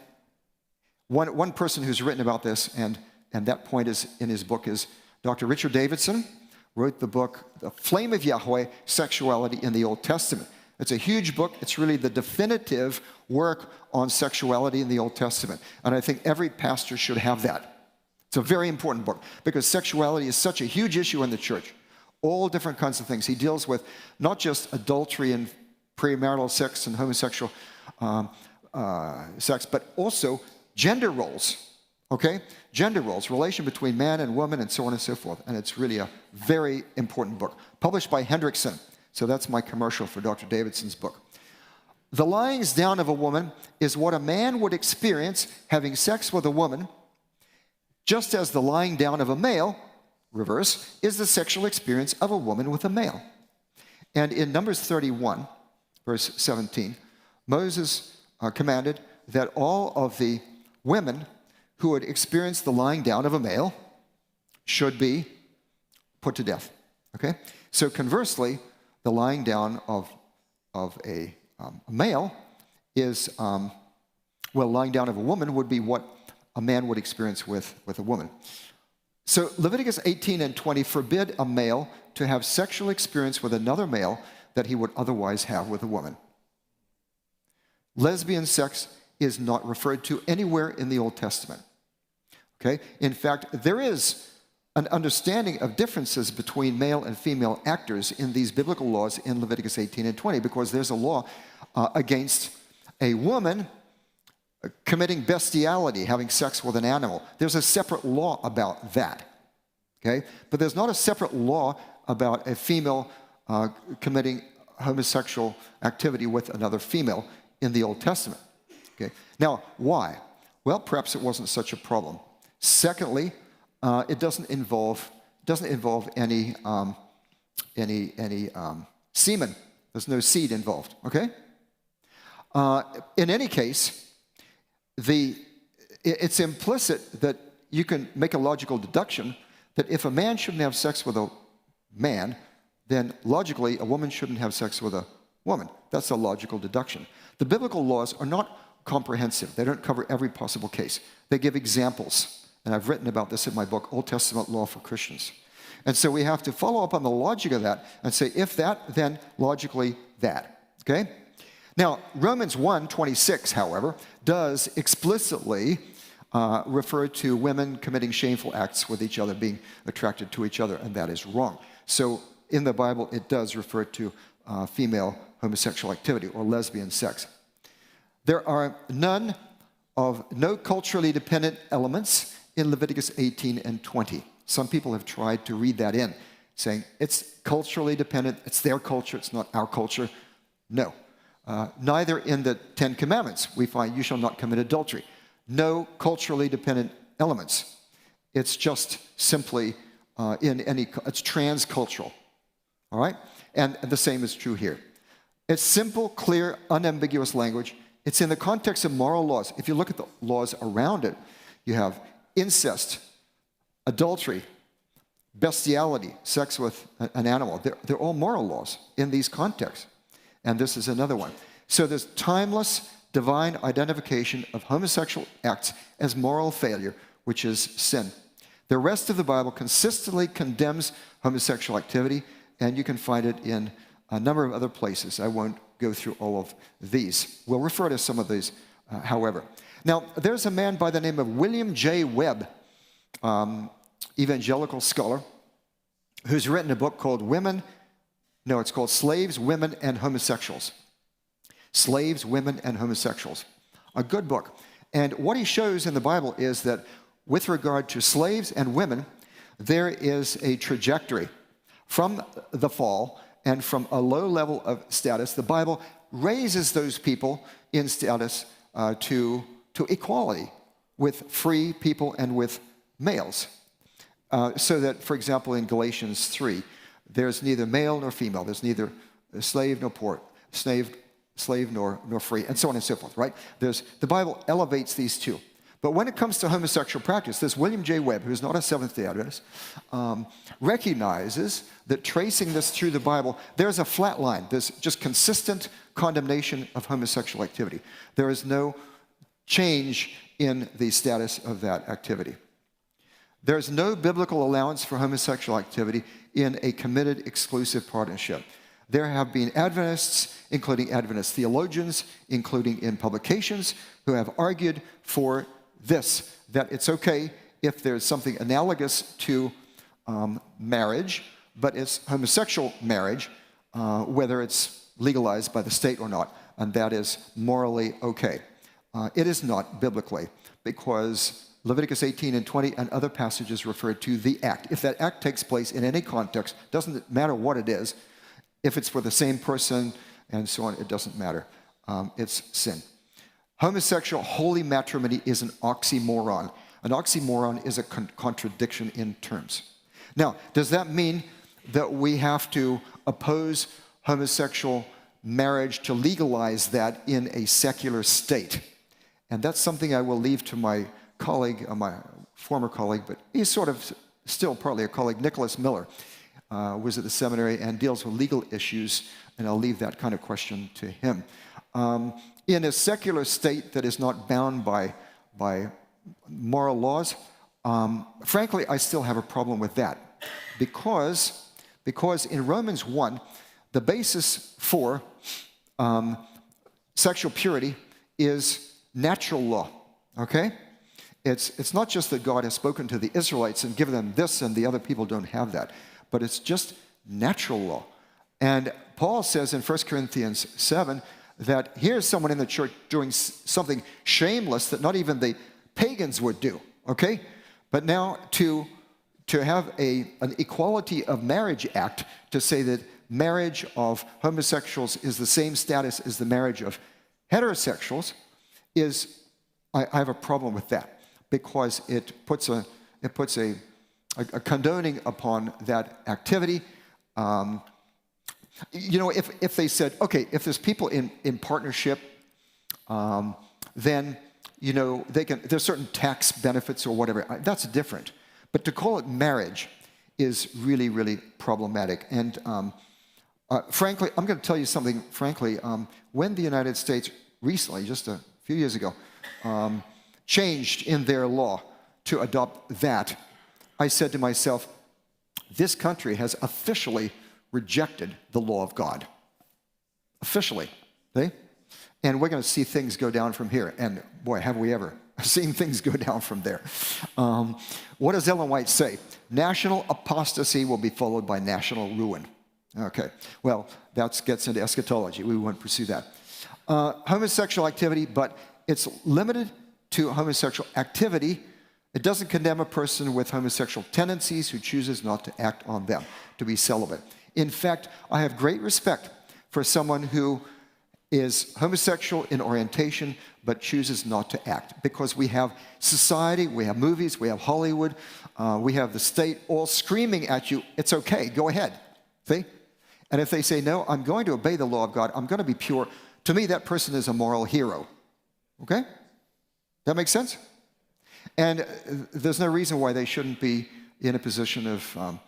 [SPEAKER 5] one person who's written about this, and that point is in his book, is Dr. Richard Davidson, wrote the book, The Flame of Yahweh, Sexuality in the Old Testament. It's a huge book. It's really the definitive work on sexuality in the Old Testament. And I think every pastor should have that. It's a very important book because sexuality is such a huge issue in the church. All different kinds of things. He deals with not just adultery and premarital sex and homosexual sex, but also gender roles. Okay? Gender roles, relation between man and woman, and so on and so forth. And it's really a very important book. Published by Hendrickson. So that's my commercial for Dr. Davidson's book. The lyings down of a woman is what a man would experience having sex with a woman, just as the lying down of a male, reverse, is the sexual experience of a woman with a male. And in Numbers 31, verse 17, Moses commanded that all of the women who had experienced the lying down of a male should be put to death. Okay? So conversely, the lying down of a male is, lying down of a woman would be what a man would experience with a woman. So Leviticus 18 and 20 forbid a male to have sexual experience with another male that he would otherwise have with a woman. Lesbian sex is not referred to anywhere in the Old Testament. Okay? In fact, there is an understanding of differences between male and female actors in these biblical laws in Leviticus 18 and 20, because there's a law against a woman committing bestiality, having sex with an animal. There's a separate law about that. Okay? But there's not a separate law about a female committing homosexual activity with another female in the Old Testament. Okay? Now, why? Well, perhaps it wasn't such a problem. Secondly, it doesn't involve any semen. There's no seed involved. Okay. In any case, it's implicit that you can make a logical deduction that if a man shouldn't have sex with a man, then logically a woman shouldn't have sex with a woman. That's a logical deduction. The biblical laws are not comprehensive. They don't cover every possible case. They give examples. And I've written about this in my book, Old Testament Law for Christians. And so we have to follow up on the logic of that and say, if that, then logically that. Okay? Now, Romans 1:26, however, does explicitly refer to women committing shameful acts with each other, being attracted to each other, and that is wrong. So in the Bible, it does refer to female homosexual activity or lesbian sex. There are no culturally dependent elements in Leviticus 18 and 20. Some people have tried to read that in, saying it's culturally dependent, it's their culture, it's not our culture. No. Neither in the Ten Commandments we find you shall not commit adultery. No culturally dependent elements. It's just simply it's transcultural. All right? And the same is true here. It's simple, clear, unambiguous language. It's in the context of moral laws. If you look at the laws around it, you have incest, adultery, bestiality, sex with an animal. They're all moral laws in these contexts. And this is another one. So there's timeless divine identification of homosexual acts as moral failure, which is sin. The rest of the Bible consistently condemns homosexual activity, and you can find it in a number of other places. I won't go through all of these. We'll refer to some of these, however. Now, there's a man by the name of William J. Webb, evangelical scholar, who's written a book called it's called Slaves, Women, and Homosexuals. Slaves, Women, and Homosexuals. A good book. And what he shows in the Bible is that with regard to slaves and women, there is a trajectory from the fall and from a low level of status. The Bible raises those people in status to equality with free people and with males. So that, for example, in Galatians 3, there's neither male nor female. There's neither slave nor poor, slave nor free, and so on and so forth, right? The Bible elevates these two. But when it comes to homosexual practice, this William J. Webb, who's not a Seventh-day Adventist, recognizes that tracing this through the Bible, there's a flat line. There's just consistent condemnation of homosexual activity. There is no change in the status of that activity. There's no biblical allowance for homosexual activity in a committed exclusive partnership. There have been Adventists, including Adventist theologians, including in publications, who have argued for this, that it's okay if there's something analogous to marriage, but it's homosexual marriage, whether it's legalized by the state or not, and that is morally okay. It is not biblically, because Leviticus 18 and 20 and other passages refer to the act. If that act takes place in any context, doesn't matter what it is, if it's for the same person and so on, it doesn't matter. It's sin. Homosexual holy matrimony is an oxymoron. An oxymoron is a contradiction in terms. Now, does that mean that we have to oppose homosexual marriage to legalize that in a secular state? And that's something I will leave to my colleague, my former colleague, but he's sort of still partly a colleague, Nicholas Miller, was at the seminary and deals with legal issues, and I'll leave that kind of question to him. In a secular state that is not bound by moral laws, frankly, I still have a problem with that, because in Romans 1, the basis for sexual purity is natural law, okay? It's not just that God has spoken to the Israelites and given them this and the other people don't have that, but it's just natural law. And Paul says in 1 Corinthians 7 that here's someone in the church doing something shameless that not even the pagans would do, okay? But now to have an equality of marriage act, to say that marriage of homosexuals is the same status as the marriage of heterosexuals, I have a problem with that, because it puts a condoning upon that activity. You know, if they said, okay, if there's people in partnership, then, you know, there's certain tax benefits or whatever. That's different. But to call it marriage is really, really problematic. And frankly, I'm going to tell you something, frankly. When the United States recently, just a few years ago, changed in their law to adopt that, I said to myself, this country has officially rejected the law of God. Officially. See? And we're going to see things go down from here. And boy, have we ever seen things go down from there. What does Ellen White say? National apostasy will be followed by national ruin. Okay, well, that gets into eschatology. We won't pursue that. Homosexual activity, but it's limited to homosexual activity. It doesn't condemn a person with homosexual tendencies who chooses not to act on them, to be celibate. In fact, I have great respect for someone who is homosexual in orientation but chooses not to act, because we have society, we have movies, we have Hollywood, we have the state all screaming at you, it's okay, go ahead. See? And if they say, no, I'm going to obey the law of God, I'm going to be pure, to me that person is a moral hero. Okay? That makes sense? And there's no reason why they shouldn't be in a position of,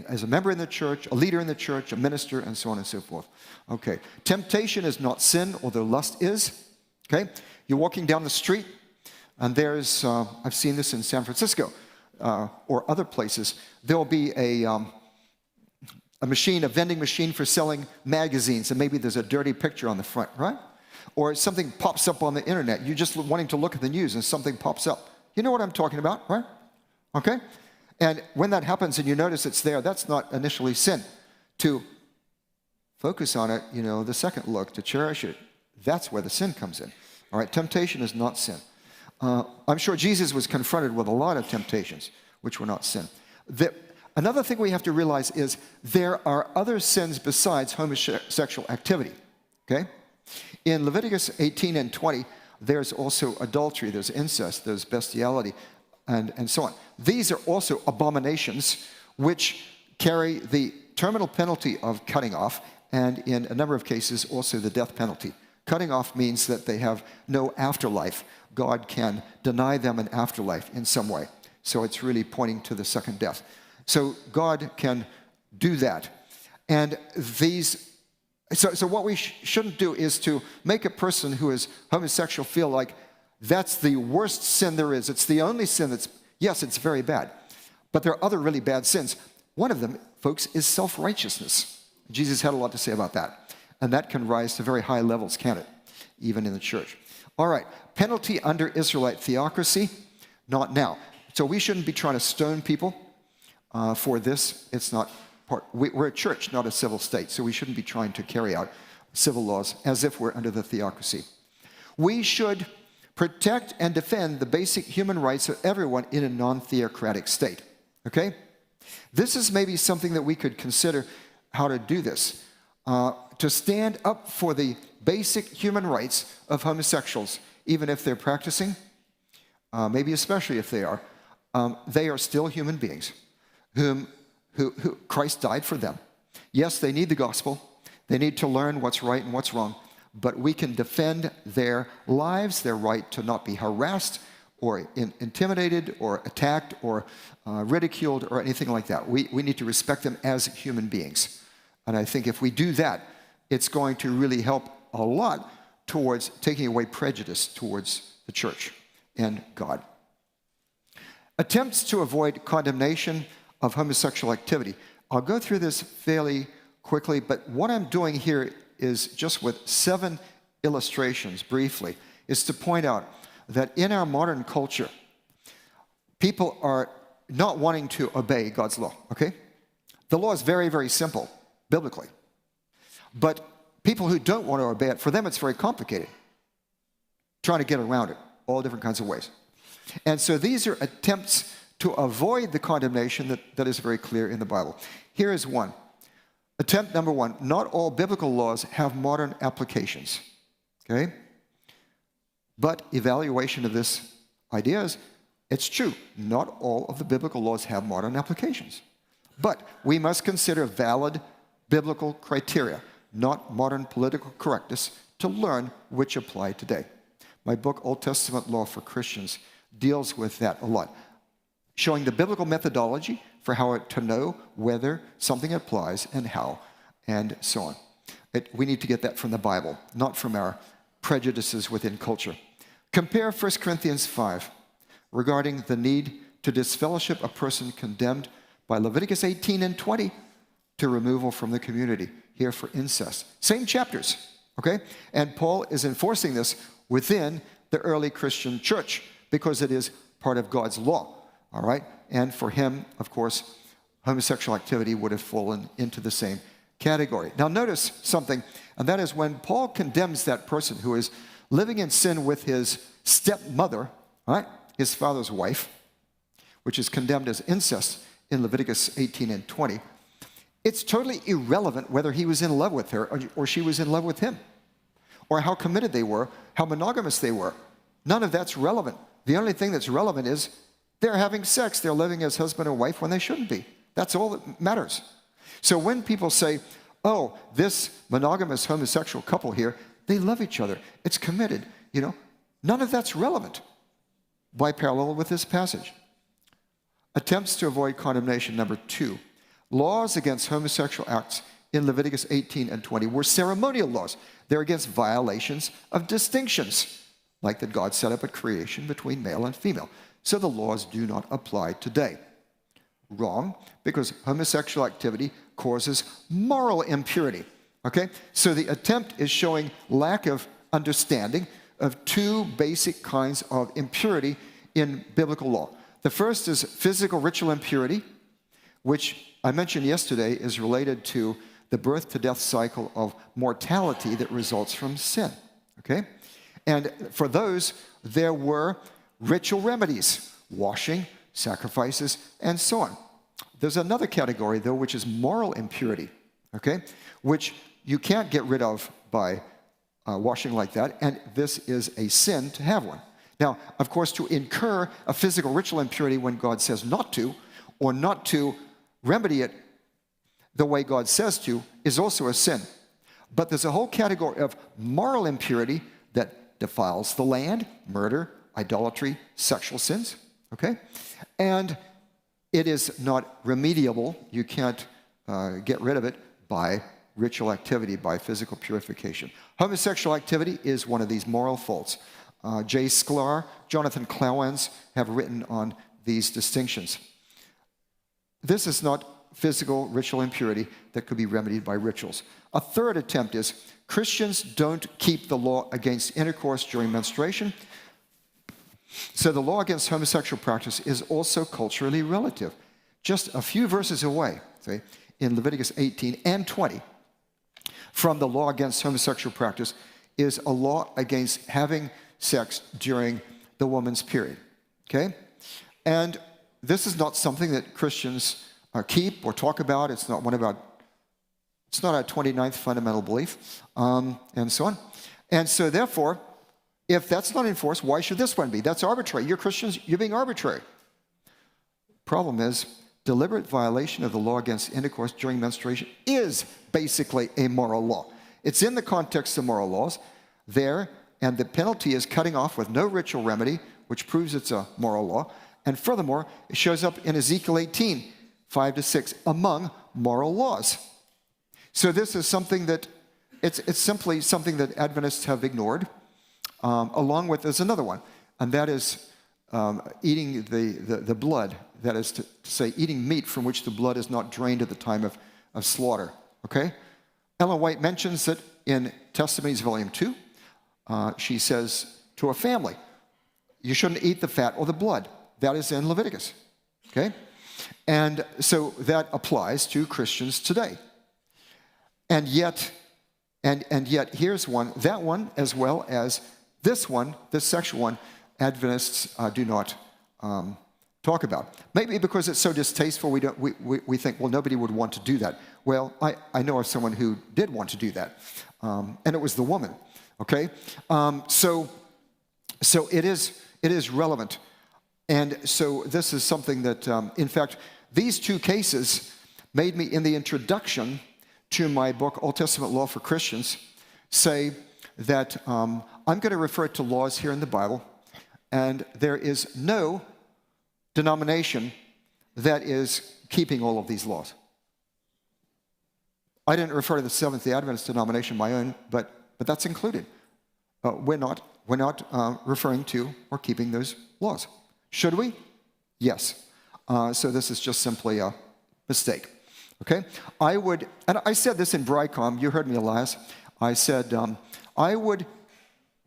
[SPEAKER 5] as a member in the church, a leader in the church, a minister, and so on and so forth. Okay. Temptation is not sin, although lust is. Okay? You're walking down the street, and there's, I've seen this in San Francisco or other places, there'll be a vending machine for selling magazines, and maybe there's a dirty picture on the front, right? Or something pops up on the internet. You're just wanting to look at the news, and something pops up. You know what I'm talking about, right? Okay? And when that happens and you notice it's there, that's not initially sin. To focus on it, you know, the second look, to cherish it, that's where the sin comes in. All right, temptation is not sin. I'm sure Jesus was confronted with a lot of temptations, which were not sin. Another thing we have to realize is there are other sins besides homosexual activity, okay? In Leviticus 18 and 20, there's also adultery, there's incest, there's bestiality, and so on. These are also abominations which carry the terminal penalty of cutting off, and in a number of cases also the death penalty. Cutting off means that they have no afterlife. God can deny them an afterlife in some way. So it's really pointing to the second death. So God can do that. And so what we shouldn't do is to make a person who is homosexual feel like that's the worst sin there is. It's the only sin that's, yes, it's very bad. But there are other really bad sins. One of them, folks, is self-righteousness. Jesus had a lot to say about that. And that can rise to very high levels, can't it? Even in the church. All right, penalty under Israelite theocracy, not now. So we shouldn't be trying to stone people for this. It's not part. We're a church, not a civil state, so we shouldn't be trying to carry out civil laws as if we're under the theocracy. We should protect and defend the basic human rights of everyone in a non-theocratic state, okay? This is maybe something that we could consider how to do this. To stand up for the basic human rights of homosexuals, even if they're practicing, maybe especially if they are still human beings who Christ died for them. Yes, they need the gospel. They need to learn what's right and what's wrong, but we can defend their lives, their right to not be harassed or intimidated or attacked or ridiculed or anything like that. We need to respect them as human beings. And I think if we do that, it's going to really help a lot towards taking away prejudice towards the church and God. Attempts to avoid condemnation of homosexual activity. I'll go through this fairly quickly, but what I'm doing here is just with 7 illustrations briefly. is to point out that in our modern culture, people are not wanting to obey God's law, okay? The law is very, very simple, biblically. But people who don't want to obey it, for them it's very complicated. Trying to get around it, all different kinds of ways. And so these are attempts to avoid the condemnation that is very clear in the Bible. Here is one. Attempt number one, not all biblical laws have modern applications, okay? But evaluation of this idea is, it's true, not all of the biblical laws have modern applications. But we must consider valid biblical criteria, not modern political correctness, to learn which apply today. My book, Old Testament Law for Christians, deals with that a lot, showing the biblical methodology for how to know whether something applies and how, and so on. We need to get that from the Bible, not from our prejudices within culture. Compare 1 Corinthians 5 regarding the need to disfellowship a person condemned by Leviticus 18 and 20 to removal from the community, here for incest. Same chapters, okay? And Paul is enforcing this within the early Christian church because it is part of God's law, all right? And for him, of course, homosexual activity would have fallen into the same category. Now notice something, and that is when Paul condemns that person who is living in sin with his stepmother, right? His father's wife, which is condemned as incest in Leviticus 18 and 20, it's totally irrelevant whether he was in love with her or she was in love with him, or how committed they were, how monogamous they were. None of that's relevant. The only thing that's relevant is they're having sex. They're living as husband and wife when they shouldn't be. That's all that matters. So when people say, oh, this monogamous homosexual couple here, they love each other, it's committed, you know, none of that's relevant by parallel with this passage. Attempts to avoid condemnation, number 2. Laws against homosexual acts in Leviticus 18 and 20 were ceremonial laws. They're against violations of distinctions, like that God set up at creation between male and female. So the laws do not apply today. Wrong, because homosexual activity causes moral impurity, okay? So the attempt is showing lack of understanding of 2 basic kinds of impurity in biblical law. The first is physical ritual impurity, which I mentioned yesterday is related to the birth to death cycle of mortality that results from sin, okay? And for those, there were ritual remedies, washing, sacrifices, and so on. There's another category, though, which is moral impurity, okay, which you can't get rid of by washing like that, and this is a sin to have one. Now, of course, to incur a physical ritual impurity when God says not to, or not to remedy it the way God says to, is also a sin. But there's a whole category of moral impurity that defiles the land, murder, idolatry, sexual sins, okay? And it is not remediable. You can't get rid of it by ritual activity, by physical purification. Homosexual activity is one of these moral faults. J. Sklar, Jonathan Clowens have written on these distinctions. This is not physical ritual impurity that could be remedied by rituals. A third attempt is Christians don't keep the law against intercourse during menstruation. So the law against homosexual practice is also culturally relative. Just a few verses away, see, in Leviticus 18 and 20, from the law against homosexual practice is a law against having sex during the woman's period, okay? And this is not something that Christians keep or talk about. It's not it's not a 29th fundamental belief, and so on. And so therefore, if that's not enforced, why should this one be? That's arbitrary. You're Christians, you're being arbitrary. Problem is, deliberate violation of the law against intercourse during menstruation is basically a moral law. It's in the context of moral laws there, and the penalty is cutting off with no ritual remedy, which proves it's a moral law. And furthermore, it shows up in Ezekiel 18, 5-6, among moral laws. So this is something that, it's simply something that Adventists have ignored. Along with, there's another one, and that is eating the blood, that is to say, eating meat from which the blood is not drained at the time of slaughter, okay? Ellen White mentions it in Testimonies, Volume 2. She says to a family. You shouldn't eat the fat or the blood. That is in Leviticus, okay? And so that applies to Christians today. And yet here's one, that one as well as this one, this sexual one, Adventists do not talk about. Maybe because it's so distasteful, we think, well, nobody would want to do that. Well, I know of someone who did want to do that, and it was the woman, okay? So it is relevant. And so this is something that, in fact, these two cases made me, in the introduction to my book, Old Testament Law for Christians, say that I'm going to refer to laws here in the Bible, and there is no denomination that is keeping all of these laws. I didn't refer to the Seventh-day Adventist denomination, my own, but that's included. We're not referring to or keeping those laws. Should we? Yes. So this is just simply a mistake. Okay? I would, and I said this in Brycom, you heard me, Elias. I said, I would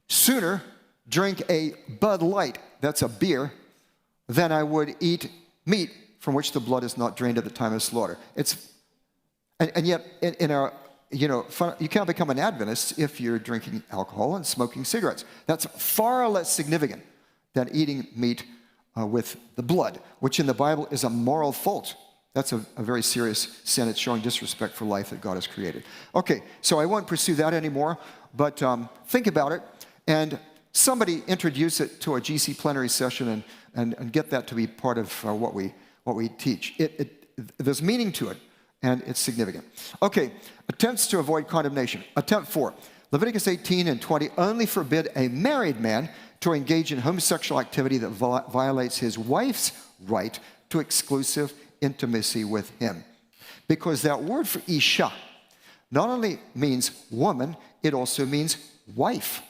[SPEAKER 5] sooner drink a Bud Light, that's a beer, than I would eat meat from which the blood is not drained at the time of slaughter. And yet, in our, you can't become an Adventist if you're drinking alcohol and smoking cigarettes. That's far less significant than eating meat with the blood, which in the Bible is a moral fault. That's a very serious sin. It's showing disrespect for life that God has created. Okay, so I won't pursue that anymore, but think about it, and somebody introduce it to a GC plenary session and get that to be part of what we teach. There's meaning to it, and it's significant. Okay, attempts to avoid condemnation. Attempt 4. Leviticus 18 and 20 only forbid a married man to engage in homosexual activity that violates his wife's right to exclusive intimacy with him. Because that word for isha not only means woman, it also means wife.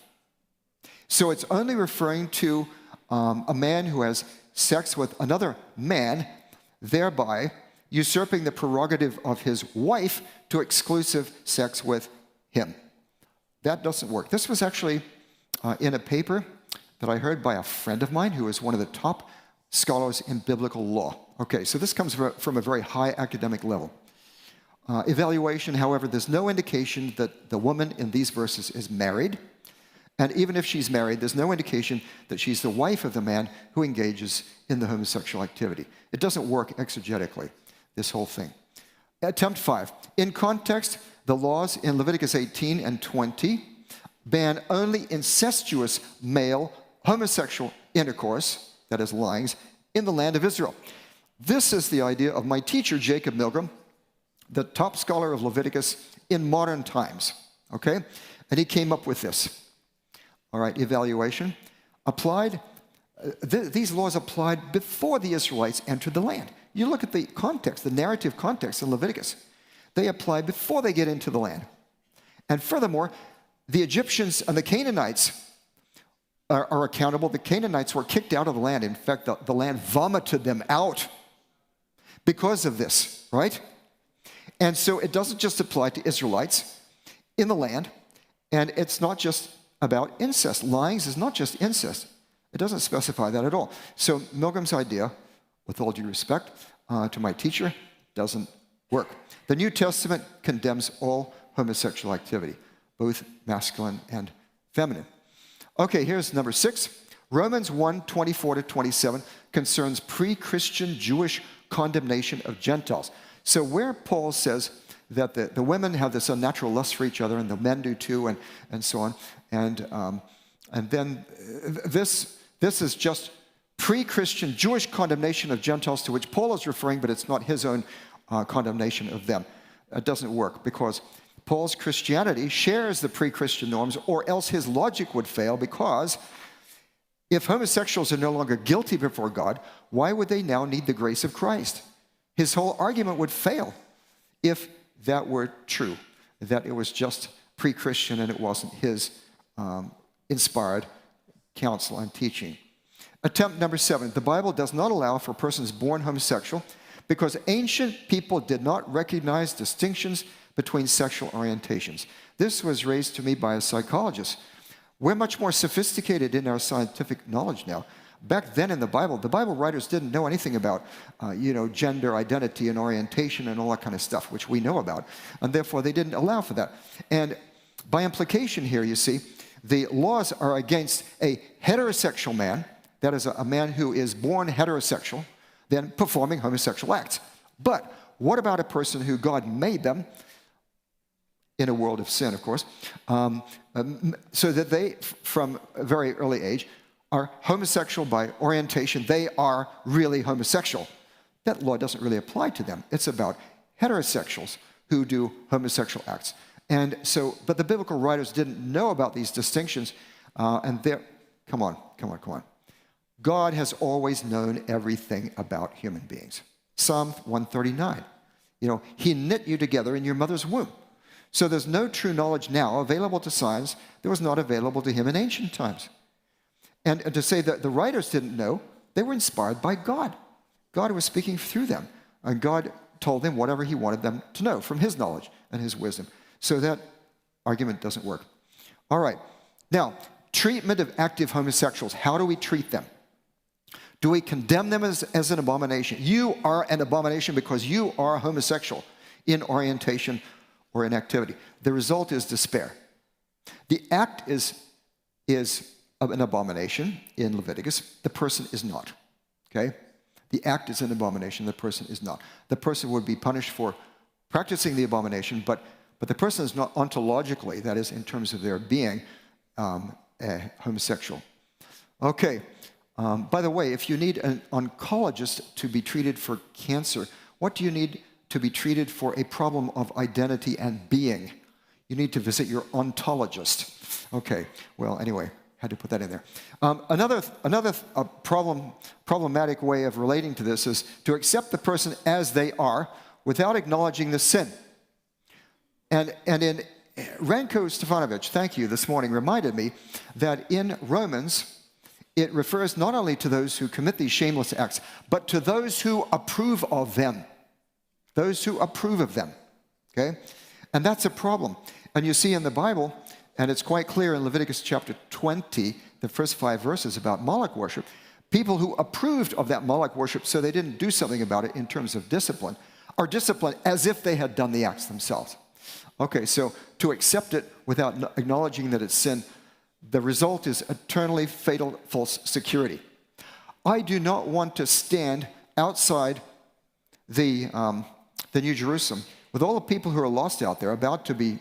[SPEAKER 5] So it's only referring to a man who has sex with another man, thereby usurping the prerogative of his wife to exclusive sex with him. That doesn't work. This was actually in a paper that I heard by a friend of mine who is one of the top scholars in biblical law. Okay, so this comes from a very high academic level. Evaluation, however, there's no indication that the woman in these verses is married. And even if she's married, there's no indication that she's the wife of the man who engages in the homosexual activity. It doesn't work exegetically, this whole thing. Attempt 5. In context, the laws in Leviticus 18 and 20 ban only incestuous male homosexual intercourse, that is lyings, in the land of Israel. This is the idea of my teacher, Jacob Milgram, the top scholar of Leviticus in modern times, okay? And he came up with this. All right, evaluation. Applied, these laws applied before the Israelites entered the land. You look at the context, the narrative context in Leviticus. They apply before they get into the land. And furthermore, the Egyptians and the Canaanites are accountable. The Canaanites were kicked out of the land. In fact, the land vomited them out because of this, right? And so it doesn't just apply to Israelites in the land, and it's not just about incest. Lyings is not just incest. It doesn't specify that at all. So Milgram's idea, with all due respect to my teacher, doesn't work. The New Testament condemns all homosexual activity, both masculine and feminine. Okay, here's number 6. Romans 1, 24 to 27 concerns pre-Christian Jewish condemnation of Gentiles. So where Paul says that the women have this unnatural lust for each other, and the men do too, and so on, and then this is just pre-Christian Jewish condemnation of Gentiles to which Paul is referring, but it's not his own condemnation of them. It doesn't work because Paul's Christianity shares the pre-Christian norms, or else his logic would fail, because if homosexuals are no longer guilty before God, why would they now need the grace of Christ? His whole argument would fail if that were true, that it was just pre-Christian and it wasn't his inspired counsel and teaching. Attempt number 7. The Bible does not allow for persons born homosexual because ancient people did not recognize distinctions between sexual orientations. This was raised to me by a psychologist. We're much more sophisticated in our scientific knowledge now. Back then in the Bible writers didn't know anything about, gender identity and orientation and all that kind of stuff, which we know about, and therefore they didn't allow for that. And by implication here, you see, the laws are against a heterosexual man, that is a man who is born heterosexual, then performing homosexual acts. But what about a person who God made them, in a world of sin, of course, so that they, from a very early age, are homosexual by orientation. They are really homosexual. That law doesn't really apply to them. It's about heterosexuals who do homosexual acts. And so, but the biblical writers didn't know about these distinctions, and they're, come on. God has always known everything about human beings. Psalm 139, he knit you together in your mother's womb. So there's no true knowledge now available to science that was not available to him in ancient times. And to say that the writers didn't know, they were inspired by God. God was speaking through them, and God told them whatever he wanted them to know from his knowledge and his wisdom. So that argument doesn't work. All right. Now, treatment of active homosexuals. How do we treat them? Do we condemn them as an abomination? You are an abomination because you are homosexual in orientation or in activity. The result is despair. The act is an abomination in Leviticus. The person is not. Okay? The act is an abomination. The person is not. The person would be punished for practicing the abomination, but the person is not ontologically, that is, in terms of their being, homosexual. Okay. By the way, if you need an oncologist to be treated for cancer, what do you need to be treated for a problem of identity and being? You need to visit your ontologist. Okay, well, anyway, had to put that in there. Another problematic way of relating to this is to accept the person as they are without acknowledging the sin. And in Ranko Stefanovic, thank you, this morning, reminded me that in Romans, it refers not only to those who commit these shameless acts, but to those who approve of them. Those who approve of them, okay? And that's a problem. And you see in the Bible, and it's quite clear in Leviticus chapter 20, the first 5 verses about Moloch worship, people who approved of that Moloch worship so they didn't do something about it in terms of discipline, are disciplined as if they had done the acts themselves. Okay, so to accept it without acknowledging that it's sin, the result is eternally fatal false security. I do not want to stand outside the New Jerusalem with all the people who are lost out there, about to be,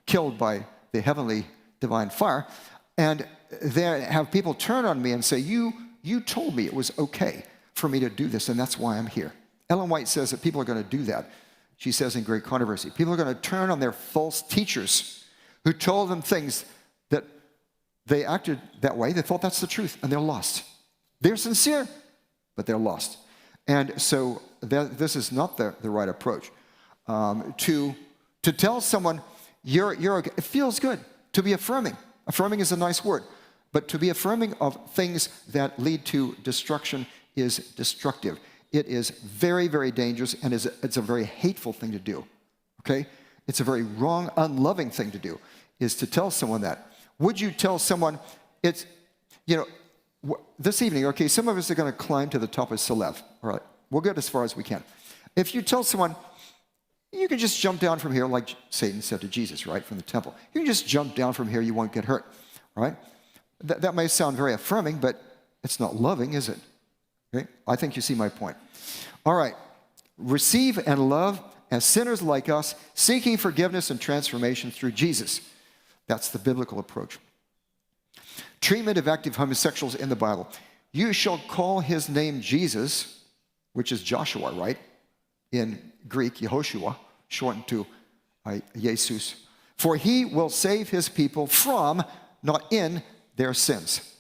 [SPEAKER 5] killed by the heavenly divine fire, and then have people turn on me and say, you told me it was okay for me to do this, and that's why I'm here. Ellen White says that people are going to do that. She says in Great Controversy, people are going to turn on their false teachers who told them things that they acted that way. They thought that's the truth, and they're lost. They're sincere, but they're lost. And so this is not the right approach. To tell someone, you're okay. It feels good to be affirming. Affirming is a nice word. But to be affirming of things that lead to destruction is destructive. It is very, very dangerous, and it's a very hateful thing to do. Okay? It's a very wrong, unloving thing to do, is to tell someone that. Would you tell someone, this evening, okay, some of us are going to climb to the top of Salève. All right, we'll get as far as we can. If you tell someone, you can just jump down from here, like Satan said to Jesus, right, from the temple. You can just jump down from here, you won't get hurt, right? That may sound very affirming, but it's not loving, is it? Okay? I think you see my point. All right, receive and love as sinners like us, seeking forgiveness and transformation through Jesus. That's the biblical approach. Treatment of active homosexuals in the Bible. You shall call his name Jesus, which is Joshua, right? In Greek, Yehoshua, shortened to Jesus. For he will save his people from, not in, their sins.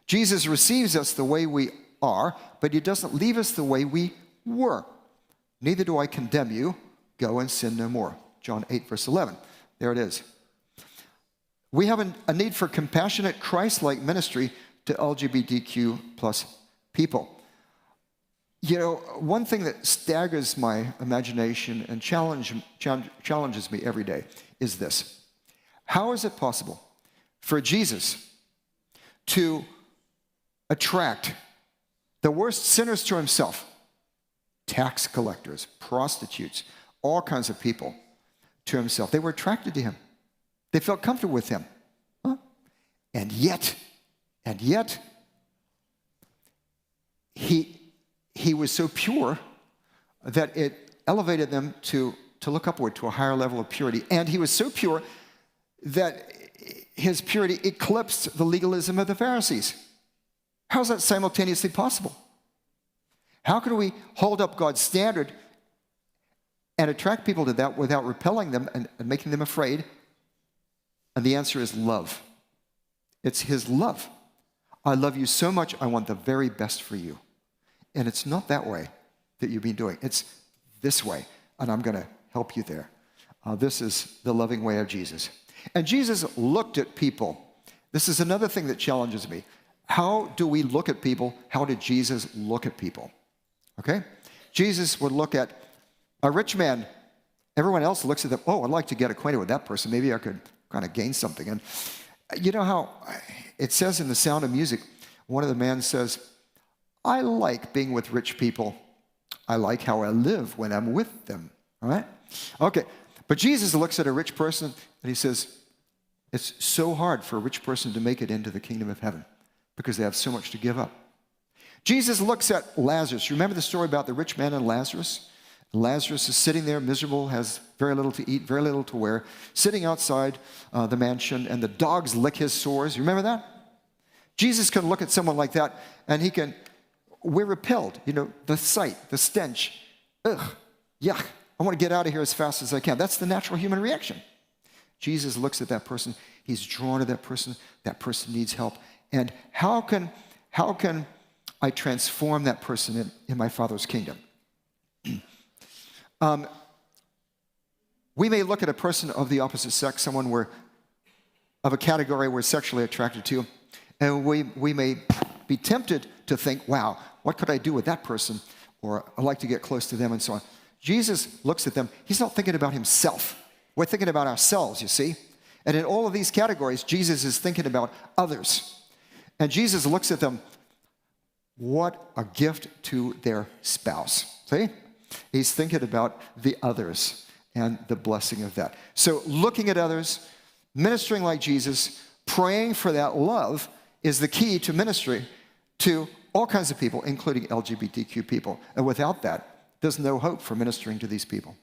[SPEAKER 5] Jesus receives us the way we are, but he doesn't leave us the way we were. Neither do I condemn you. Go and sin no more. John 8, verse 11. There it is. We have a need for compassionate, Christ-like ministry to LGBTQ plus people. One thing that staggers my imagination and challenges me every day is this. How is it possible for Jesus to attract the worst sinners to himself, tax collectors, prostitutes, all kinds of people to himself. They were attracted to him. They felt comfortable with him. Huh? And yet, he was so pure that it elevated them to look upward to a higher level of purity. And he was so pure that his purity eclipsed the legalism of the Pharisees. How is that simultaneously possible? How can we hold up God's standard and attract people to that without repelling them and making them afraid? And the answer is love. It's his love. I love you so much, I want the very best for you. And it's not that way that you've been doing. It's this way, and I'm going to help you there. This is the loving way of Jesus. And Jesus looked at people. This is another thing that challenges me. How do we look at people? How did Jesus look at people? Okay? Jesus would look at a rich man. Everyone else looks at them, oh, I'd like to get acquainted with that person. Maybe I could kind of gain something. And you know how it says in The Sound of Music, one of the men says, I like being with rich people. I like how I live when I'm with them. All right? Okay. But Jesus looks at a rich person and he says, it's so hard for a rich person to make it into the kingdom of heaven because they have so much to give up. Jesus looks at Lazarus. You remember the story about the rich man and Lazarus? Lazarus is sitting there miserable, has very little to eat, very little to wear, sitting outside the mansion, and the dogs lick his sores. You remember that? Jesus can look at someone like that, and we're repelled, the sight, the stench. Ugh, yuck, I want to get out of here as fast as I can. That's the natural human reaction. Jesus looks at that person, he's drawn to that person needs help. And how can I transform that person in my Father's kingdom? We may look at a person of the opposite sex, someone of a category we're sexually attracted to, and we may be tempted to think, wow, what could I do with that person? Or I'd like to get close to them and so on. Jesus looks at them. He's not thinking about himself. We're thinking about ourselves, you see. And in all of these categories, Jesus is thinking about others. And Jesus looks at them, what a gift to their spouse. See? He's thinking about the others and the blessing of that. So looking at others, ministering like Jesus, praying for that love is the key to ministry to all kinds of people, including LGBTQ people. And without that, there's no hope for ministering to these people.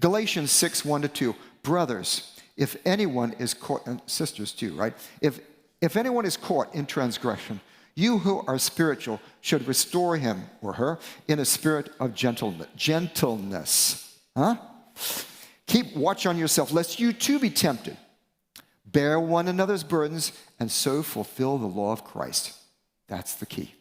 [SPEAKER 5] Galatians 6:1-2, brothers, if anyone is caught, and sisters too, right? If anyone is caught in transgression, you who are spiritual should restore him or her in a spirit of gentleness. Huh? Keep watch on yourself, lest you too be tempted. Bear one another's burdens and so fulfill the law of Christ. That's the key.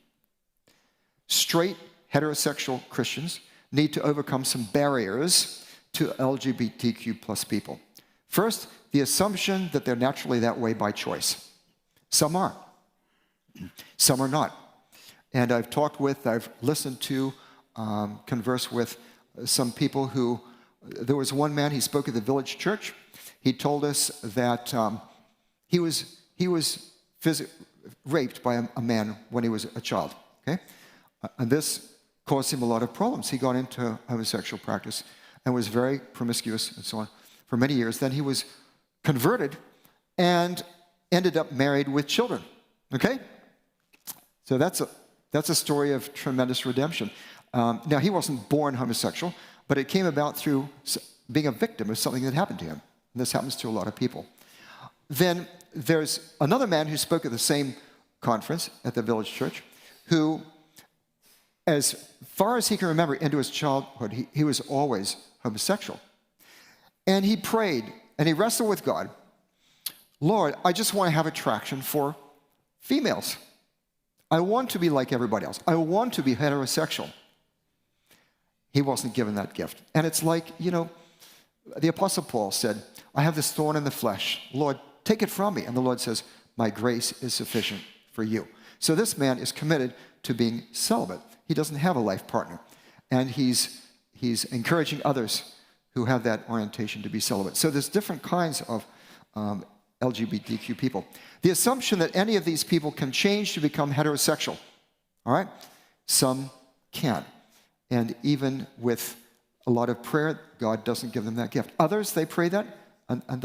[SPEAKER 5] Straight heterosexual Christians need to overcome some barriers to LGBTQ plus people. First, the assumption that they're naturally that way by choice. Some are. Some are not. And I've listened to, converse with some people who, there was one man, he spoke at the village church. He told us that he was raped by a man when he was a child, okay? And this caused him a lot of problems. He got into homosexual practice and was very promiscuous and so on for many years. Then he was converted and ended up married with children, okay? So that's a story of tremendous redemption. Now, he wasn't born homosexual, but it came about through being a victim of something that happened to him. And this happens to a lot of people. Then there's another man who spoke at the same conference at the village church who, as far as he can remember into his childhood, he was always homosexual. And he prayed and he wrestled with God. Lord, I just want to have attraction for females. I want to be like everybody else. I want to be heterosexual. He wasn't given that gift. And it's like, the Apostle Paul said, I have this thorn in the flesh. Lord, take it from me. And the Lord says, my grace is sufficient for you. So this man is committed to being celibate. He doesn't have a life partner. And he's encouraging others who have that orientation to be celibate. So there's different kinds of LGBTQ people. The assumption that any of these people can change to become heterosexual. All right? Some can. And even with a lot of prayer, God doesn't give them that gift. Others, they pray that, and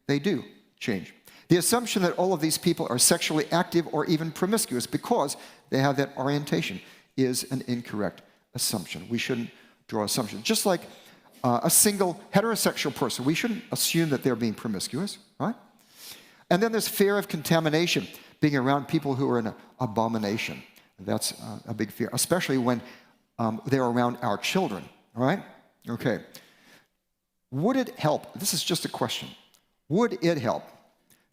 [SPEAKER 5] they do change. The assumption that all of these people are sexually active or even promiscuous because they have that orientation is an incorrect assumption. We shouldn't draw assumptions. Just like a single heterosexual person, we shouldn't assume that they're being promiscuous, right? And then there's fear of contamination, being around people who are an abomination. That's a big fear, especially when they're around our children, all right? Okay. Would it help, this is just a question, would it help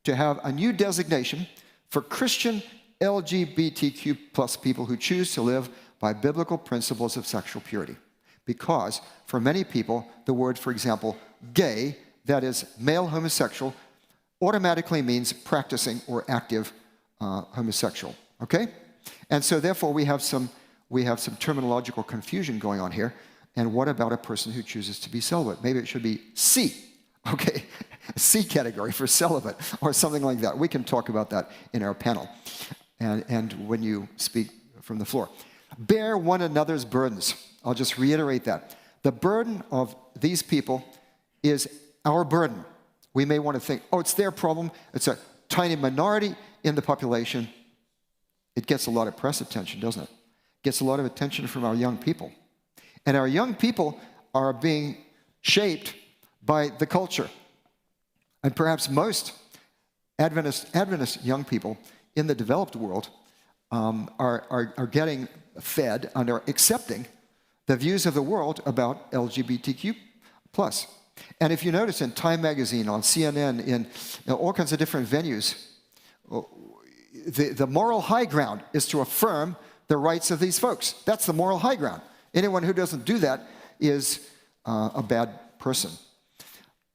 [SPEAKER 5] to have a new designation for Christian LGBTQ plus people who choose to live by biblical principles of sexual purity? Because for many people, the word, for example, gay, that is male homosexual, automatically means practicing or active homosexual, okay? And so therefore we have some terminological confusion going on here. And what about a person who chooses to be celibate? Maybe it should be C, okay? C category for celibate or something like that. We can talk about that in our panel and when you speak from the floor. Bear one another's burdens. I'll just reiterate that. The burden of these people is our burden. We may want to think, oh, it's their problem. It's a tiny minority in the population. It gets a lot of press attention, doesn't it? It gets a lot of attention from our young people. And our young people are being shaped by the culture. And perhaps most Adventist young people in the developed world are getting fed and are accepting the views of the world about LGBTQ+. And if you notice in Time Magazine, on CNN, in all kinds of different venues, the moral high ground is to affirm the rights of these folks. That's the moral high ground. Anyone who doesn't do that is a bad person.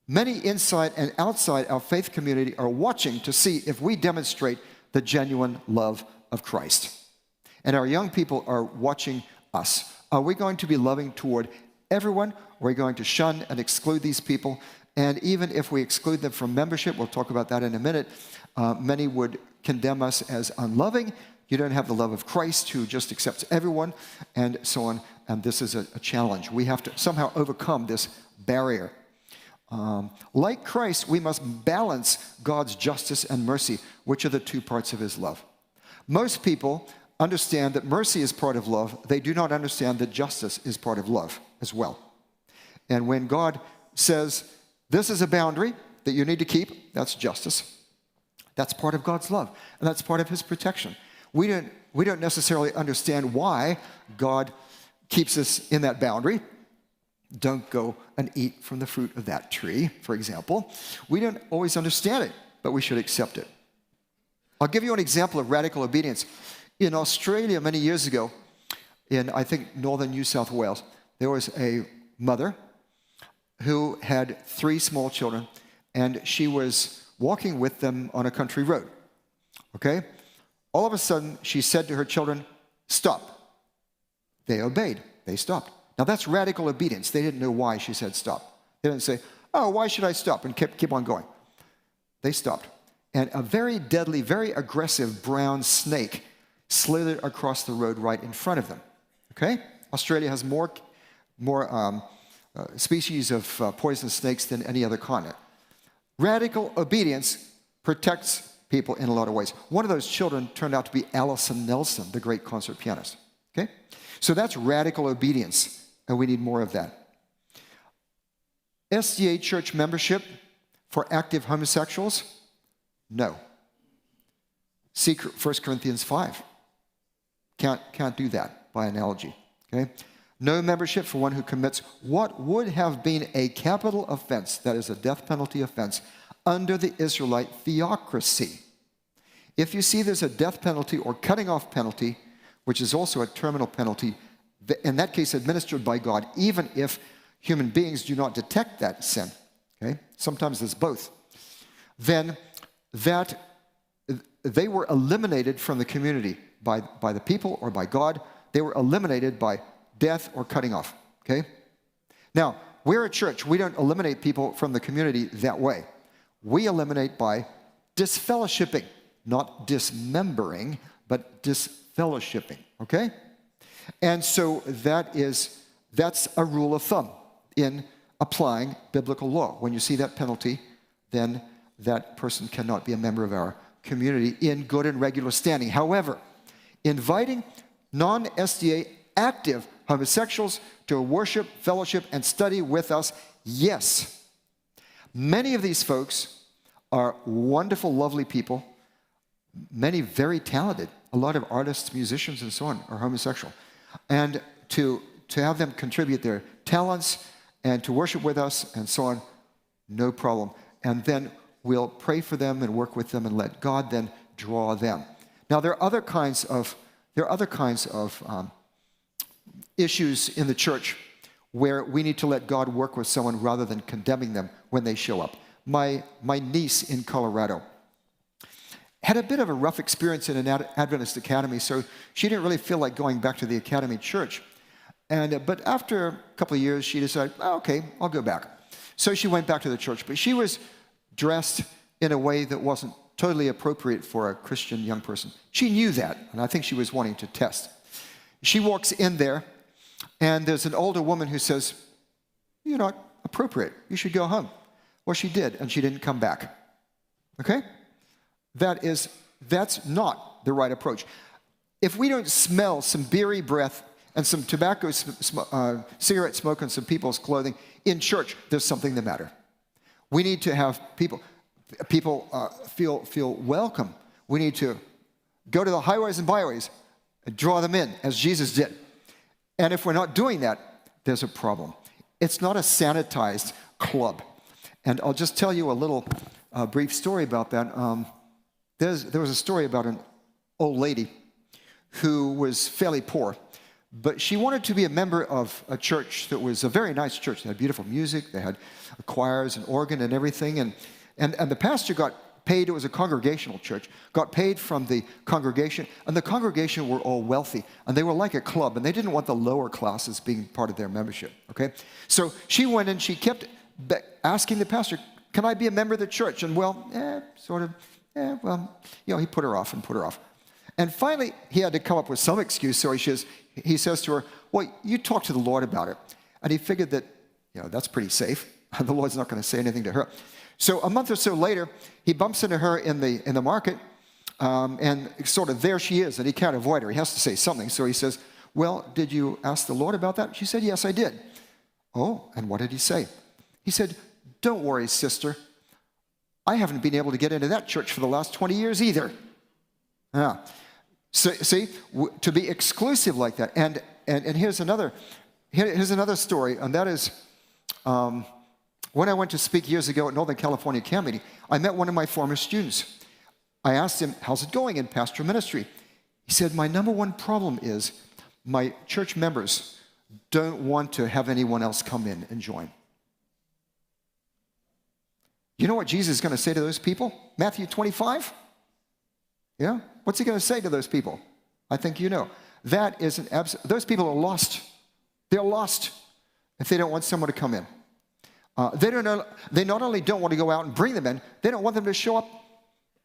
[SPEAKER 5] Many inside and outside our faith community are watching to see if we demonstrate the genuine love of Christ. And our young people are watching us. Are we going to be loving toward everyone? Or are we going to shun and exclude these people? And even if we exclude them from membership, we'll talk about that in a minute, many would condemn us as unloving. You don't have the love of Christ who just accepts everyone, and so on. And this is a challenge. We have to somehow overcome this barrier. Like Christ, we must balance God's justice and mercy, which are the two parts of his love. Most people understand that mercy is part of love. They do not understand that justice is part of love as well. And when God says, this is a boundary that you need to keep, that's justice. That's part of God's love, and that's part of his protection. We don't necessarily understand why God keeps us in that boundary. Don't go and eat from the fruit of that tree, for example. We don't always understand it, but we should accept it. I'll give you an example of radical obedience. In Australia many years ago, in I think northern New South Wales, there was a mother who had 3 small children, and she was walking with them on a country road, okay? All of a sudden, she said to her children, stop. They obeyed. They stopped. Now, that's radical obedience. They didn't know why she said stop. They didn't say, oh, why should I stop? And keep on going. They stopped. And a very deadly, very aggressive brown snake slithered across the road right in front of them, okay? Australia has more species of poisonous snakes than any other continent. Radical obedience protects people in a lot of ways. One of those children turned out to be Allison Nelson, the great concert pianist. Okay? So that's radical obedience, and we need more of that. SDA church membership for active homosexuals? No. See 1 Corinthians 5. Can't do that by analogy. Okay? No membership for one who commits what would have been a capital offense, that is a death penalty offense, under the Israelite theocracy. If you see there's a death penalty or cutting off penalty, which is also a terminal penalty, in that case administered by God, even if human beings do not detect that sin, okay? Sometimes there's both. Then that they were eliminated from the community by the people or by God. They were eliminated by death or cutting off, okay? Now, we're a church. We don't eliminate people from the community that way. We eliminate by disfellowshipping, not dismembering, but disfellowshipping, okay? And so that's a rule of thumb in applying biblical law. When you see that penalty, then that person cannot be a member of our community in good and regular standing. However, inviting non-SDA active homosexuals to worship, fellowship, and study with us, yes. Many of these folks are wonderful, lovely people, many very talented. A lot of artists, musicians, and so on are homosexual. And to have them contribute their talents and to worship with us and so on, no problem. And then we'll pray for them and work with them and let God then draw them. Now, there are other kinds of issues in the church where we need to let God work with someone rather than condemning them when they show up. My niece in Colorado had a bit of a rough experience in an Adventist academy, so she didn't really feel like going back to the academy church. But after a couple of years, she decided, okay, I'll go back. So she went back to the church, but she was dressed in a way that wasn't totally appropriate for a Christian young person. She knew that, and I think she was wanting to test. She walks in there, and there's an older woman who says, "You're not appropriate. You should go home." Well, she did, and she didn't come back. Okay? That's not the right approach. If we don't smell some beery breath and some tobacco, cigarette smoke on some people's clothing in church, there's something the matter. We need to have people feel welcome. We need to go to the highways and byways and draw them in, as Jesus did. And if we're not doing that, there's a problem. It's not a sanitized club. And I'll just tell you a little brief story about that. There was a story about an old lady who was fairly poor, but she wanted to be a member of a church that was a very nice church. They had beautiful music, they had choirs and organ and everything, and the pastor got paid. It was a congregational church, got paid from the congregation, and the congregation were all wealthy, and they were like a club, and they didn't want the lower classes being part of their membership, okay? So she went and she kept asking the pastor, "Can I be a member of the church?" And he put her off and put her off. And finally, he had to come up with some excuse, so he says to her, "Well, you talk to the Lord about it." And he figured that, that's pretty safe. The Lord's not going to say anything to her. So a month or so later, he bumps into her in the market, and sort of there she is, and he can't avoid her. He has to say something. So he says, "Well, did you ask the Lord about that?" She said, "Yes, I did." "Oh, and what did he say?" He said, "Don't worry, sister. I haven't been able to get into that church for the last 20 years either." So, see, to be exclusive like that. And here's another story, and that is when I went to speak years ago at Northern California Camp Meeting, I met one of my former students. I asked him, "How's it going in pastoral ministry?" He said, "My number one problem is my church members don't want to have anyone else come in and join." You know what Jesus is going to say to those people? Matthew 25? Yeah? What's he going to say to those people? I think you know. That is those people are lost. They're lost if they don't want someone to come in. They not only don't want to go out and bring them in, they don't want them to show up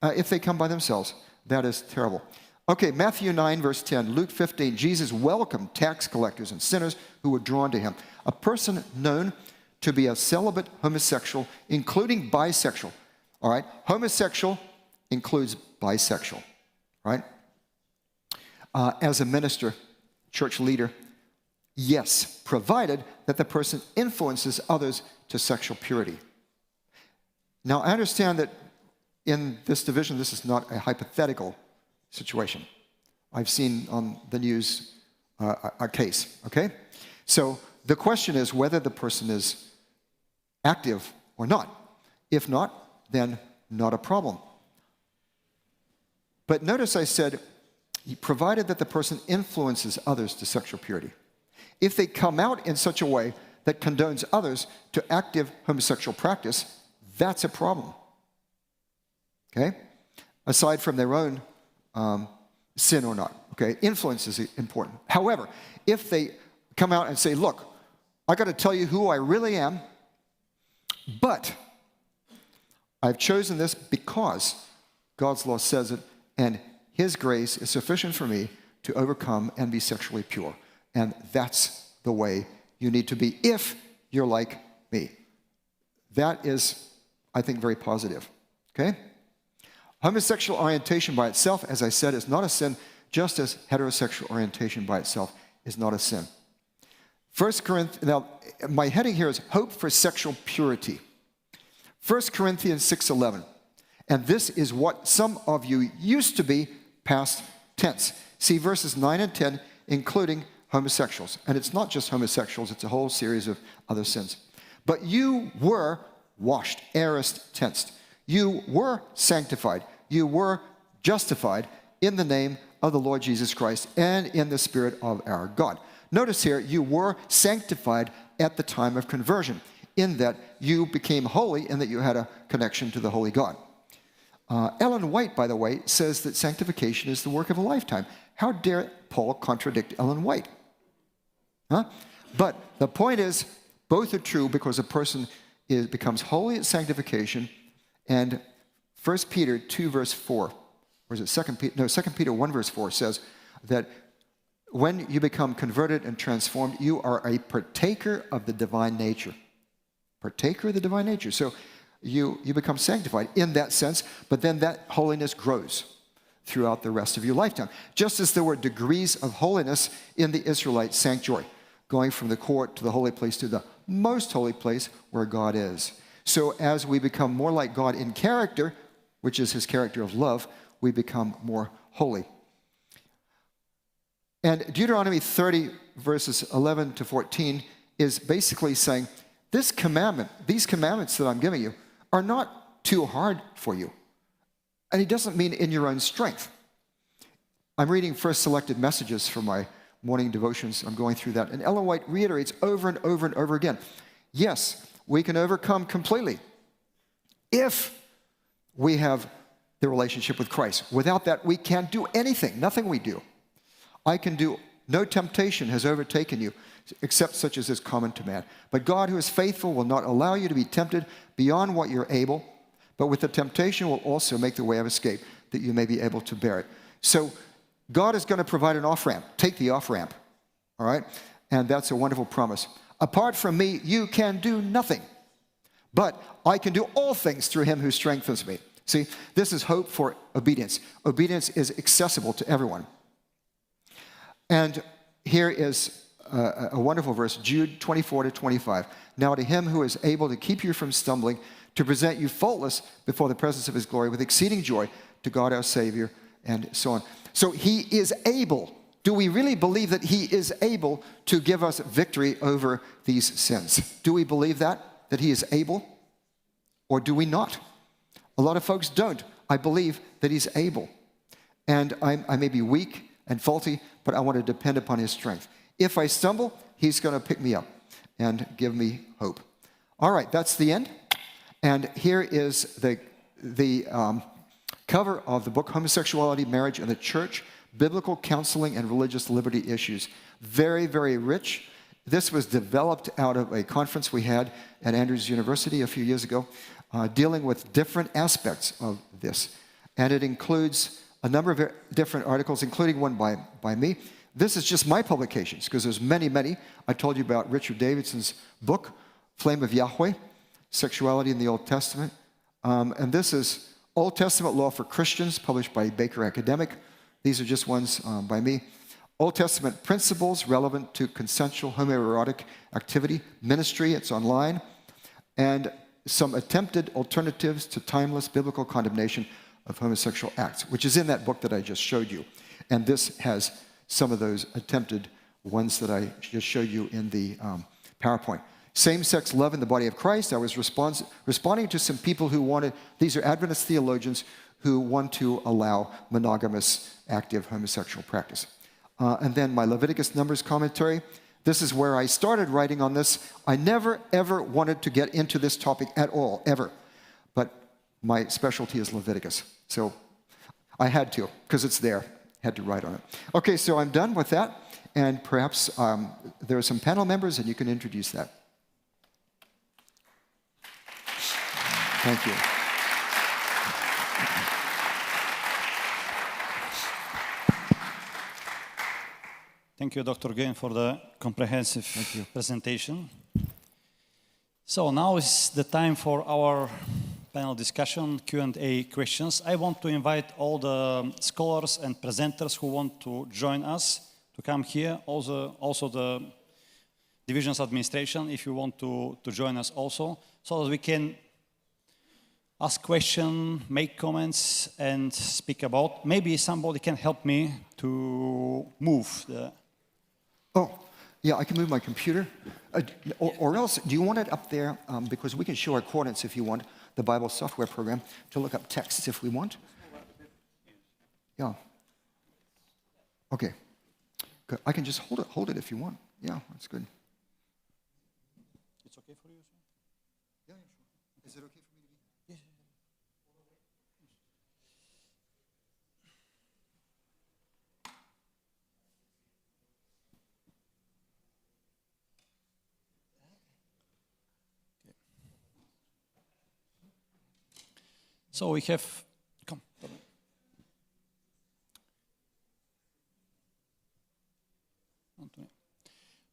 [SPEAKER 5] if they come by themselves. That is terrible. Okay, Matthew 9, verse 10, Luke 15, Jesus welcomed tax collectors and sinners who were drawn to him. A person known to be a celibate homosexual, including bisexual. All right? Homosexual includes bisexual. Right? As a minister, church leader, yes, provided that the person influences others to sexual purity. Now, I understand that in this division, this is not a hypothetical situation. I've seen on the news a case, okay? So the question is whether the person is active or not. If not, then not a problem. But notice I said, provided that the person influences others to sexual purity. If they come out in such a way that condones others to active homosexual practice, that's a problem. Okay? Aside from their own sin or not. Okay? Influence is important. However, if they come out and say, "Look, I got to tell you who I really am, but I've chosen this because God's law says it, and his grace is sufficient for me to overcome and be sexually pure. And that's the way you need to be if you're like me. That is, I think, very positive. Okay? Homosexual orientation by itself, as I said, is not a sin, just as heterosexual orientation by itself is not a sin. 1 Corinthians, now my heading here is Hope for Sexual Purity. 1 Corinthians 6:11. And this is what some of you used to be, past tense. See verses 9 and 10, including homosexuals. And it's not just homosexuals, it's a whole series of other sins. But you were washed, aorist tensed. You were sanctified. You were justified in the name of the Lord Jesus Christ and in the Spirit of our God. Notice here, you were sanctified at the time of conversion, in that you became holy and that you had a connection to the holy God. Ellen White, by the way, says that sanctification is the work of a lifetime. How dare Paul contradict Ellen White? Huh? But the point is, both are true because a person becomes holy at sanctification, and 1 Peter 2 verse 4, or is it 2 Peter? No, 2 Peter 1 verse 4 says that when you become converted and transformed, you are a partaker of the divine nature. Partaker of the divine nature. So you become sanctified in that sense, but then that holiness grows throughout the rest of your lifetime. Just as there were degrees of holiness in the Israelite sanctuary, going from the court to the holy place to the most holy place where God is. So as we become more like God in character, which is his character of love, we become more holy. And Deuteronomy 30, verses 11 to 14, is basically saying, these commandments that I'm giving you, are not too hard for you. And he doesn't mean in your own strength. I'm reading first selected messages from my morning devotions. I'm going through that. And Ellen White reiterates over and over and over again, yes, we can overcome completely if we have the relationship with Christ. Without that, we can't do anything, nothing we do. No temptation has overtaken you, except such as is common to man. But God, who is faithful, will not allow you to be tempted beyond what you're able, but with the temptation will also make the way of escape, that you may be able to bear it. So God is going to provide an off-ramp. Take the off-ramp, all right? And that's a wonderful promise. Apart from me, you can do nothing, but I can do all things through him who strengthens me. See, this is hope for obedience. Obedience is accessible to everyone. And here is a wonderful verse, Jude 24 to 25. Now to him who is able to keep you from stumbling, to present you faultless before the presence of his glory with exceeding joy, to God our Savior, and so on. So he is able. Do we really believe that he is able to give us victory over these sins? Do we believe that he is able? Or do we not? A lot of folks don't. I believe that he's able. And I may be weak and faulty, but I want to depend upon his strength. If I stumble, he's going to pick me up and give me hope. All right, that's the end. And here is the cover of the book, Homosexuality, Marriage, and the Church, Biblical Counseling and Religious Liberty Issues. Very, very rich. This was developed out of a conference we had at Andrews University a few years ago, dealing with different aspects of this. And it includes a number of different articles, including one by me. This is just my publications, because there's many, many. I told you about Richard Davidson's book, Flame of Yahweh, Sexuality in the Old Testament. And this is Old Testament Law for Christians, published by Baker Academic. These are just ones by me. Old Testament Principles Relevant to Consensual Homoerotic Activity, Ministry, it's online. And some attempted alternatives to timeless biblical condemnation of homosexual acts, which is in that book that I just showed you. And this has some of those attempted ones that I just showed you in the PowerPoint. Same-sex love in the body of Christ. I was responding to some people who wanted, these are Adventist theologians who want to allow monogamous active homosexual practice. And then my Leviticus Numbers commentary. This is where I started writing on this. I never, ever wanted to get into this topic at all, ever. But my specialty is Leviticus. So I had to, because it's there. Had to write on it. Okay, so I'm done with that. And perhaps there are some panel members, and you can introduce that. Thank you.
[SPEAKER 4] Thank you, Dr. Gane, for the comprehensive presentation. So now is the time for our panel discussion, Q&A questions. I want to invite all the scholars and presenters who want to join us to come here. Also the divisions administration, if you want to join us also, so that we can ask questions, make comments, and speak about. Maybe somebody can help me to move the...
[SPEAKER 5] Oh, yeah, I can move my computer. Or else, do you want it up there? Because we can show our coordinates if you want, the Bible software program, to look up texts if we want. Yeah. Okay. Good. I can just hold it if you want. Yeah, that's good.
[SPEAKER 4] It's okay for you, sir?
[SPEAKER 5] Yeah, sure. Is it okay for me to be here?
[SPEAKER 4] Yes. So we have, come.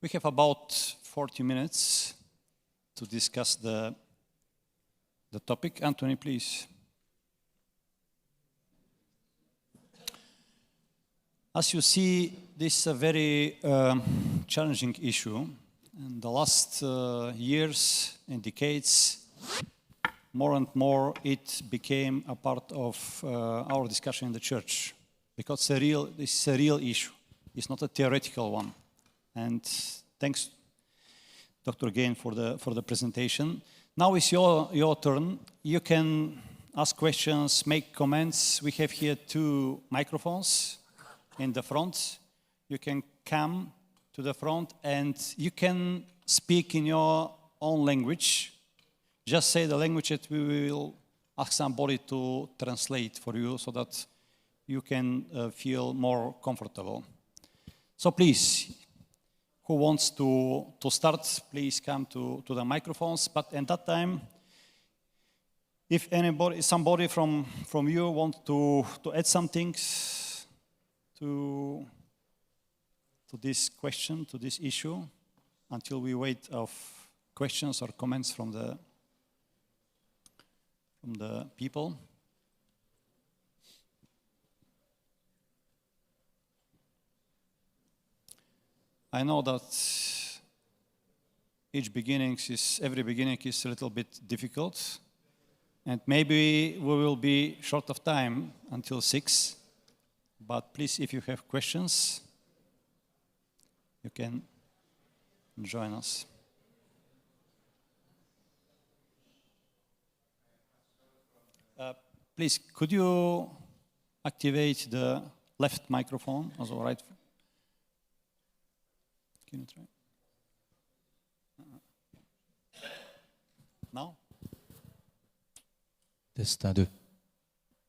[SPEAKER 4] We have about 40 minutes to discuss the topic. Anthony, please. As you see, this is a very challenging issue. In the last years and decades, more and more it became a part of our discussion in the church, because this is a real issue. It's not a theoretical one. And thanks, Dr. Gane, for the presentation. Now is your turn. You can ask questions, make comments. We have here 2 microphones in the front. You can come to the front and you can speak in your own language. Just say the language that we will ask somebody to translate for you so that you can feel more comfortable. So please, who wants to start, please come to the microphones. But at that time, if somebody from you wants to add something to this question, to this issue, until we wait of questions or comments from the people. I know that every beginning is a little bit difficult, and maybe we will be short of time until 6. But please, if you have questions, you can join us. Please, could you activate the left microphone, also right? Can you try? Now?
[SPEAKER 6] Test 1, 2.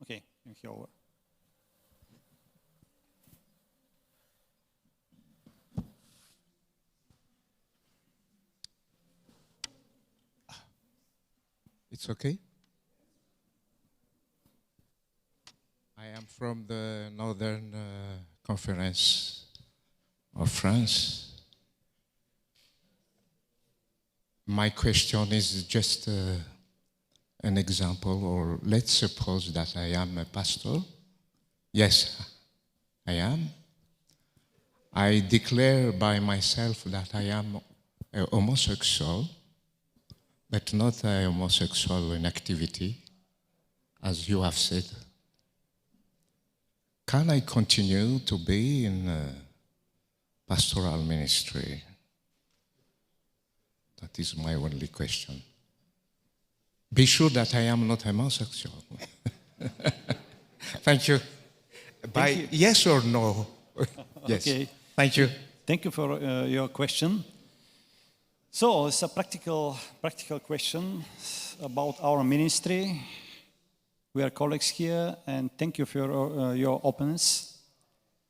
[SPEAKER 4] Okay, you hear over.
[SPEAKER 6] It's okay? I am from the Northern Conference of France. My question is just an example, or let's suppose that I am a pastor. Yes, I am. I declare by myself that I am a homosexual, but not a homosexual in activity, as you have said. Can I continue to be in pastoral ministry? That is my only question. Be sure that I am not homosexual. Thank you. Yes or no? Yes.
[SPEAKER 4] Okay.
[SPEAKER 6] Thank you.
[SPEAKER 4] Thank you for your question. So it's a practical question about our ministry. We are colleagues here, and thank you for your openness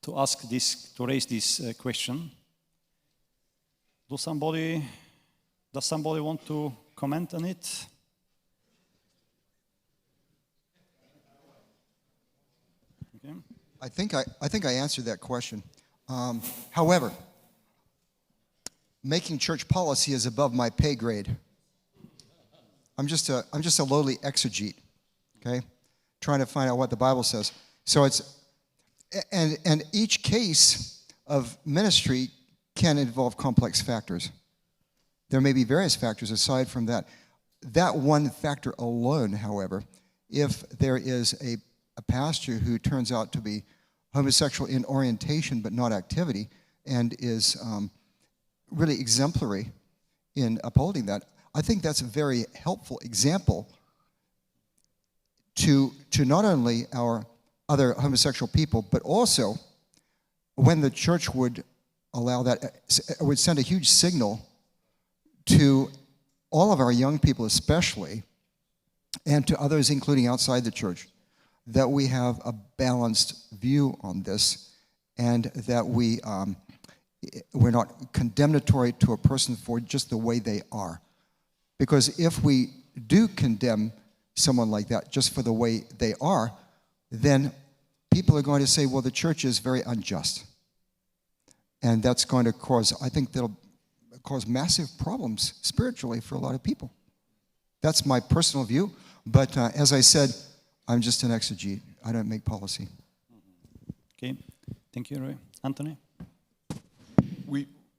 [SPEAKER 4] to raise this question. Does somebody want to comment on it?
[SPEAKER 5] I think I answered that question.
[SPEAKER 7] However, making church policy is above my pay grade. I'm just a lowly exegete, okay? Trying to find out what the Bible says. So and each case of ministry can involve complex factors. There may be various factors aside from that. That one factor alone, however, if there is a pastor who turns out to be homosexual in orientation but not activity and is really exemplary in upholding that, I think that's a very helpful example to not only our other homosexual people, but also when the church would allow that, it would send a huge signal to all of our young people especially, and to others including outside the church, that we have a balanced view on this, and that we're not condemnatory to a person for just the way they are. Because if we do condemn someone like that just for the way they are, then people are going to say, well, the church is very unjust. And that's going to cause, I think that'll cause massive problems spiritually for a lot of people. That's my personal view. But as I said, I'm just an exegete. I don't make policy.
[SPEAKER 4] Okay, thank you, Roy. Anthony?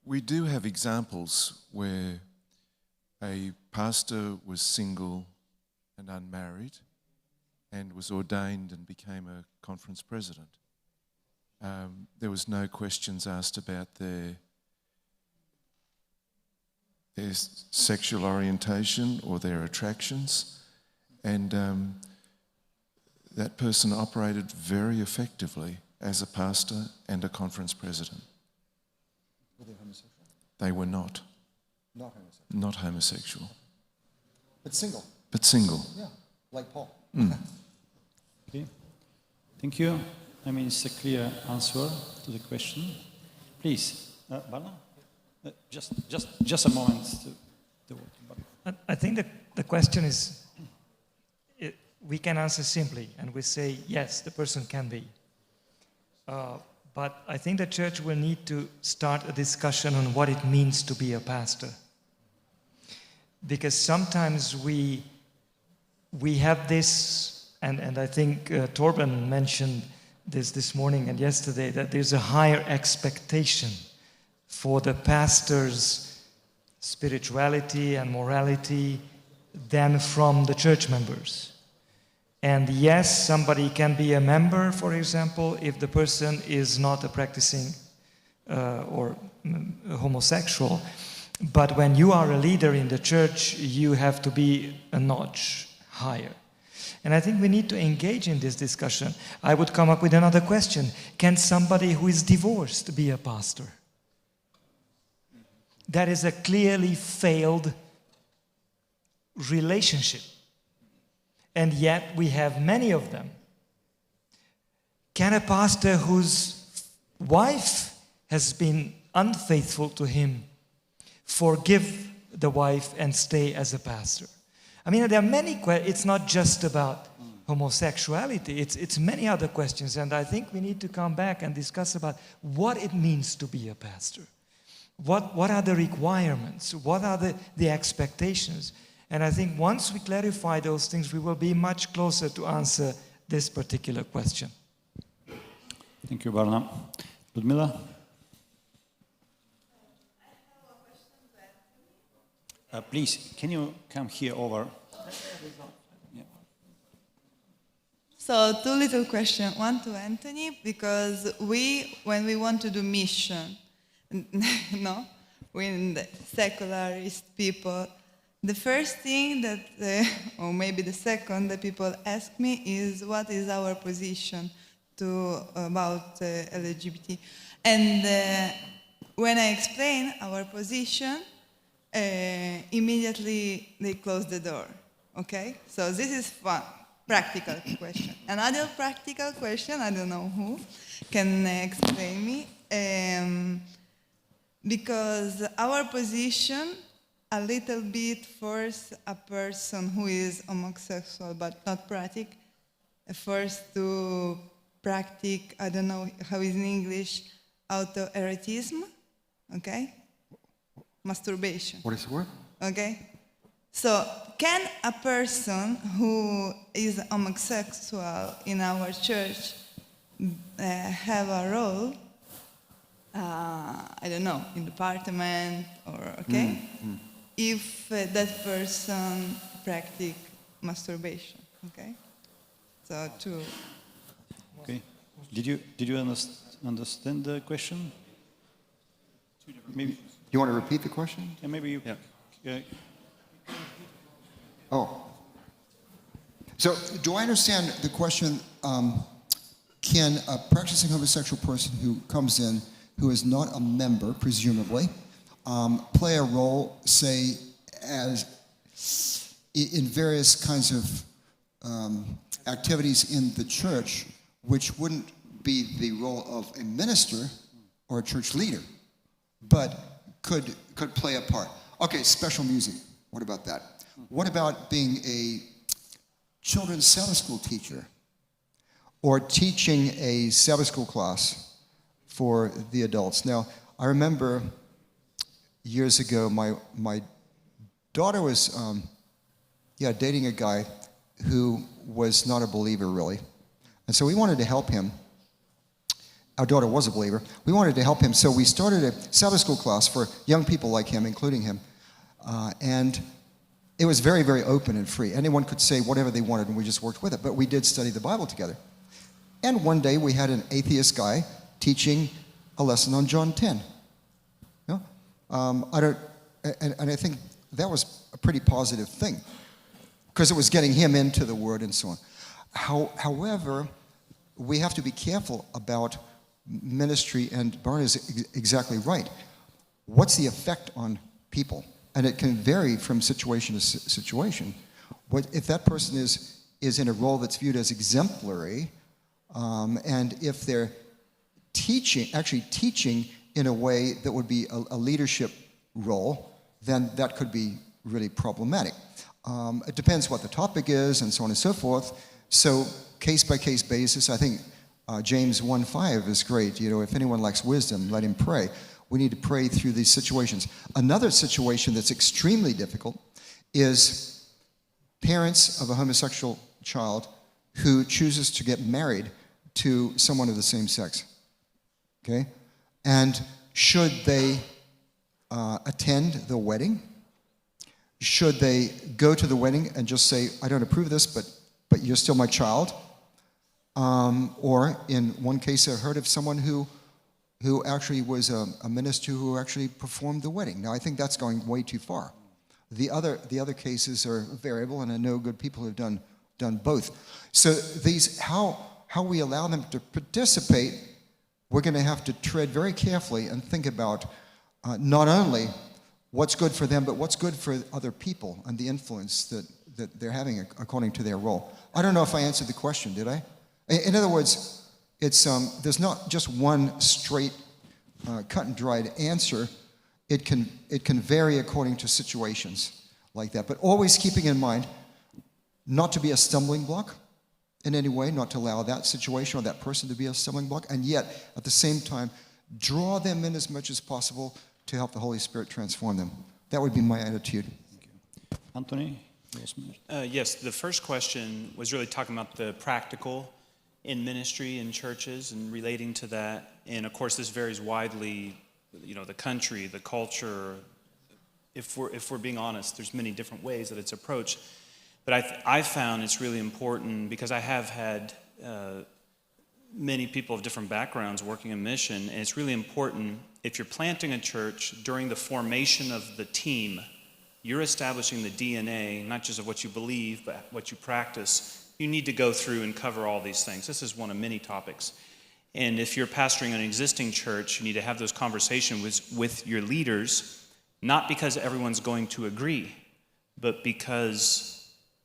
[SPEAKER 8] We do have examples where a pastor was single and unmarried and was ordained and became a conference president. There was no questions asked about their sexual orientation or their attractions, and that person operated very effectively as a pastor and a conference president.
[SPEAKER 7] Were they homosexual?
[SPEAKER 8] They were not.
[SPEAKER 7] Not homosexual.
[SPEAKER 8] Not homosexual.
[SPEAKER 7] But single.
[SPEAKER 8] But single.
[SPEAKER 7] Yeah, like Paul.
[SPEAKER 4] Okay, thank you. I mean, it's a clear answer to the question. Please, Barna? Just a moment to
[SPEAKER 9] I think the question is, we can answer simply, and we say, yes, the person can be. But I think the church will need to start a discussion on what it means to be a pastor. Because sometimes we have this, and I think Torben mentioned this morning and yesterday, that there's a higher expectation for the pastor's spirituality and morality than from the church members. And yes, somebody can be a member, for example, if the person is not a practicing or homosexual. But when you are a leader in the church, you have to be a notch higher. And I think we need to engage in this discussion. I would come up with another question. Can somebody who is divorced be a pastor? That is a clearly failed relationship. And yet we have many of them. Can a pastor whose wife has been unfaithful to him forgive the wife and stay as a pastor? I mean, there are many questions. It's not just about homosexuality. It's many other questions. And I think we need to come back and discuss about what it means to be a pastor. What are the requirements? What are the expectations? And I think once we clarify those things, we will be much closer to answer this particular question.
[SPEAKER 4] Thank you, Barna. Ludmila? Please, can you come here over? Yeah.
[SPEAKER 10] So, two little questions. One to Anthony, because when we want to do mission, no, when the secularist people, the first thing that, or maybe the second that people ask me is, what is our position about LGBT? And when I explain our position, immediately they close the door, okay? So this is one practical question. Another practical question, I don't know who can explain me, because our position a little bit force a person who is homosexual but not practice, first to practice, I don't know how is in English, autoerotism, okay? Masturbation.
[SPEAKER 5] What is the word?
[SPEAKER 10] Okay? So, can a person who is homosexual in our church have a role, I don't know, in the department or, okay? If that person practice masturbation, okay? So, to...
[SPEAKER 4] Okay. Did you understand the question? Maybe.
[SPEAKER 5] You want to repeat the question?
[SPEAKER 4] Yeah, maybe you. Yeah.
[SPEAKER 7] Oh. So, do I understand the question? Can a practicing homosexual person who comes in, who is not a member, presumably, play a role, say, as in various kinds of activities in the church, which wouldn't be the role of a minister or a church leader, but could play a part? Okay, special music. What about that? What about being a children's Sabbath school teacher or teaching a Sabbath school class for the adults? Now, I remember years ago, my daughter was dating a guy who was not a believer, really. And so we wanted to help him. Our daughter was a believer. We wanted to help him, so we started a Sabbath school class for young people like him, including him. And it was very, very open and free. Anyone could say whatever they wanted, and we just worked with it. But we did study the Bible together. And one day we had an atheist guy teaching a lesson on John 10. You know? I think that was a pretty positive thing, because it was getting him into the Word and so on. However, we have to be careful about ministry, and Barney is exactly right. What's the effect on people? And it can vary from situation to situation. If that person is in a role that's viewed as exemplary, and if they're actually teaching in a way that would be a leadership role, then that could be really problematic. It depends what the topic is and so on and so forth. So case-by-case basis, I think James 1:5 is great. You know, if anyone lacks wisdom, let him pray. We need to pray through these situations. Another situation that's extremely difficult is parents of a homosexual child who chooses to get married to someone of the same sex. Okay? And should they attend the wedding? Should they go to the wedding and just say, I don't approve of this, but you're still my child? Or in one case, I heard of someone who actually was a minister who actually performed the wedding. Now, I think that's going way too far. The other cases are variable, and I know good people have done both. So these, how we allow them to participate, we're going to have to tread very carefully and think about not only what's good for them, but what's good for other people and the influence that they're having according to their role. I don't know if I answered the question, did I? In other words, it's there's not just one straight, cut and dried answer. It can vary according to situations like that, but always keeping in mind not to be a stumbling block in any way, not to allow that situation or that person to be a stumbling block, and yet at the same time draw them in as much as possible to help the Holy Spirit transform them. That would be my attitude.
[SPEAKER 4] Thank you. Anthony?
[SPEAKER 3] Yes, the first question was really talking about the practical in ministry in churches and relating to that. And of course, this varies widely, you know, the country, the culture. If we're being honest, there's many different ways that it's approached. But I found it's really important, because I have had many people of different backgrounds working in mission, and it's really important, if you're planting a church, during the formation of the team, you're establishing the DNA, not just of what you believe, but what you practice. You need to go through and cover all these things. This is one of many topics. And if you're pastoring an existing church, you need to have those conversations with your leaders, not because everyone's going to agree, but because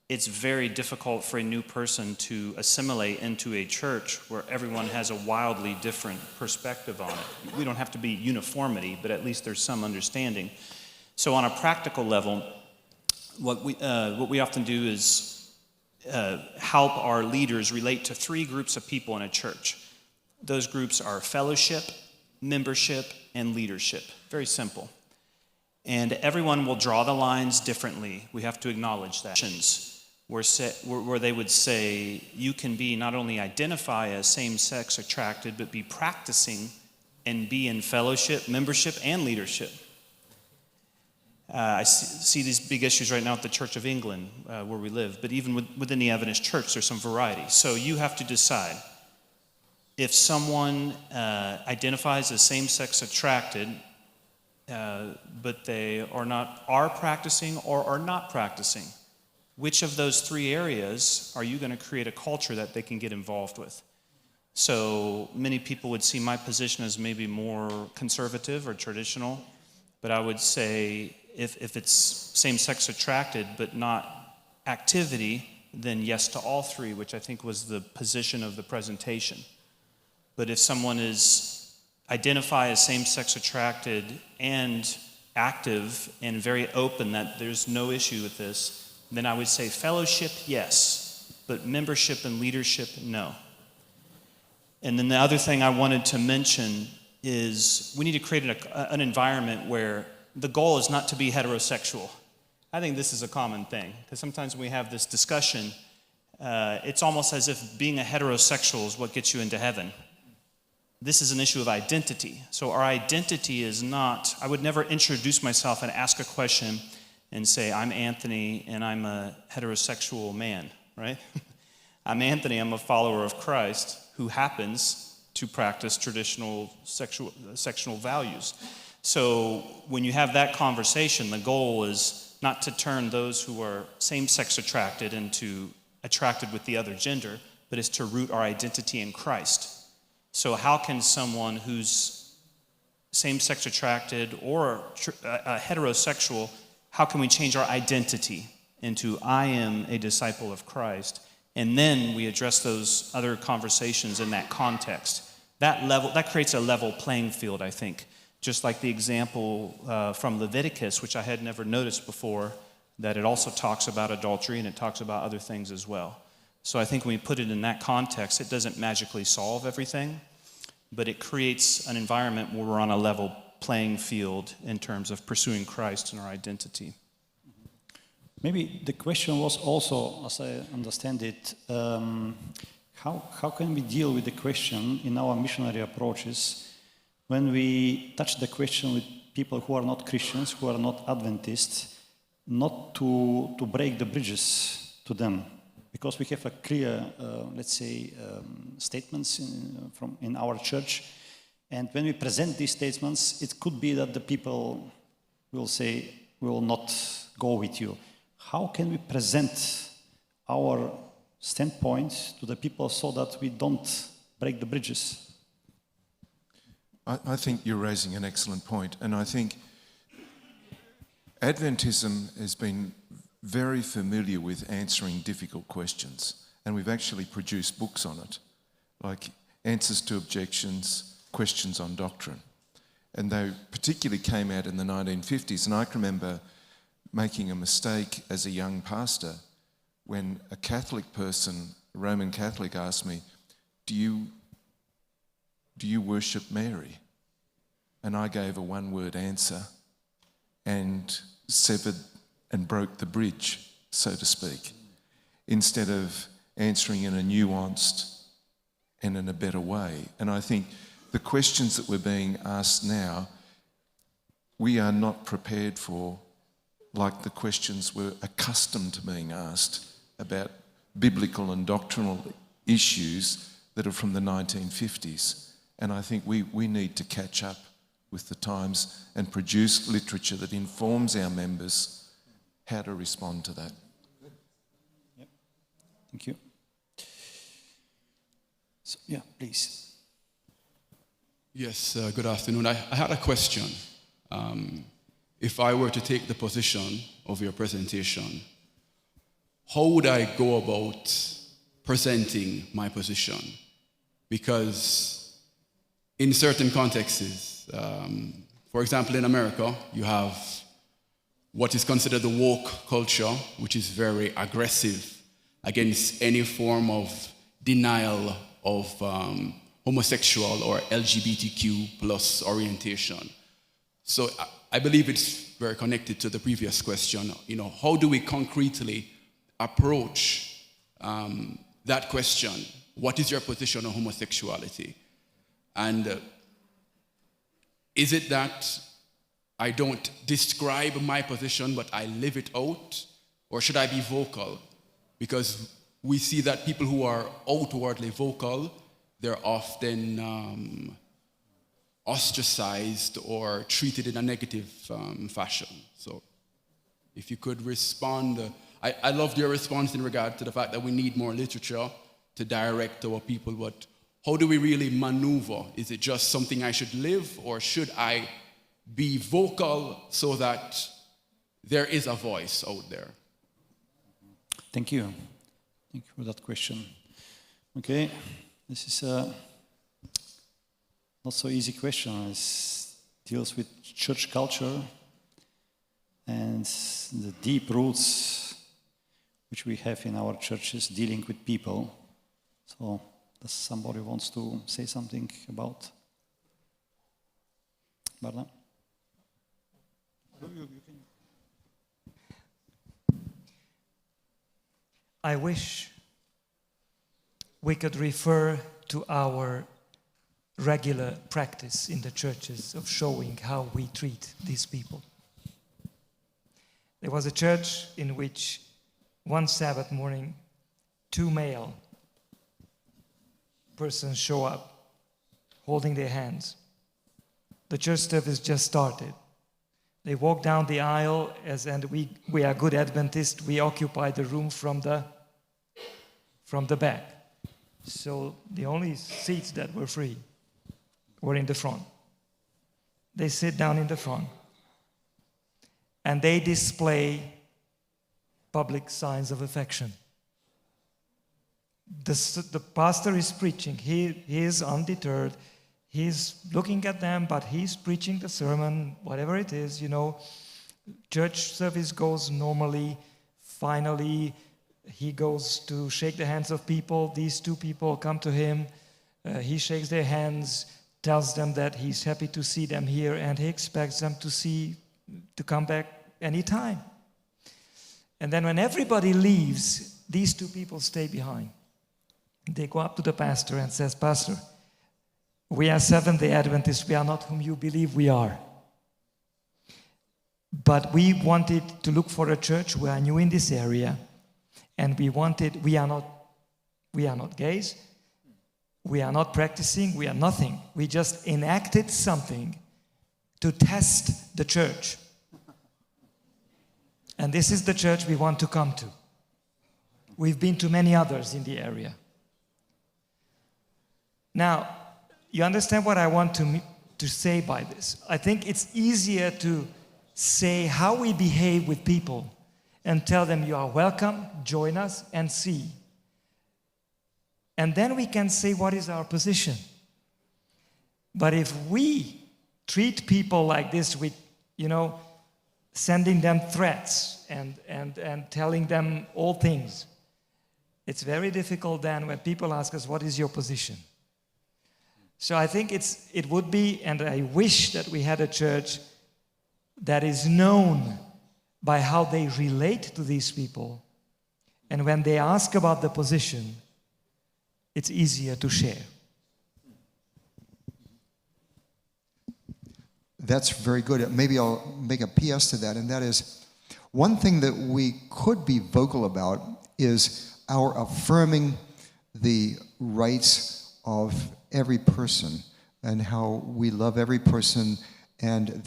[SPEAKER 3] it's very difficult for a new person to assimilate into a church where everyone has a wildly different perspective on it. We don't have to be uniformity, but at least there's some understanding. So on a practical level, what we often do is help our leaders relate to three groups of people in a church. Those groups are fellowship, membership, and leadership. Very simple. And everyone will draw the lines differently. We have to acknowledge that. Where they would say you can be not only identify as same-sex attracted, but be practicing and be in fellowship, membership, and leadership. I see these big issues right now at the Church of England, where we live, but even within the Adventist Church, there's some variety. So you have to decide if someone identifies as same-sex attracted, but they are practicing or are not practicing. Which of those three areas are you going to create a culture that they can get involved with? So many people would see my position as maybe more conservative or traditional, but I would say if it's same-sex attracted but not activity, then yes to all three, which I think was the position of the presentation. But if someone is identify as same-sex attracted and active and very open that there's no issue with this, then I would say fellowship, yes, but membership and leadership, no. And then the other thing I wanted to mention is we need to create an environment where the goal is not to be heterosexual. I think this is a common thing, because sometimes when we have this discussion, it's almost as if being a heterosexual is what gets you into heaven. This is an issue of identity. So our identity is not, I would never introduce myself and ask a question and say, I'm Anthony and I'm a heterosexual man, right? I'm Anthony, I'm a follower of Christ who happens to practice traditional sexual values. So when you have that conversation, the goal is not to turn those who are same-sex attracted into attracted with the other gender, but is to root our identity in Christ. So how can someone who's same-sex attracted or heterosexual, how can we change our identity into I am a disciple of Christ? And then we address those other conversations in that context. That creates a level playing field, I think. Just like the example from Leviticus, which I had never noticed before, that it also talks about adultery and it talks about other things as well. So I think when we put it in that context, it doesn't magically solve everything, but it creates an environment where we're on a level playing field in terms of pursuing Christ and our identity.
[SPEAKER 4] Maybe the question was also, as I understand it, how can we deal with the question in our missionary approaches when we touch the question with people who are not Christians, who are not Adventists, not to break the bridges to them? Because we have a clear, statements in our church, and when we present these statements, it could be that the people will say, we will not go with you. How can we present our standpoint to the people so that we don't break the bridges?
[SPEAKER 8] I think you're raising an excellent point, and I think Adventism has been very familiar with answering difficult questions, and we've actually produced books on it, like Answers to Objections, Questions on Doctrine. And they particularly came out in the 1950s, and I can remember making a mistake as a young pastor when a Catholic person, a Roman Catholic, asked me, do you worship Mary? And I gave a one-word answer and severed and broke the bridge, so to speak, instead of answering in a nuanced and in a better way. And I think the questions that we're being asked now, we are not prepared for, like the questions we're accustomed to being asked about biblical and doctrinal issues that are from the 1950s. And I think we need to catch up with the times and produce literature that informs our members how to respond to that.
[SPEAKER 4] Yep. Thank you. So, yeah, please.
[SPEAKER 11] Yes, good afternoon. I had a question. If I were to take the position of your presentation, how would I go about presenting my position? Because in certain contexts, for example, in America, you have what is considered the woke culture, which is very aggressive against any form of denial of homosexual or LGBTQ plus orientation. So I believe it's very connected to the previous question. You know, how do we concretely approach that question? What is your position on homosexuality? And is it that I don't describe my position, but I live it out? Or should I be vocal? Because we see that people who are outwardly vocal, they're often ostracized or treated in a negative fashion. So if you could respond. I loved your response in regard to the fact that we need more literature to direct our people, but how do we really maneuver? Is it just something I should live, or should I be vocal so that there is a voice out there?
[SPEAKER 4] Thank you. Thank you for that question. Okay, this is a not so easy question. It deals with church culture and the deep roots which we have in our churches dealing with people. So, does somebody wants to say something about that?
[SPEAKER 9] I wish we could refer to our regular practice in the churches of showing how we treat these people. There was a church in which one Sabbath morning, 2 male persons show up holding their hands. The church service just started. They walk down the aisle, and we are good Adventists. We occupy the room from the back. So the only seats that were free were in the front. They sit down in the front, and they display public signs of affection. The pastor is preaching. He is undeterred. He's looking at them, but he's preaching the sermon, whatever it is, you know. Church service goes normally. Finally, he goes to shake the hands of people. These 2 people come to him. He shakes their hands, tells them that he's happy to see them here, and he expects them to come back anytime. And then when everybody leaves, these 2 people stay behind. They go up to the pastor and says, "Pastor, we are Seventh-day Adventists. We are not whom you believe we are. But we wanted to look for a church. We are new in this area. And we are not gays. We are not practicing. We are nothing. We just enacted something to test the church. And this is the church we want to come to. We've been to many others in the area." Now, you understand what I want to say by this? I think it's easier to say how we behave with people and tell them you are welcome, join us, and see. And then we can say what is our position. But if we treat people like this with, sending them threats and telling them all things, it's very difficult then when people ask us, what is your position? So I think it would be, and I wish that we had a church that is known by how they relate to these people. And when they ask about the position, it's easier to share.
[SPEAKER 7] That's very good. Maybe I'll make a PS to that, and that is, one thing that we could be vocal about is our affirming the rights of every person and how we love every person, and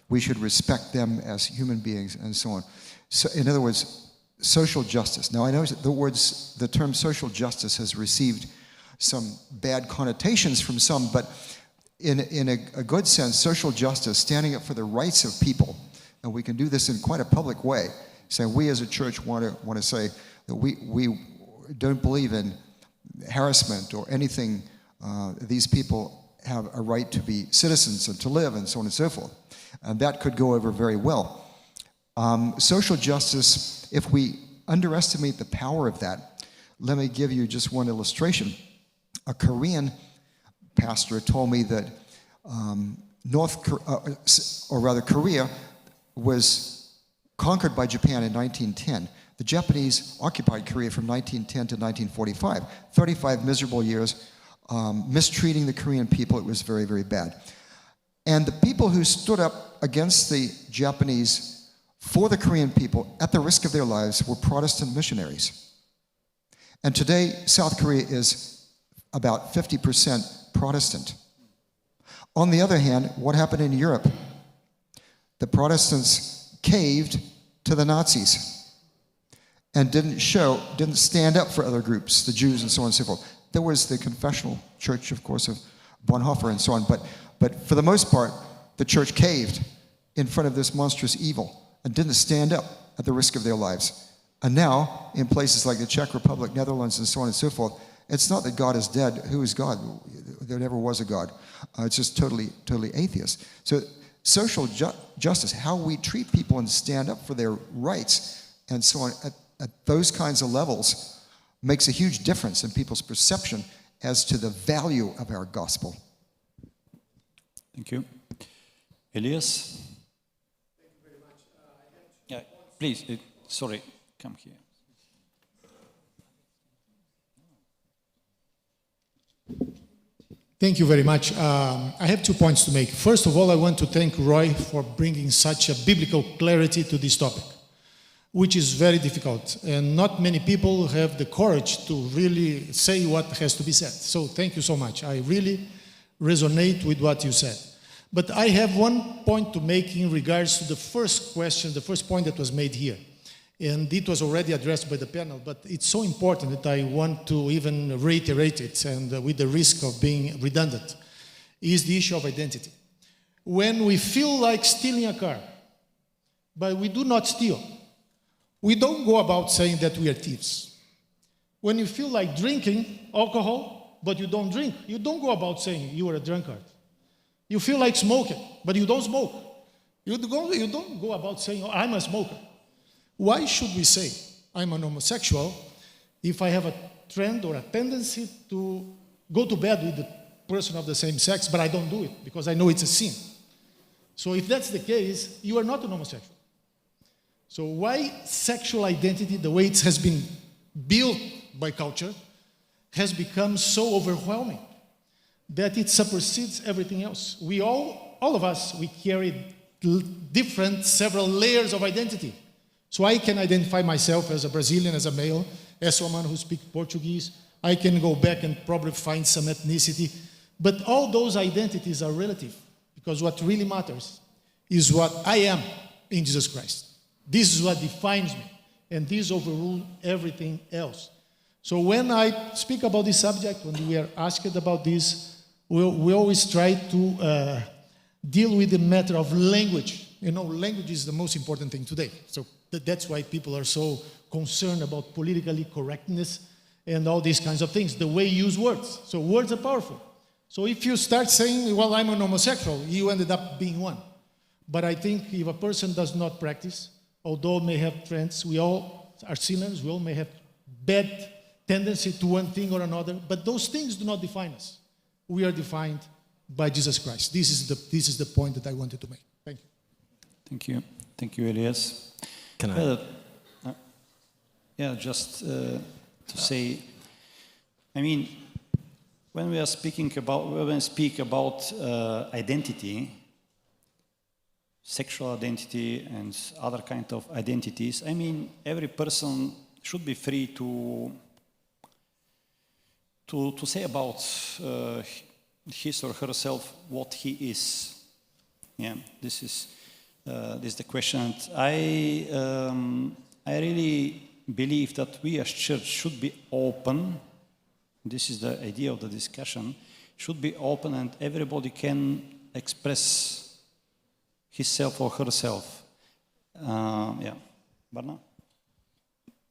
[SPEAKER 7] we should respect them as human beings and so on. So, in other words, social justice. Now, I know the term social justice has received some bad connotations from some, but in a good sense, social justice, standing up for the rights of people, and we can do this in quite a public way. So we as a church want to say that we don't believe in harassment or anything. These people have a right to be citizens and to live and so on and so forth. And that could go over very well. Social justice, if we underestimate the power of that, let me give you just one illustration. A Korean pastor told me that Korea was conquered by Japan in 1910. The Japanese occupied Korea from 1910 to 1945. 35 miserable years, mistreating the Korean people. It was very, very bad. And the people who stood up against the Japanese for the Korean people at the risk of their lives were Protestant missionaries. And today, South Korea is about 50% Protestant. On the other hand, what happened in Europe? The Protestants caved to the Nazis and didn't stand up for other groups, the Jews and so on and so forth. There was the confessional church, of course, of Bonhoeffer and so on, but for the most part, the church caved in front of this monstrous evil and didn't stand up at the risk of their lives. And now, in places like the Czech Republic, Netherlands, and so on and so forth, it's not that God is dead. Who is God? There never was a God. It's just totally atheist. So social justice, how we treat people and stand up for their rights and so on at those kinds of levels makes a huge difference in people's perception as to the value of our gospel.
[SPEAKER 4] Thank you. Elias?
[SPEAKER 12] Thank you very much.
[SPEAKER 4] Yeah, please, sorry, come here.
[SPEAKER 12] Thank you very much. I have 2 points to make. First of all, I want to thank Roy for bringing such a biblical clarity to this topic, which is very difficult. And not many people have the courage to really say what has to be said. So thank you so much. I really resonate with what you said. But I have 1 point to make in regards to the first question, the first point that was made here. And it was already addressed by the panel, but it's so important that I want to even reiterate it, and with the risk of being redundant, is the issue of identity. When we feel like stealing a car, but we do not steal, we don't go about saying that we are thieves. When you feel like drinking alcohol, but you don't drink, you don't go about saying you are a drunkard. You feel like smoking, but you don't smoke. You don't go about saying, oh, I'm a smoker. Why should we say I'm an homosexual if I have a trend or a tendency to go to bed with the person of the same sex, but I don't do it because I know it's a sin? So if that's the case, you are not an homosexual. So why sexual identity, the way it has been built by culture, has become so overwhelming that it supersedes everything else? We all of us, we carry different, several layers of identity. So I can identify myself as a Brazilian, as a male, as someone who speaks Portuguese. I can go back and probably find some ethnicity. But all those identities are relative, because what really matters is what I am in Jesus Christ. This is what defines me, and this overrules everything else. So when I speak about this subject, when we are asked about this, we always try to deal with the matter of language. You know, language is the most important thing today. So that's why people are so concerned about politically correctness and all these kinds of things, the way you use words. So words are powerful. So if you start saying, well, I'm an homosexual, you ended up being one. But I think if a person does not practice, although may have trends, we all are sinners, we all may have bad tendency to one thing or another, but those things do not define us. We are defined by Jesus Christ. This is the point that I wanted to make. Thank you.
[SPEAKER 4] Thank you. Thank you, Elias.
[SPEAKER 2] Can I?
[SPEAKER 4] Just to say, I mean, when we speak about identity, sexual identity and other kind of identities, I mean, every person should be free to say about his or herself what he is. Yeah, this is the question. I really believe that we as church should be open. This is the idea of the discussion. Should be open, and everybody can express himself or herself. Barna?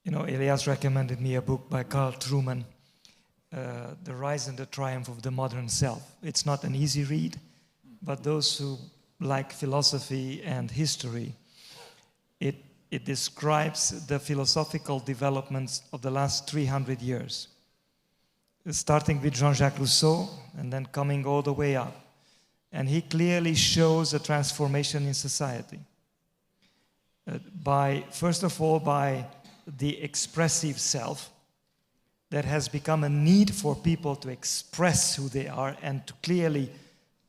[SPEAKER 9] You know, Elias recommended me a book by Carl Trueman, The Rise and the Triumph of the Modern Self. It's not an easy read, but those who like philosophy and history, it describes the philosophical developments of the last 300 years. starting with Jean-Jacques Rousseau and then coming all the way up. And he clearly shows a transformation in society. First of all, by the expressive self that has become a need for people to express who they are and to clearly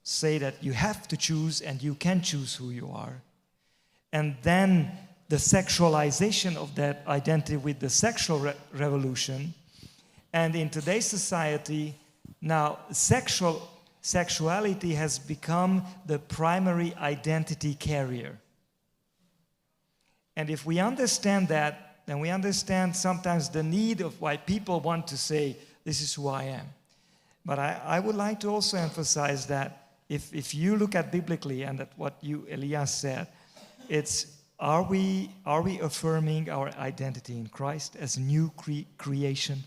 [SPEAKER 9] say that you have to choose and you can choose who you are. And then the sexualization of that identity with the sexual revolution. And in today's society, now sexuality has become the primary identity carrier. And if we understand that, then we understand sometimes the need of why people want to say, this is who I am. But I would like to also emphasize that if you look at biblically and at what you, Elias, said, it's are we affirming our identity in Christ as new creation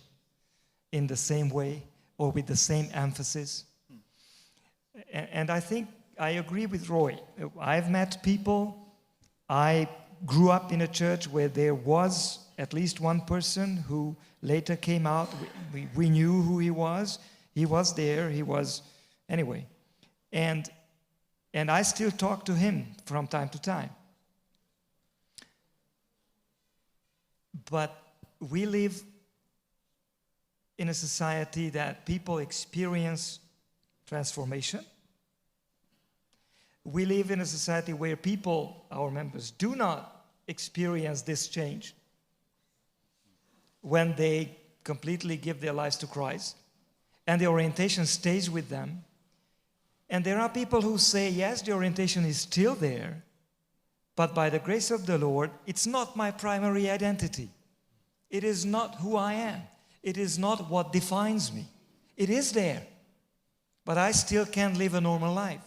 [SPEAKER 9] in the same way or with the same emphasis? And I think I agree with Roy. I've met people, I grew up in a church where there was at least one person who later came out. We knew who he was. He was there. He was, anyway. And I still talk to him from time to time. But we live in a society that people experience transformation. We live in a society where people, our members, do not experience this change when they completely give their lives to Christ, and the orientation stays with them. And there are people who say, yes, the orientation is still there, but by the grace of the Lord, it's not my primary identity. It is not who I am. It is not what defines me. It is there, but I still can't live a normal life.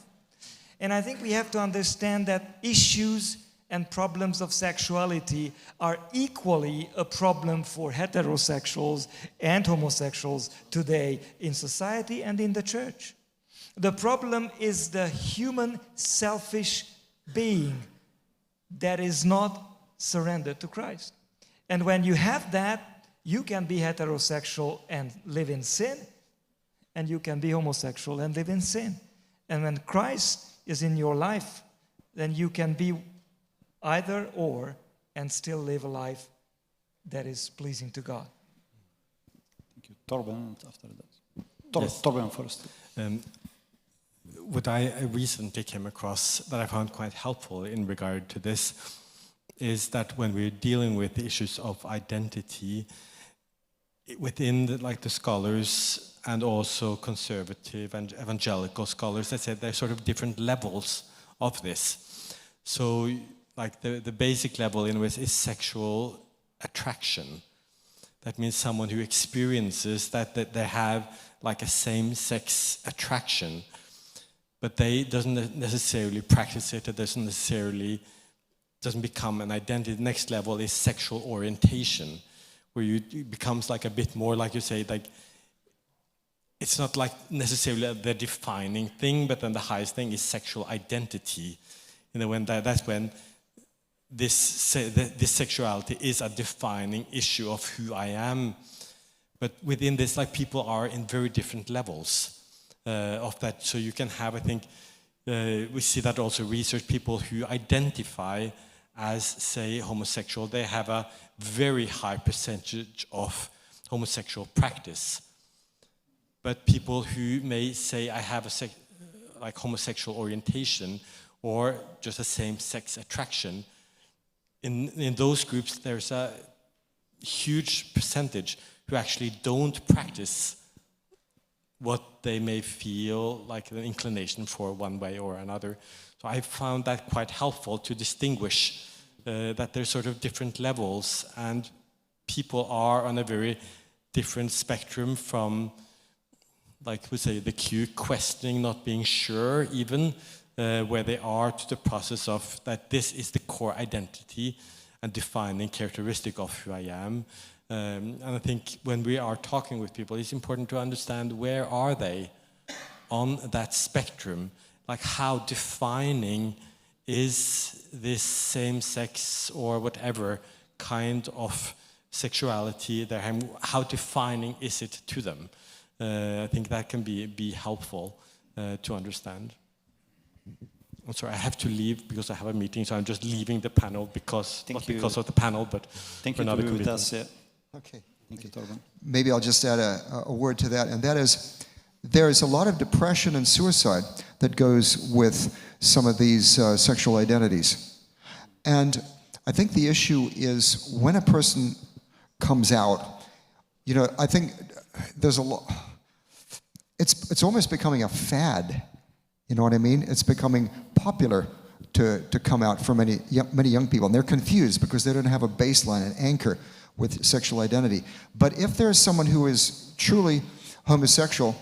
[SPEAKER 9] And I think we have to understand that issues and problems of sexuality are equally a problem for heterosexuals and homosexuals today in society and in the church. The problem is the human selfish being that is not surrendered to Christ. And when you have that, you can be heterosexual and live in sin, and you can be homosexual and live in sin. And when Christ is in your life, then you can be either or and still live a life that is pleasing to God.
[SPEAKER 4] Thank you. Torben, after that.
[SPEAKER 2] Yes.
[SPEAKER 4] Torben first.
[SPEAKER 2] What I recently came across that I found quite helpful in regard to this is that when we're dealing with the issues of identity within the scholars and also conservative and evangelical scholars, they said there's sort of different levels of this. So like the basic level in which is sexual attraction. That means someone who experiences that they have like a same-sex attraction, but they doesn't necessarily practice it. It doesn't become an identity. The next level is sexual orientation, where it becomes like a bit more, like you say, like it's not like necessarily the defining thing, but then the highest thing is sexual identity. You know, that's when this sexuality is a defining issue of who I am. But within this, like people are in very different levels of that. So you can have, I think, we see that also research people who identify as, say, homosexual, they have a very high percentage of homosexual practice. But people who may say, I have a homosexual orientation or just a same-sex attraction, in those groups there's a huge percentage who actually don't practice what they may feel like an inclination for one way or another. So I found that quite helpful to distinguish that there's sort of different levels, and people are on a very different spectrum from, like we say, the Q, questioning, not being sure even, where they are, to the process of that this is the core identity and defining characteristic of who I am. And I think when we are talking with people, it's important to understand where are they on that spectrum, like how defining is this same-sex or whatever kind of sexuality, how defining is it to them? I think that can be helpful to understand. I'm sorry, I have to leave because I have a meeting, so I'm just leaving the panel because of the panel, but
[SPEAKER 4] thank you for being with us.
[SPEAKER 7] Okay.
[SPEAKER 4] Thank you, Torben.
[SPEAKER 7] Maybe I'll just add a word to that, and that is there is a lot of depression and suicide that goes with some of these sexual identities. And I think the issue is when a person comes out, you know, I think there's a lot, it's almost becoming a fad, you know what I mean? It's becoming popular to come out for many young people, and they're confused because they don't have a baseline, an anchor with sexual identity. But if there's someone who is truly homosexual,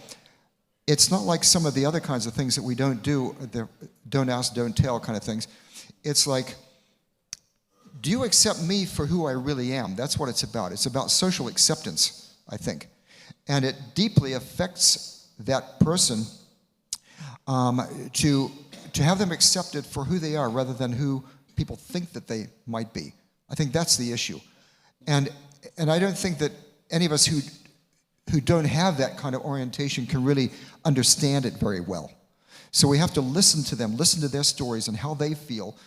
[SPEAKER 7] it's not like some of the other kinds of things that we don't do, the don't ask, don't tell kind of things. It's like, do you accept me for who I really am? That's what it's about. It's about social acceptance, I think. And it deeply affects that person to have them accepted for who they are rather than who people think that they might be. I think that's the issue. And I don't think that any of us who don't have that kind of orientation can really understand it very well. So we have to listen to them, listen to their stories and how they feel,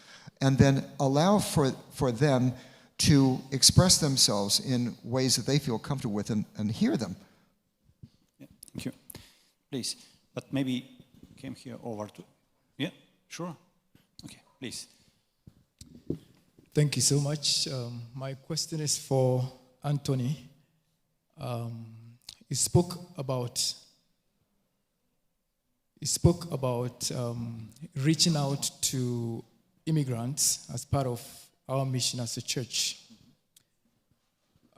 [SPEAKER 7] and then allow for them to express themselves in ways that they feel comfortable with and hear them.
[SPEAKER 4] Yeah, thank you. Please, but maybe came here over to... Yeah, sure. Okay, please.
[SPEAKER 13] Thank you so much. My question is for Anthony. He spoke about reaching out to immigrants as part of our mission as a church.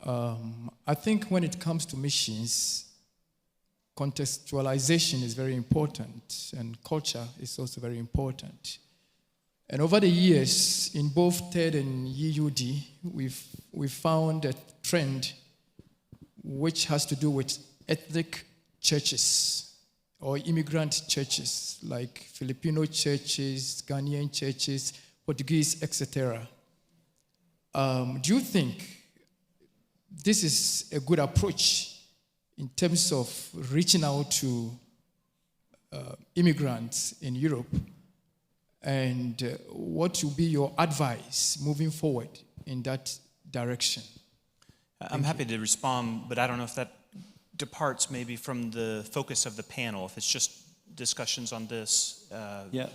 [SPEAKER 13] I think when it comes to missions, contextualization is very important, and culture is also very important. And over the years, in both TED and EUD, we've found a trend which has to do with ethnic churches or immigrant churches, like Filipino churches, Ghanaian churches, Portuguese, etc. Do you think this is a good approach in terms of reaching out to immigrants in Europe? And what will be your advice moving forward in that direction?
[SPEAKER 14] I'm happy to respond, but I don't know if that departs maybe from the focus of the panel. If it's just discussions on this,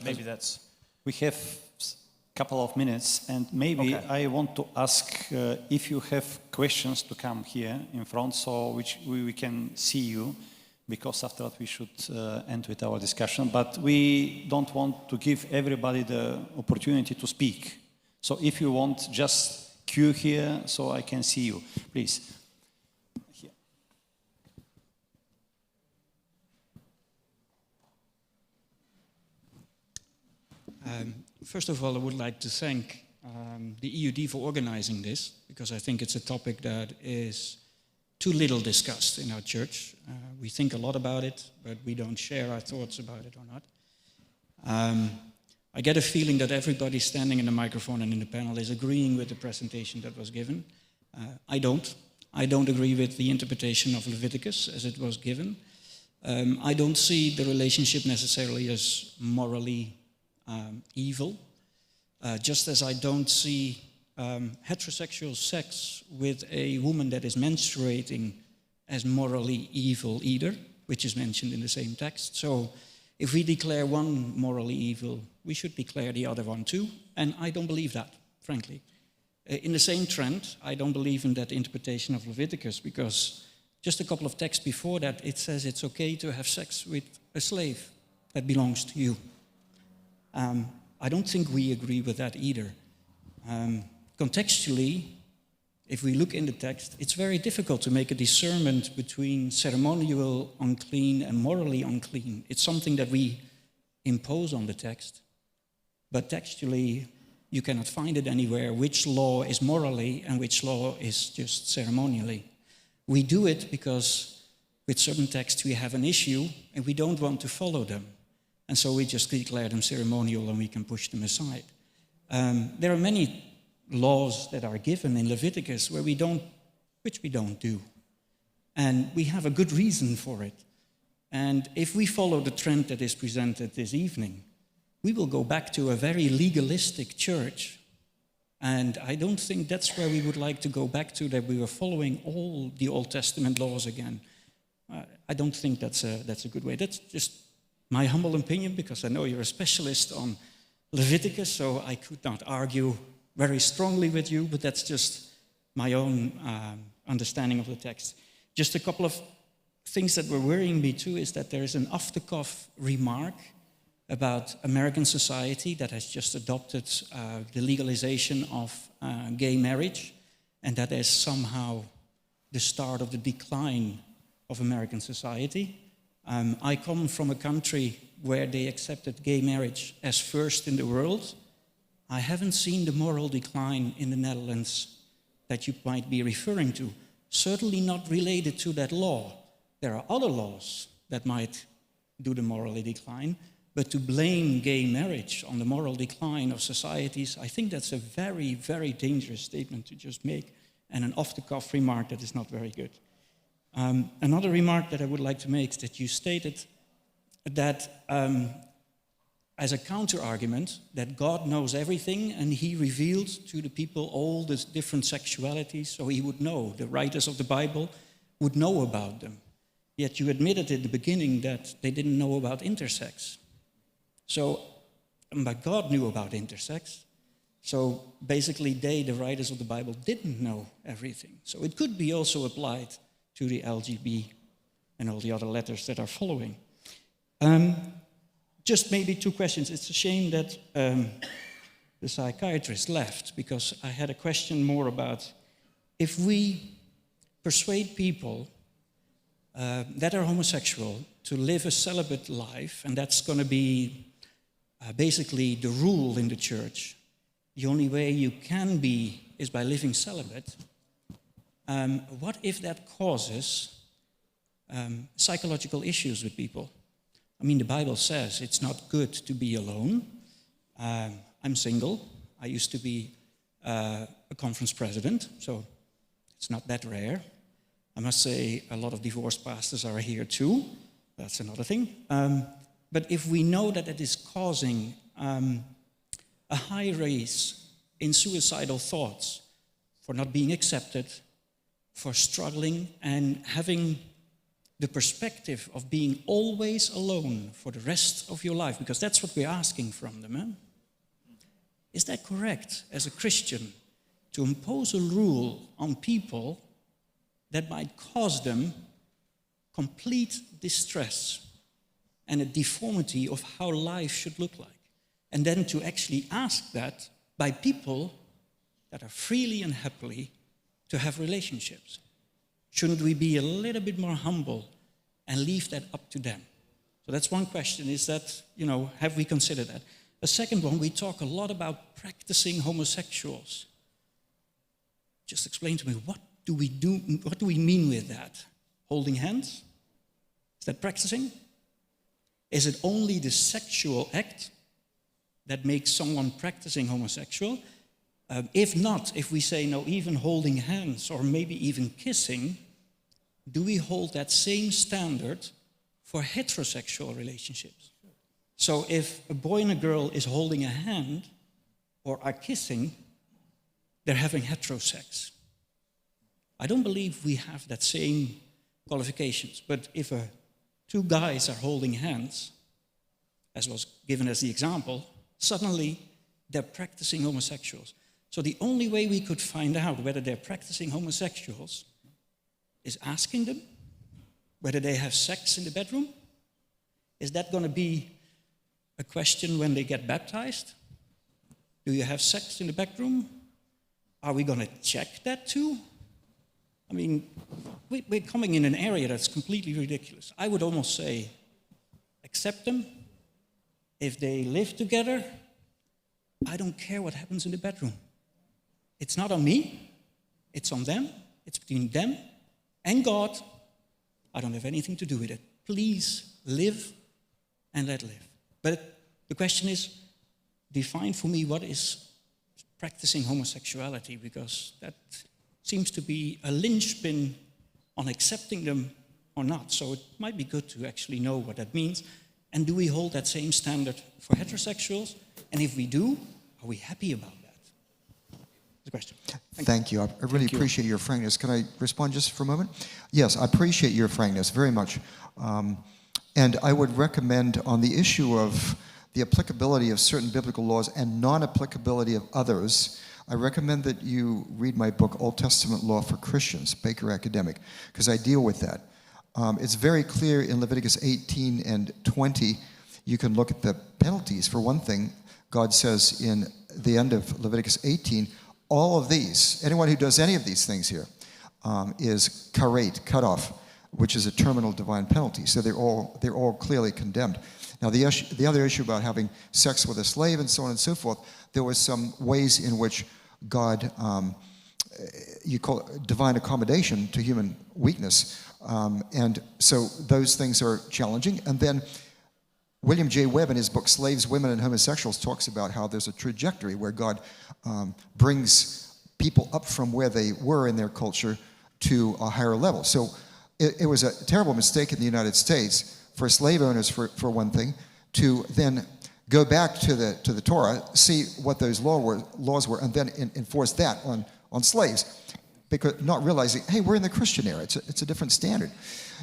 [SPEAKER 14] maybe that's...
[SPEAKER 4] We have a couple of minutes, and maybe I want to ask if you have questions to come here in front, so we can see you, because after that we should end with our discussion. But we don't want to give everybody the opportunity to speak. So if you want, just queue here so I can see you. Please. Here.
[SPEAKER 15] First of all, I would like to thank the EUD for organizing this, because I think it's a topic that is too little discussed in our church. We think a lot about it, but we don't share our thoughts about it or not. I get a feeling that everybody standing in the microphone and in the panel is agreeing with the presentation that was given. I don't. I don't agree with the interpretation of Leviticus as it was given. I don't see the relationship necessarily as morally evil, just as I don't see heterosexual sex with a woman that is menstruating as morally evil either, which is mentioned in the same text. So if we declare one morally evil, we should declare the other one too, and I don't believe that, frankly. In the same trend, I don't believe in that interpretation of Leviticus, because just a couple of texts before that, it says it's okay to have sex with a slave that belongs to you. I don't think we agree with that either. Contextually, if we look in the text, it's very difficult to make a discernment between ceremonial unclean and morally unclean. It's something that we impose on the text, but textually, you cannot find it anywhere which law is morally and which law is just ceremonially. We do it because with certain texts we have an issue and we don't want to follow them. And so we just declare them ceremonial and we can push them aside. There are many laws that are given in Leviticus which we don't do. And we have a good reason for it. And if we follow the trend that is presented this evening, we will go back to a very legalistic church. And I don't think that's where we would like to go back to, that we were following all the Old Testament laws again. I don't think that's a good way. That's just my humble opinion, because I know you're a specialist on Leviticus, so I could not argue very strongly with you, but that's just my own understanding of the text. Just a couple of things that were worrying me too is that there is an off-the-cuff remark about American society that has just adopted the legalization of gay marriage, and that is somehow the start of the decline of American society. I come from a country where they accepted gay marriage as first in the world. I haven't seen the moral decline in the Netherlands that you might be referring to. Certainly not related to that law. There are other laws that might do the moral decline, but to blame gay marriage on the moral decline of societies, I think that's a very, very dangerous statement to just make, and an off-the-cuff remark that is not very good. Another remark that I would like to make is that you stated that as a counter-argument, that God knows everything and he revealed to the people all the different sexualities, so he would know, the writers of the Bible would know about them. Yet you admitted in the beginning that they didn't know about intersex. So, but God knew about intersex. So basically the writers of the Bible, didn't know everything. So it could be also applied to the LGB and all the other letters that are following. Just maybe two questions. It's a shame that the psychiatrist left, because I had a question more about if we persuade people that are homosexual to live a celibate life, and that's going to be basically the rule in the church. The only way you can be is by living celibate. What if that causes psychological issues with people? I mean, the Bible says it's not good to be alone. I'm single. I used to be a conference president, so it's not that rare. I must say a lot of divorced pastors are here too. That's another thing. But if we know that it is causing a high rise in suicidal thoughts, for not being accepted, for struggling and having the perspective of being always alone for the rest of your life, because that's what we're asking from them. Eh? Is that correct as a Christian to impose a rule on people that might cause them complete distress and a deformity of how life should look like? And then to actually ask that by people that are freely and happily to have relationships. Shouldn't we be a little bit more humble and leave that up to them? So that's one question, is that, have we considered that? The second one, we talk a lot about practicing homosexuals. Just explain to me, what do we mean with that? Holding hands? Is that practicing? Is it only the sexual act that makes someone practicing homosexual? If not, if we say no, even holding hands or maybe even kissing, do we hold that same standard for heterosexual relationships? So if a boy and a girl is holding a hand or are kissing, they're having heterosex. I don't believe we have that same qualifications, but if two guys are holding hands, as was given as the example, suddenly they're practicing homosexuals. So the only way we could find out whether they're practicing homosexuals is asking them whether they have sex in the bedroom. Is that going to be a question when they get baptized? Do you have sex in the bedroom? Are we going to check that too? I mean, we're coming in an area that's completely ridiculous. I would almost say, accept them. If they live together, I don't care what happens in the bedroom. It's not on me. It's on them. It's between them and God. I don't have anything to do with it. Please live and let live. But the question is, define for me what is practicing homosexuality, because that seems to be a linchpin on accepting them or not. So it might be good to actually know what that means. And do we hold that same standard for heterosexuals? And if we do, are we happy about that? The question.
[SPEAKER 7] Thank you. I really appreciate your frankness. Can I respond just for a moment? Yes, I appreciate your frankness very much. And I would recommend on the issue of the applicability of certain biblical laws and non-applicability of others, I recommend that you read my book, Old Testament Law for Christians, Baker Academic, because I deal with that. It's very clear in Leviticus 18 and 20. You can look at the penalties. For one thing, God says in the end of Leviticus 18, all of these, anyone who does any of these things here, is karet, cut off, which is a terminal divine penalty. So they're all clearly condemned. Now the other issue about having sex with a slave and so on and so forth, there was some ways in which God, you call it divine accommodation to human weakness. And so those things are challenging. And then William J. Webb in his book Slaves, Women, and Homosexuals talks about how there's a trajectory where God brings people up from where they were in their culture to a higher level. So it was a terrible mistake in the United States for slave owners, for one thing, to then go back to the Torah, see what those laws were, and then enforce that on slaves, because not realizing, hey, we're in the Christian era. It's a different standard.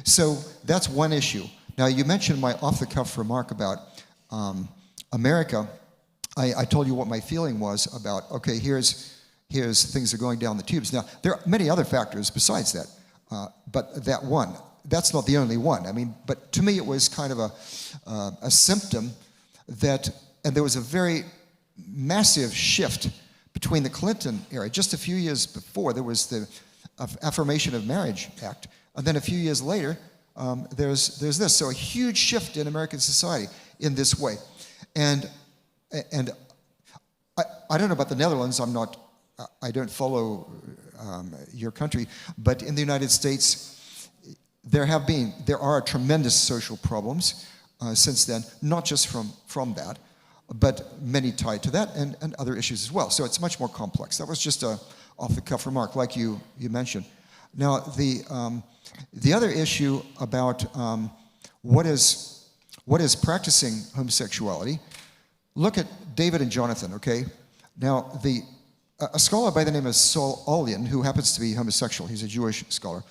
[SPEAKER 7] So that's one issue. Now, you mentioned my off-the-cuff remark about America. I told you what my feeling was about, okay, here's things are going down the tubes. Now, there are many other factors besides that, but that one, that's not the only one. I mean, but to me, it was kind of a symptom that, and there was a very massive shift between the Clinton era. Just a few years before, there was the Affirmation of Marriage Act, and then a few years later, there's this. So a huge shift in American society in this way. And I don't know about the Netherlands. I don't follow your country, but in the United States, there are tremendous social problems since then, not just from that, but many tied to that and other issues as well. So it's much more complex. That was just a off-the-cuff remark, like you mentioned. Now, the other issue about what is practicing homosexuality, look at David and Jonathan, okay? Now, a scholar by the name of Saul Olien, who happens to be homosexual, he's a Jewish scholar,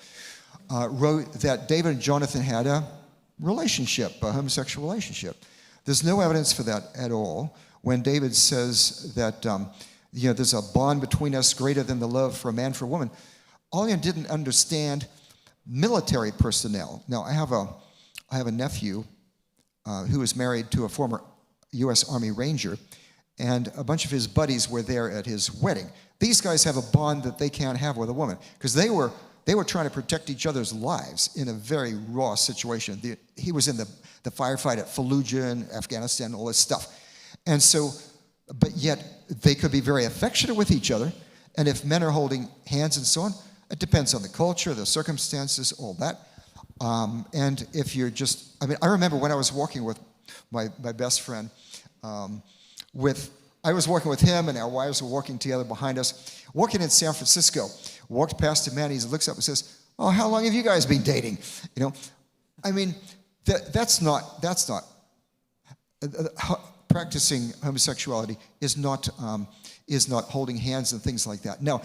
[SPEAKER 7] wrote that David and Jonathan had a homosexual relationship. There's no evidence for that at all. When David says that there's a bond between us greater than the love for a man for a woman, Olien didn't understand military personnel. Now, I have a nephew who is married to a former U.S. Army Ranger, and a bunch of his buddies were there at his wedding. These guys have a bond that they can't have with a woman, because they were trying to protect each other's lives in a very raw situation. He was in the firefight at Fallujah in Afghanistan, all this stuff. And so, but yet they could be very affectionate with each other, and if men are holding hands and so on, it depends on the culture, the circumstances, all that. And if you're just, I remember when I was walking with my best friend, I was walking with him and our wives were walking together behind us, walking in San Francisco, walked past a man, he looks up and says, "Oh, how long have you guys been dating?" That's not practicing homosexuality is not holding hands and things like that. Now,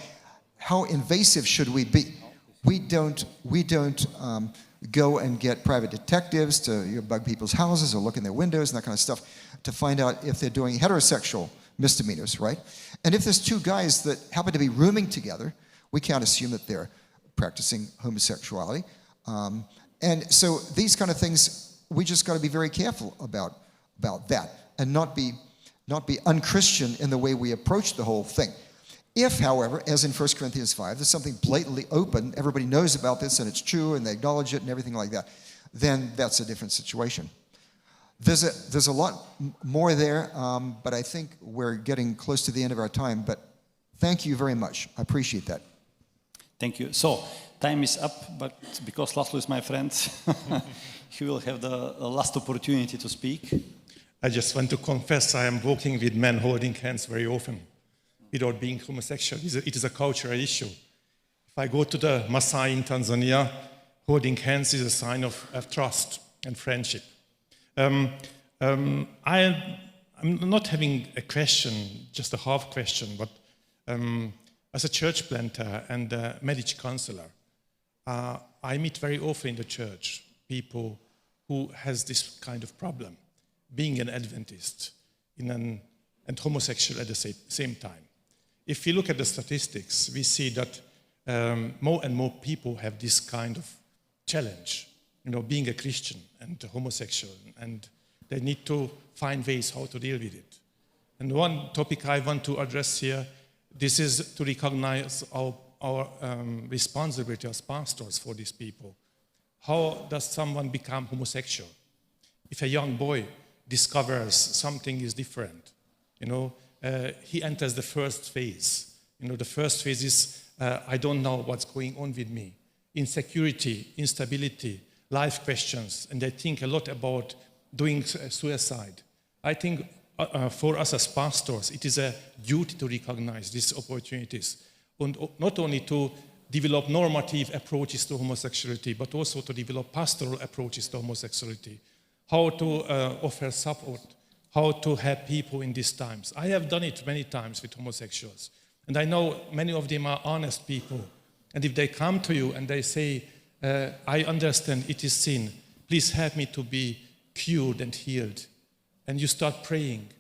[SPEAKER 7] how invasive should we be? We don't go and get private detectives to bug people's houses or look in their windows and that kind of stuff to find out if they're doing heterosexual misdemeanors, right? And if there's two guys that happen to be rooming together, we can't assume that they're practicing homosexuality. And so these kind of things, we just got to be very careful about that and not be unchristian in the way we approach the whole thing. If, however, as in 1 Corinthians 5, there's something blatantly open, everybody knows about this and it's true and they acknowledge it and everything like that, then that's a different situation. There's a lot more there, but I think we're getting close to the end of our time. But thank you very much. I appreciate that.
[SPEAKER 4] Thank you. So, time is up, but because Laszlo is my friend, he will have the last opportunity to speak.
[SPEAKER 16] I just want to confess I am walking with men holding hands very often without being homosexual. It is a cultural issue. If I go to the Maasai in Tanzania, holding hands is a sign of trust and friendship. I'm not having a question, just a half question, but as a church planter and a marriage counselor, I meet very often in the church people who has this kind of problem, being an Adventist and homosexual at the same time. If you look at the statistics, we see that more and more people have this kind of challenge, being a Christian and homosexual, and they need to find ways how to deal with it. And one topic I want to address here, this is to recognize our responsibility as pastors for these people. How does someone become homosexual? If a young boy discovers something is different, he enters the first phase. The first phase is, I don't know what's going on with me. Insecurity, instability, life questions, and they think a lot about doing suicide. I think for us as pastors, it is a duty to recognize these opportunities, and not only to develop normative approaches to homosexuality, but also to develop pastoral approaches to homosexuality, how to offer support, how to help people in these times. I have done it many times with homosexuals, and I know many of them are honest people. And if they come to you and they say, I understand it is sin, please help me to be cured and healed, and you start praying.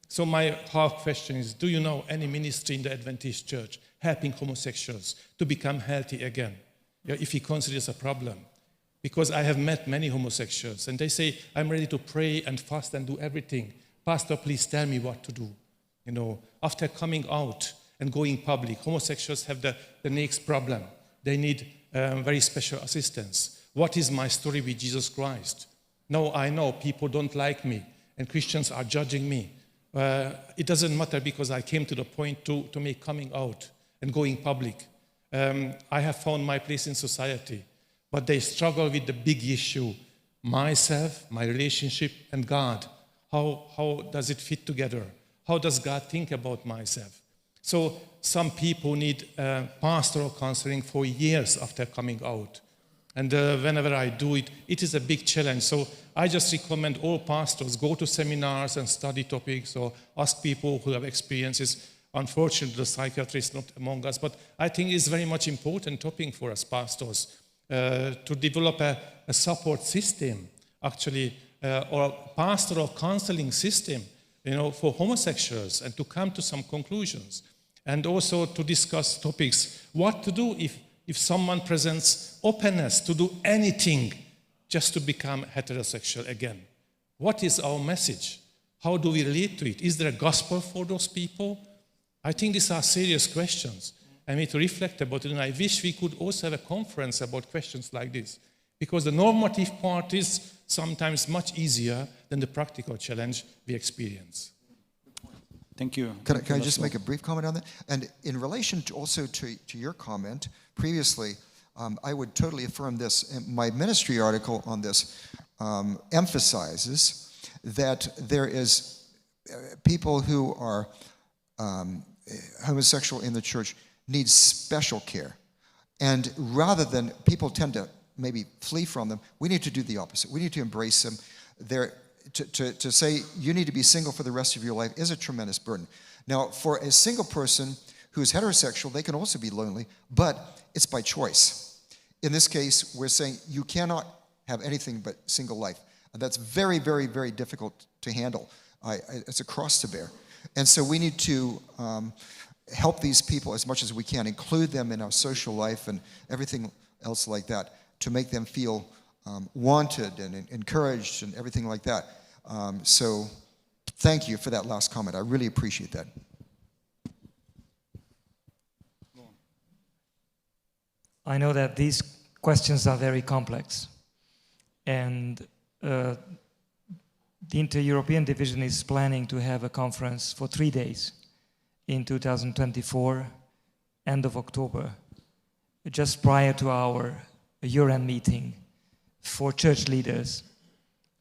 [SPEAKER 16] So my half question is, do you know any ministry in the Adventist church helping homosexuals to become healthy again, if he considers a problem? Because I have met many homosexuals, and they say, I'm ready to pray and fast and do everything. Pastor, please tell me what to do. After coming out and going public, homosexuals have the next problem. They need very special assistance. What is my story with Jesus Christ? No, I know people don't like me, and Christians are judging me. It doesn't matter, because I came to the point to make coming out and going public. I have found my place in society, but they struggle with the big issue, myself, my relationship, and God. How does it fit together? How does God think about myself? So some people need pastoral counseling for years after coming out. And whenever I do it, it is a big challenge. So I just recommend all pastors go to seminars and study topics, or ask people who have experiences. Unfortunately, the psychiatrist is not among us, but I think it's very much important topic for us pastors to develop a support system, actually, or a pastoral counseling system, for homosexuals, and to come to some conclusions, and also to discuss topics, what to do if someone presents openness to do anything just to become heterosexual again. What is our message? How do we relate to it? Is there a gospel for those people? I think these are serious questions. I need to reflect about it, and I wish we could also have a conference about questions like this, because the normative part is sometimes much easier than the practical challenge we experience.
[SPEAKER 4] Thank you.
[SPEAKER 7] Can I just make a brief comment on that? And in relation to your comment previously, I would totally affirm this. My ministry article on this emphasizes that there is people who are homosexual in the church need special care. And rather than people tend to maybe flee from them, we need to do the opposite. We need to embrace them. To say you need to be single for the rest of your life is a tremendous burden. Now, for a single person who's heterosexual, they can also be lonely, but it's by choice. In this case, we're saying you cannot have anything but single life. And that's very, very, very difficult to handle. It's a cross to bear. And so we need to help these people as much as we can, include them in our social life and everything else like that, to make them feel wanted and encouraged and everything like that. So thank you for that last comment. I really appreciate that.
[SPEAKER 9] I know that these questions are very complex, and the Inter-European Division is planning to have a conference for 3 days in 2024, end of October, just prior to our year-end meeting for church leaders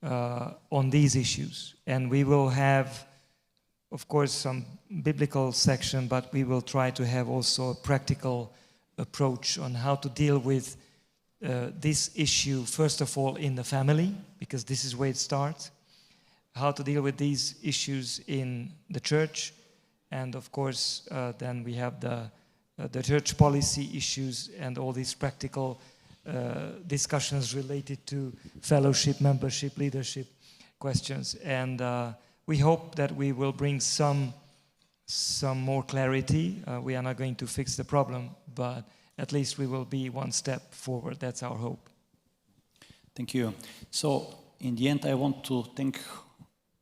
[SPEAKER 9] on these issues. And we will have, of course, some biblical section, but we will try to have also a practical approach on how to deal with this issue, first of all, in the family, because this is where it starts, how to deal with these issues in the church, and of course, then we have the church policy issues and all these practical discussions related to fellowship, membership, leadership questions. And we hope that we will bring some more clarity. We are not going to fix the problem, but at least we will be one step forward. That's our hope.
[SPEAKER 4] Thank you. So, in the end, I want to thank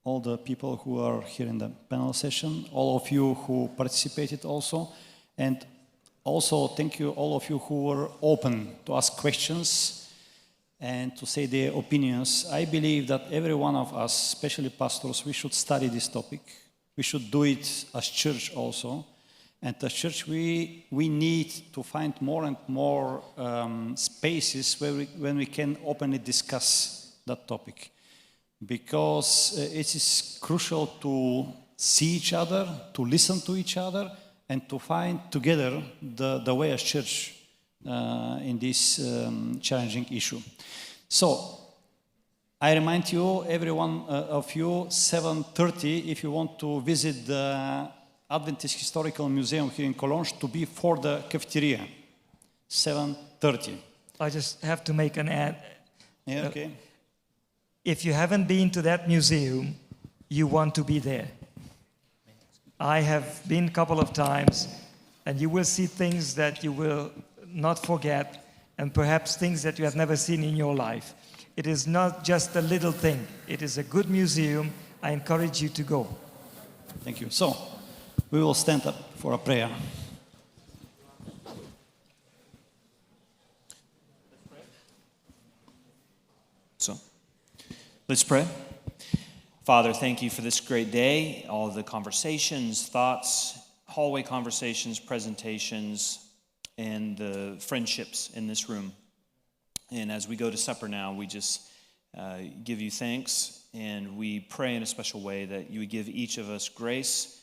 [SPEAKER 4] all the people who are here in the panel session, all of you who participated also, and also thank you all of you who were open to ask questions and to say their opinions. I believe that every one of us, especially pastors, we should study this topic. We should do it as church also. And as church, we need to find more and more spaces when we can openly discuss that topic. Because it is crucial to see each other, to listen to each other, and to find together the way as church in this challenging issue. So, I remind you, every one of you, 7:30, if you want to visit the Adventist Historical Museum here in Collonges, to be for the cafeteria, 7:30.
[SPEAKER 9] I just have to make an ad.
[SPEAKER 4] Yeah, okay.
[SPEAKER 9] If you haven't been to that museum, you want to be there. I have been a couple of times, and you will see things that you will not forget, and perhaps things that you have never seen in your life. It is not just a little thing. It is a good museum. I encourage you to go.
[SPEAKER 4] Thank you. So, we will stand up for a prayer.
[SPEAKER 14] So, let's pray. Father, thank you for this great day, all the conversations, thoughts, hallway conversations, presentations, and the friendships in this room. And as we go to supper now, we just give you thanks, and we pray in a special way that you would give each of us grace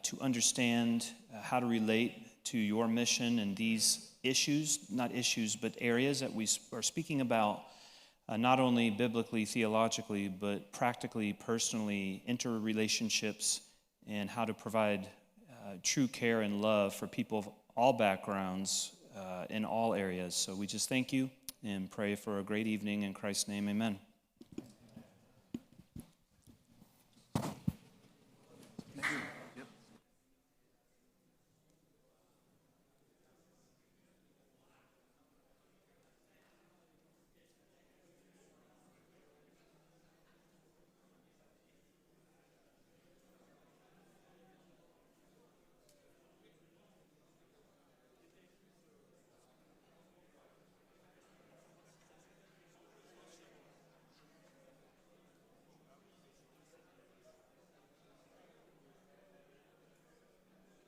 [SPEAKER 14] to understand how to relate to your mission and these issues, not issues, but areas that we are speaking about, not only biblically, theologically, but practically, personally, interrelationships, and how to provide true care and love for people of all backgrounds in all areas. So we just thank you and pray for a great evening. In Christ's name, amen.